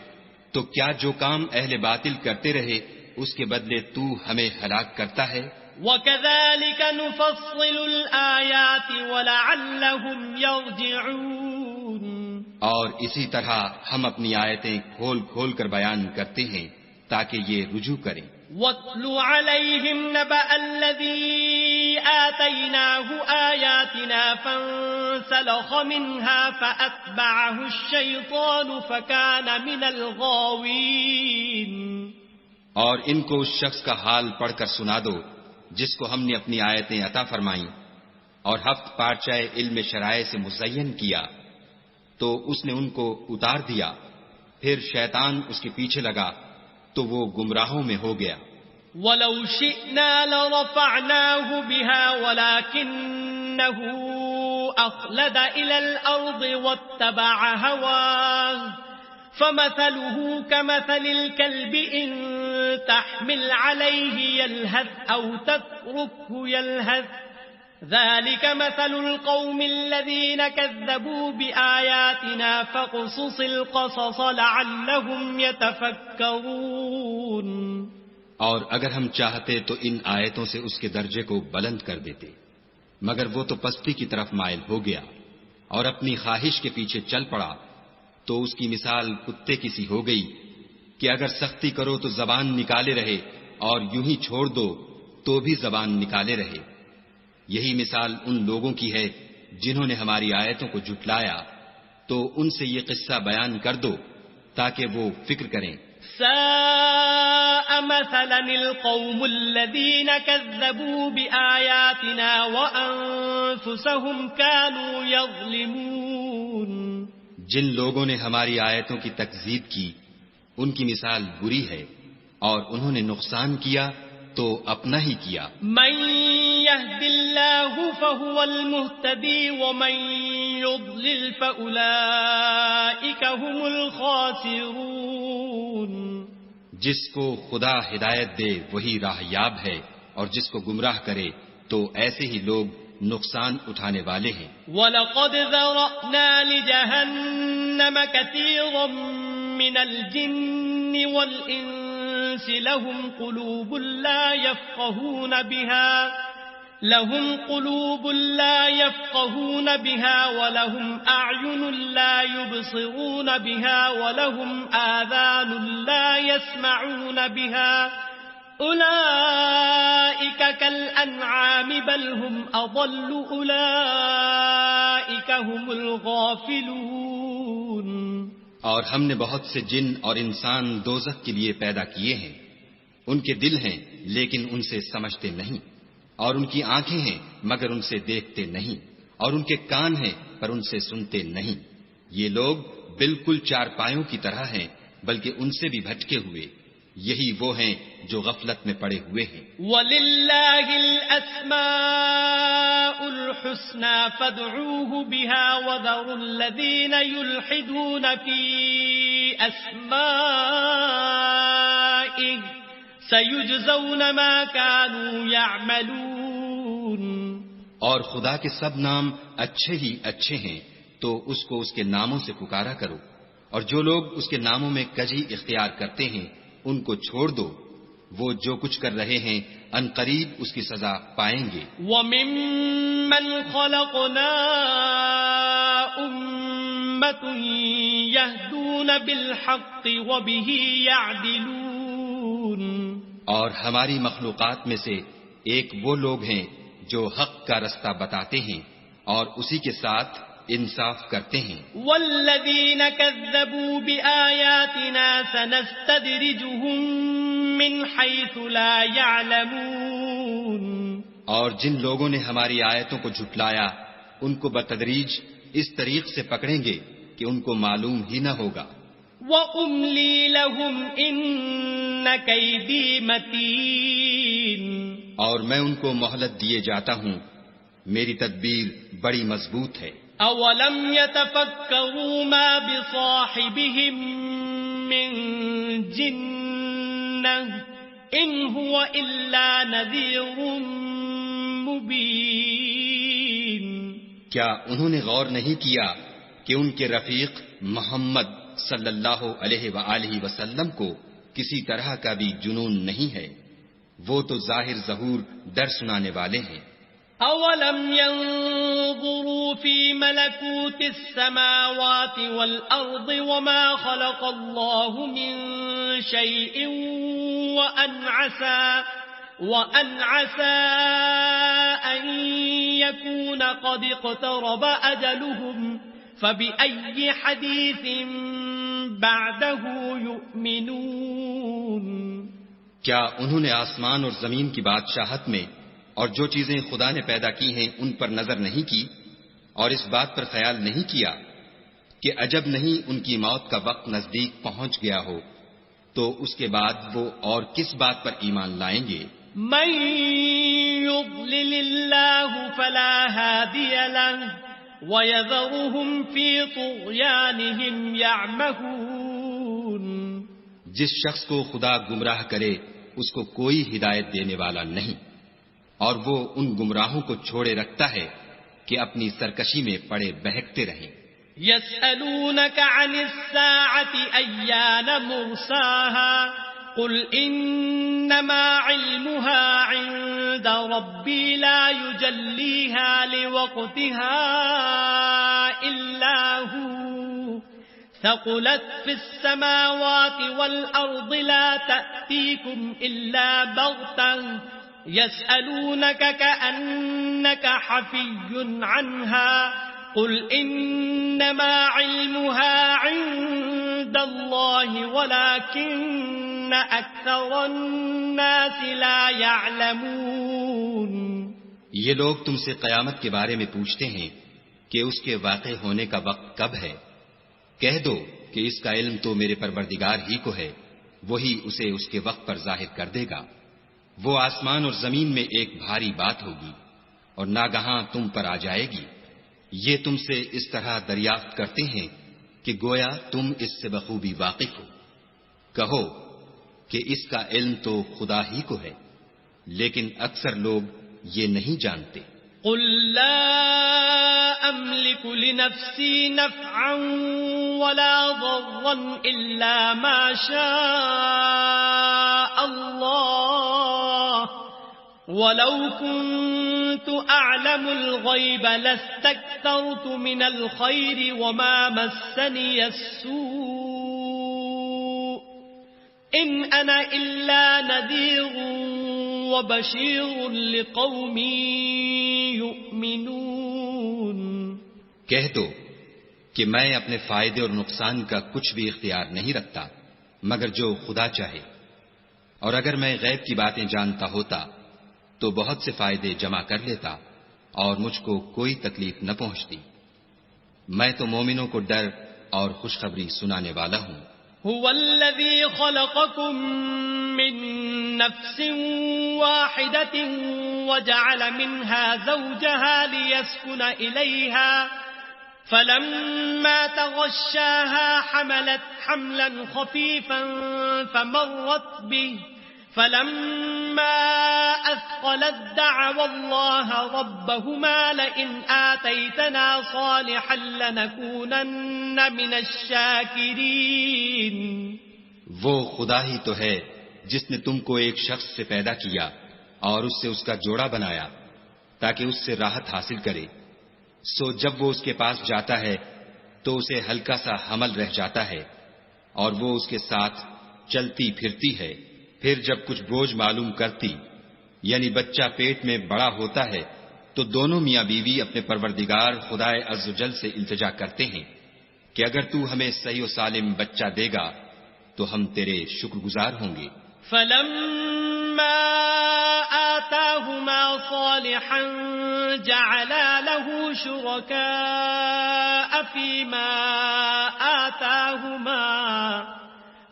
تو کیا جو کام اہل باطل کرتے رہے اس کے بدلے تو ہمیں ہلاک کرتا ہے؟ وَكَذَلِكَ نُفَصِّلُ الْآيَاتِ وَلَعَلَّهُمْ يَرْجِعُونَ. اور اسی طرح ہم اپنی آیتیں کھول کھول کر بیان کرتے ہیں تاکہ یہ رجوع کریں. وَاتْلُ عَلَيْهِمْ نَبَأَ الَّذِي آتَيْنَاهُ آيَاتِنَا فَانسَلَخَ مِنْهَا فَأَتْبَعَهُ الشَّيْطَانُ فَكَانَ مِنَ الْغَاوِينَ. اور ان کو اس شخص کا حال پڑھ کر سنا دو جس کو ہم نے اپنی آیتیں عطا فرمائیں اور ہفت پارچہ علم شرائع سے مزین کیا تو اس نے ان کو اتار دیا، پھر شیطان اس کے پیچھے لگا تو وہ گمراہوں میں ہو گیا۔ وَلَوْ شِئْنَا لَرَفَعْنَاهُ بِهَا وَلَكِنَّهُ أَخْلَدَ إِلَى الْأَرْضِ وَاتَّبَعَ هَوَاهُ فَمَثَلُهُ كَمَثَلِ الْكَلْبِ إِن تَحْمِلْ عَلَيْهِ يَلْهَثْ أَوْ تَتْرُكْهُ يَلْهَثْ ذَلِكَ مَثَلُ الْقَوْمِ الَّذِينَ كَذَّبُوا بِآيَاتِنَا فَاقْصُصِ الْقَصَصَ لَعَلَّهُمْ يَتَفَكَّرُونَ۔ اور اگر ہم چاہتے تو ان آیتوں سے اس کے درجے کو بلند کر دیتے، مگر وہ تو پستی کی طرف مائل ہو گیا اور اپنی خواہش کے پیچھے چل پڑا، تو اس کی مثال کتے کی سی ہو گئی کہ اگر سختی کرو تو زبان نکالے رہے اور یوں ہی چھوڑ دو تو بھی زبان نکالے رہے۔ یہی مثال ان لوگوں کی ہے جنہوں نے ہماری آیتوں کو جھٹلایا، تو ان سے یہ قصہ بیان کر دو تاکہ وہ فکر کریں۔ ساء مثلا القوم الذين كذبوا بآياتنا وأنفسهم كانوا يظلمون۔ جن لوگوں نے ہماری آیتوں کی تکذیب کی ان کی مثال بری ہے اور انہوں نے نقصان کیا تو اپنا ہی کیا۔ من يهد الله فهو المهتدي ومن يضلل فأولئك هم الخاسرون۔ جس کو خدا ہدایت دے وہی راہ یاب ہے اور جس کو گمراہ کرے تو ایسے ہی لوگ نقصان اٹھانے والے ہیں۔ وَلَقَدْ ذَرَأْنَا لِجَهَنَّمَ كَثِيرًا مِنَ الْجِنِّ وَالْإِنسِ لَهُمْ قُلُوبٌ لَا يَفْقَهُونَ بِهَا وَلَهُمْ أَعْيُنٌ لَا يُبْصِرُونَ بِهَا وَلَهُمْ آذَانٌ لَا يَسْمَعُونَ بِهَا أُولَئِكَ كَالْأَنْعَامِ بَلْ هُمْ أَضَلُّ أُولَئِكَ هُمُ الْغَافِلُونَ۔ اور ہم نے بہت سے جن اور انسان دوزخ کے لیے پیدا کیے ہیں، ان کے دل ہیں لیکن ان سے سمجھتے نہیں، اور ان کی آنکھیں ہیں مگر ان سے دیکھتے نہیں، اور ان کے کان ہیں پر ان سے سنتے نہیں۔ یہ لوگ بالکل چارپایوں کی طرح ہیں بلکہ ان سے بھی بھٹکے ہوئے، یہی وہ ہیں جو غفلت میں پڑے ہوئے ہیں۔ وَلِلَّهِ الْأَسْمَاءُ الْحُسْنَى فَادْعُوهُ بِهَا وَذَرُوا الَّذِينَ يُلْحِدُونَ فِي أَسْمَائِهِ سَيُجْزَوْنَ مَا كَانُوا يَعْمَلُونَ۔ اور خدا کے سب نام اچھے ہی اچھے ہیں تو اس کو اس کے ناموں سے پکارا کرو، اور جو لوگ اس کے ناموں میں کجی اختیار کرتے ہیں ان کو چھوڑ دو، وہ جو کچھ کر رہے ہیں ان قریب اس کی سزا پائیں گے۔ وَمِمَّنْ خَلَقْنَا أُمَّةٌ يَهْدُونَ بِالْحَقِّ وَبِهِ يَعْدِلُونَ۔ اور ہماری مخلوقات میں سے ایک وہ لوگ ہیں جو حق کا رستہ بتاتے ہیں اور اسی کے ساتھ انصاف کرتے ہیں۔ والذین کذبوا بآیاتنا سنستدرجهم من حیث لا يعلمون۔ اور جن لوگوں نے ہماری آیتوں کو جھٹلایا ان کو بتدریج اس طریق سے پکڑیں گے کہ ان کو معلوم ہی نہ ہوگا۔ وَأُمْلِي لَهُمْ إِنَّ كَيْدِي مَتِينٌ۔ اور میں ان کو مہلت دیے جاتا ہوں، میری تدبیر بڑی مضبوط ہے۔ أَوَلَمْ يَتَفَكَّرُوا مَا بِصَاحِبِهِم مِّن جِنَّةٍ إِنْ هُوَ إِلَّا نَذِيرٌ مُبِينٌ۔ کیا انہوں نے غور نہیں کیا کہ ان کے رفیق محمد صلی اللہ علیہ وآلہ وسلم کو کسی طرح کا بھی جنون نہیں ہے، وہ تو ظاہر ظہور ڈر سنانے والے ہیں۔ أَوَلَمْ يَنظُرُوا فِي مَلَكُوتِ السَّمَاوَاتِ وَالْأَرْضِ وَمَا خَلَقَ اللَّهُ مِن شَيْءٍ وَأَنْ عَسَىٰ أَن يَكُونَ قَدِ اقْتَرَبَ أَجَلُهُمْ فَبِأَيِّ حَدِيثٍ بَعْدَهُ يُؤْمِنُونَ۔ کیا انہوں نے آسمان اور زمین کی بادشاہت میں اور جو چیزیں خدا نے پیدا کی ہیں ان پر نظر نہیں کی اور اس بات پر خیال نہیں کیا کہ عجب نہیں ان کی موت کا وقت نزدیک پہنچ گیا ہو تو اس کے بعد وہ اور کس بات پر ایمان لائیں گے؟ من يضلل الله فلا هادي له ويذرهم في طغيانهم يعمهون. جس شخص کو خدا گمراہ کرے اس کو کوئی ہدایت دینے والا نہیں اور وہ ان گمراہوں کو چھوڑے رکھتا ہے کہ اپنی سرکشی میں پڑے بہکتے رہیں. يسألونك عن الساعة أيان مرساها قل إنما علمها عند ربي لا يجليها لوقتها إلا هو ثقلت في السماوات والأرض لا تأتيكم إلا بغتة يسألونك كأنك حفي عنها قل إنما علمها عند الله ولكن أكثر الناس لا يعلمون. یہ لوگ تم سے قیامت کے بارے میں پوچھتے ہیں کہ اس کے واقع ہونے کا وقت کب ہے. کہہ دو کہ اس کا علم تو میرے پروردگار ہی کو ہے، وہی اسے اس کے وقت پر ظاہر کر دے گا. وہ آسمان اور زمین میں ایک بھاری بات ہوگی اور ناگہاں تم پر آ جائے گی. یہ تم سے اس طرح دریافت کرتے ہیں کہ گویا تم اس سے بخوبی واقف ہو. کہو کہ اس کا علم تو خدا ہی کو ہے، لیکن اکثر لوگ یہ نہیں جانتے. قل لا أملك لنفسي نفعا ولا ضرا إلا ما شاء الله ولو كنت أعلم الغيب لاستكثرت من الخير وما مسني السوء إن أنا إلا نذير وبشير لقوم يؤمنون. کہہ دو کہ میں اپنے فائدے اور نقصان کا کچھ بھی اختیار نہیں رکھتا مگر جو خدا چاہے، اور اگر میں غیب کی باتیں جانتا ہوتا تو بہت سے فائدے جمع کر لیتا اور مجھ کو کوئی تکلیف نہ پہنچتی. میں تو مومنوں کو ڈر اور خوشخبری سنانے والا ہوں. هو الذي خلقكم من نفس واحدة وجعل منها زوجها ليسكن إليها فلما تغشاها حملت حملا خفيفا فمرت به فلما أثقلت دعوا الله ربهما لئن آتيتنا صالحا لنكونن من الشاكرين. وہ خدا ہی تو ہے جس نے تم کو ایک شخص سے پیدا کیا اور اس سے اس کا جوڑا بنایا تاکہ اس سے راحت حاصل کرے. سو جب وہ اس کے پاس جاتا ہے تو اسے ہلکا سا حمل رہ جاتا ہے اور وہ اس کے ساتھ چلتی پھرتی ہے. پھر جب کچھ بوجھ معلوم کرتی یعنی بچہ پیٹ میں بڑا ہوتا ہے تو دونوں میاں بیوی اپنے پروردگار خدائے عز و جل سے التجا کرتے ہیں کہ اگر تو ہمیں صحیح و سالم بچہ دے گا تو ہم تیرے شکر گزار ہوں گے. فلما آتاهما صالحا جعلا له شركاء فيما آتاهما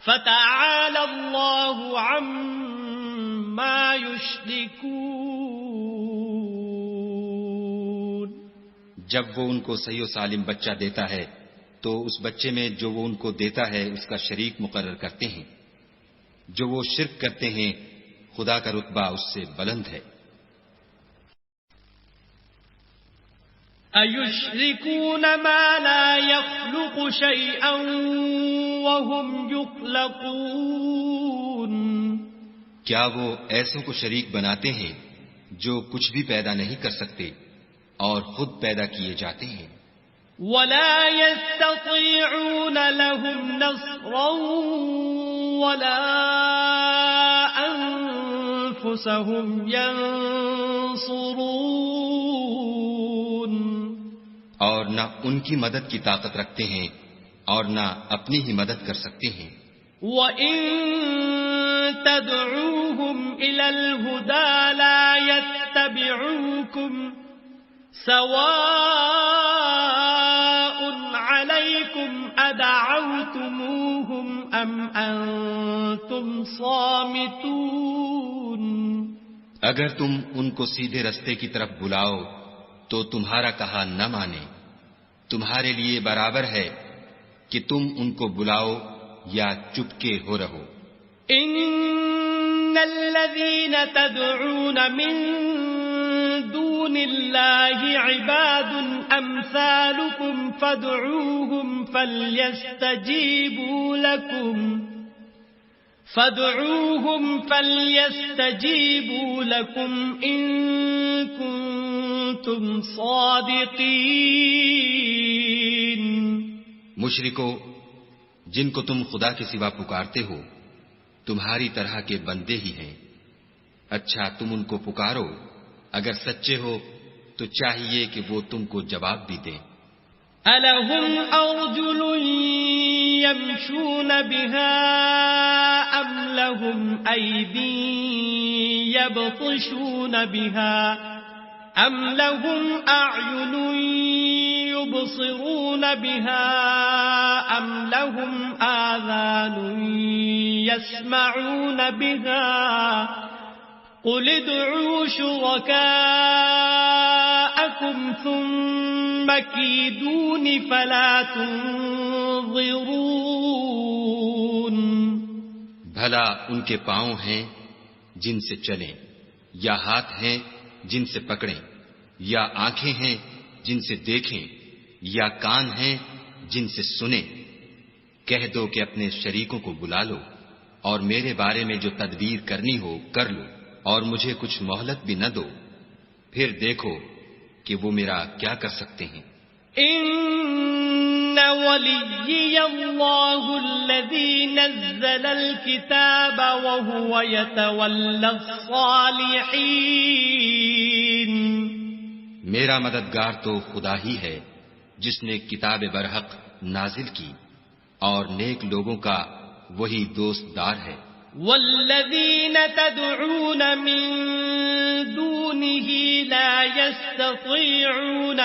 فتعالى الله عما يشركون. جب وہ ان کو صحیح و سالم بچہ دیتا ہے تو اس بچے میں جو وہ ان کو دیتا ہے اس کا شریک مقرر کرتے ہیں. جو وہ شرک کرتے ہیں خدا کا رتبہ اس سے بلند ہے. أَيُشْرِكُونَ مَا لَا يَخْلُقُ شَيْئًا وَهُمْ يُخْلَقُونَ. کیا وہ ایسوں کو شریک بناتے ہیں جو کچھ بھی پیدا نہیں کر سکتے اور خود پیدا کیے جاتے ہیں. وَلَا يَسْتَطِيعُونَ لَهُمْ نَصْرًا وَلَا أَنفُسَهُمْ يَنصُرُونَ. اور نہ ان کی مدد کی طاقت رکھتے ہیں اور نہ اپنی ہی مدد کر سکتے ہیں. وَإِن تدعوهم إلى الهدى لا يتبعوكم سواء عليكم أدعوتموهم أم أنتم صامتون. اگر تم ان کو سیدھے رستے کی طرف بلاؤ تو تمہارا کہا نہ مانے. تمہارے لیے برابر ہے کہ تم ان کو بلاؤ یا چپکے ہو رہو. ان الذين تدعون من دون الله عباد امثالكم فادعوهم فليستجيبوا لكم ان كنتم صادقين. مشرکو، جن کو تم خدا کے سوا پکارتے ہو تمہاری طرح کے بندے ہی ہیں. اچھا تم ان کو پکارو، اگر سچے ہو تو چاہیے کہ وہ تم کو جواب بھی دیں. أَلَهُمْ أَرْجُلٌ يَمْشُونَ بِهَا أَمْ لَهُمْ أَيْدٍ يَبْطِشُونَ بِهَا أَمْ لَهُمْ أَعْيُنٌ يُبْصِرُونَ بِهَا أَمْ لَهُمْ آذَانٌ يَسْمَعُونَ بِهَا قُلِ ادْعُوا شُرَكَاءَكُمْ ثُمَّ كِيدُونِ فَلَا تُنظِرُونَ. بھلا ان کے پاؤں ہیں جن سے چلیں، یا ہاتھ ہیں جن سے پکڑیں، یا آنکھیں ہیں جن سے دیکھیں، یا کان ہیں جن سے سنیں. کہہ دو کہ اپنے شریکوں کو بلا لو اور میرے بارے میں جو تدبیر کرنی ہو کر لو، اور مجھے کچھ مہلت بھی نہ دو، پھر دیکھو کہ وہ میرا کیا کر سکتے ہیں. ان ولی اللہ الذی نزل الکتاب وهو يتولى الصالحین. میرا مددگار تو خدا ہی ہے جس نے کتاب برحق نازل کی اور نیک لوگوں کا وہی دوست دار ہے. والذین تدعون من دونه لا يستطيعون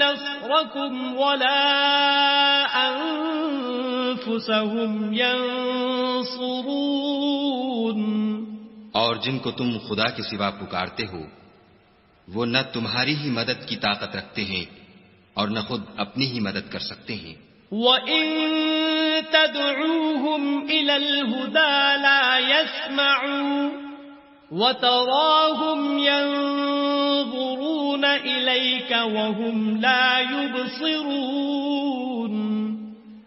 نصركم ولا أنفسهم ينصرون. اور جن کو تم خدا کے سوا پکارتے ہو وہ نہ تمہاری ہی مدد کی طاقت رکھتے ہیں اور نہ خود اپنی ہی مدد کر سکتے ہیں. وَإِن تَدْعُوهُمْ إِلَى الْهُدَى لَا يَسْمَعُوا وَتَرَاهُمْ يَنظُرُونَ إِلَيْكَ وَهُمْ لَا يُبْصِرُونَ.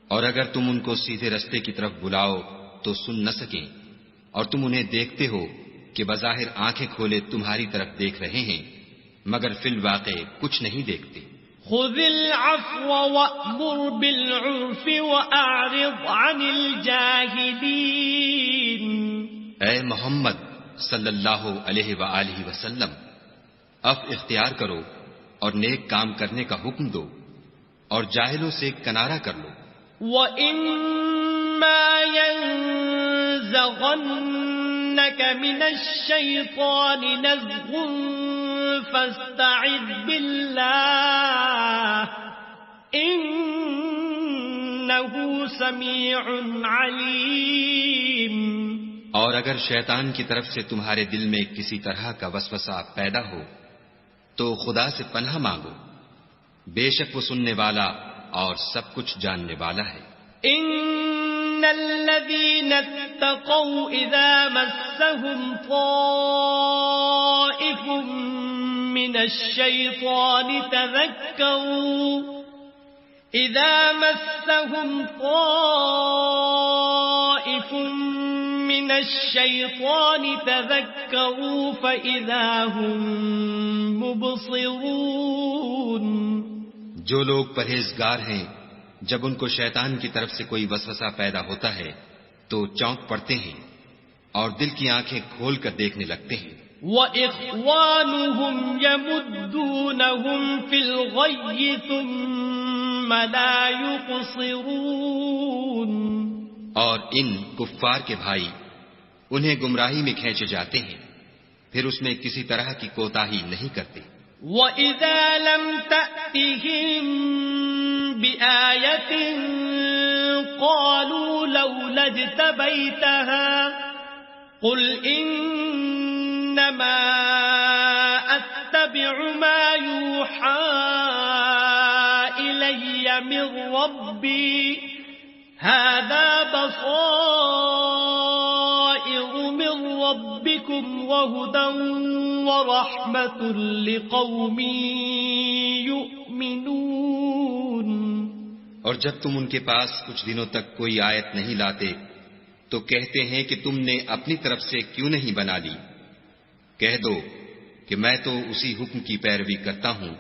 اور اگر تم ان کو سیدھے رستے کی طرف بلاؤ تو سن نہ سکیں، اور تم انہیں دیکھتے ہو کہ بظاہر آنکھیں کھولے تمہاری طرف دیکھ رہے ہیں مگر فی الواقع کچھ نہیں دیکھتے. خذ العفو وأمر بالعرف وأعرض عن الجاهلين. اے محمد صلی اللہ علیہ وآلہ وسلم، عفو اختیار کرو اور نیک کام کرنے کا حکم دو اور جاہلوں سے کنارہ کر لو. وَإِمَّا يَنزَغَنَّكَ مِنَ الشَّيْطَانِ نَزْغٌ فَاسْتَعِذْ بِاللَّهِ إِنَّهُ سَمِيعٌ عَلِيمٌ. اور اگر شیطان کی طرف سے تمہارے دل میں کسی طرح کا وسوسہ پیدا ہو تو خدا سے پناہ مانگو، بے شک وہ سننے والا اور سب کچھ جاننے والا ہے. ان الذين اتقوا اذا مسهم طائف من الشيطان تذكروا فإذا هم مبصرون. جو لوگ پرہیزگار ہیں جب ان کو شیطان کی طرف سے کوئی وسوسہ پیدا ہوتا ہے تو چونک پڑتے ہیں اور دل کی آنکھیں کھول کر دیکھنے لگتے ہیں. وَإِخْوَانُهُمْ يَمُدُّونَهُمْ فِي الْغَيِّ ثُمَّ لَا يُقْصِرُونَ اور ان کفار کے بھائی انہیں گمراہی میں کھینچے جاتے ہیں، پھر اس میں کسی طرح کی کوتاہی نہیں کرتے۔ وَإِذَا لَمْ تَأْتِهِمْ بِآيَةٍ قَالُوا لَوْلَا اجْتَبَيْتَهَا قُلْ إِنَّمَا أَتَّبِعُ مَا يُوحَى إِلَيَّ مِنْ رَبِّي هَذَا بَصَائِرُ مِنْ رَبِّكُمْ وَهُدًى وَرَحْمَةٌ لِقَوْمٍ يُؤْمِنُونَ۔ اور جب تم ان کے پاس کچھ دنوں تک کوئی آیت نہیں لاتے تو کہتے ہیں کہ تم نے اپنی طرف سے کیوں نہیں بنا لی؟ کہہ دو کہ میں تو اسی حکم کی پیروی کرتا ہوں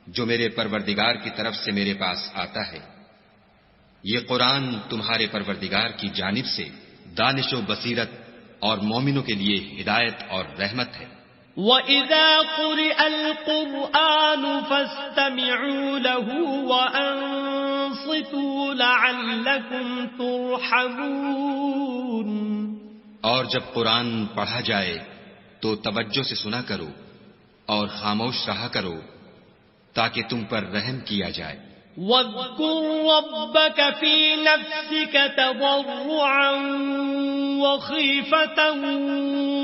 جو میرے پروردگار کی طرف سے میرے پاس آتا ہے۔ یہ قرآن تمہارے پروردگار کی جانب سے دانش و بصیرت اور مومنوں کے لیے ہدایت اور رحمت ہے۔ وَإِذَا قُرِئَ الْقُرْآنُ فَاسْتَمِعُوا لَهُ وَأَنصِتُوا لَعَلَّكُمْ تُرْحَمُونَ۔ اور جب قرآن پڑھا جائے تو توجہ سے سنا کرو اور خاموش رہا کرو تاکہ تم پر رحم کیا جائے۔ وَاذْكُرْ رَبَّكَ فِي نَفْسِكَ تَضَرُّعًا وَخِيفَةً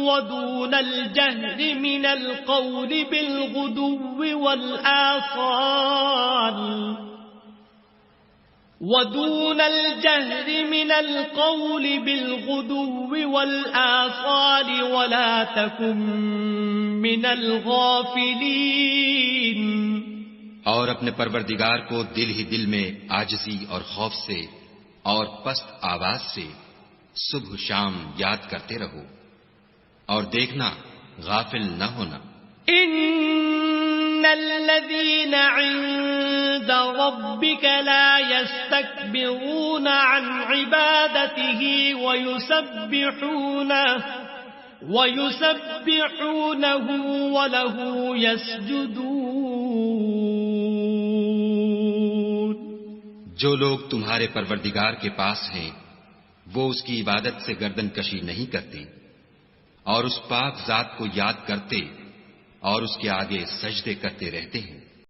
وَدُونَ الْجَهْرِ مِنَ الْقَوْلِ بِالْغُدُوِّ وَالْآصَالِ وَلَا تَكُن مِّنَ الْغَافِلِينَ۔ اور اپنے پروردگار کو دل ہی دل میں عاجزی اور خوف سے اور پست آواز سے صبح شام یاد کرتے رہو، اور دیکھنا غافل نہ ہونا۔ ان الذين عند ربك لا يستكبرون عن عبادته ويسبحونه وله يسجدون۔ جو لوگ تمہارے پروردگار کے پاس ہیں وہ اس کی عبادت سے گردن کشی نہیں کرتے اور اس پاک ذات کو یاد کرتے اور اس کے آگے سجدے کرتے رہتے ہیں۔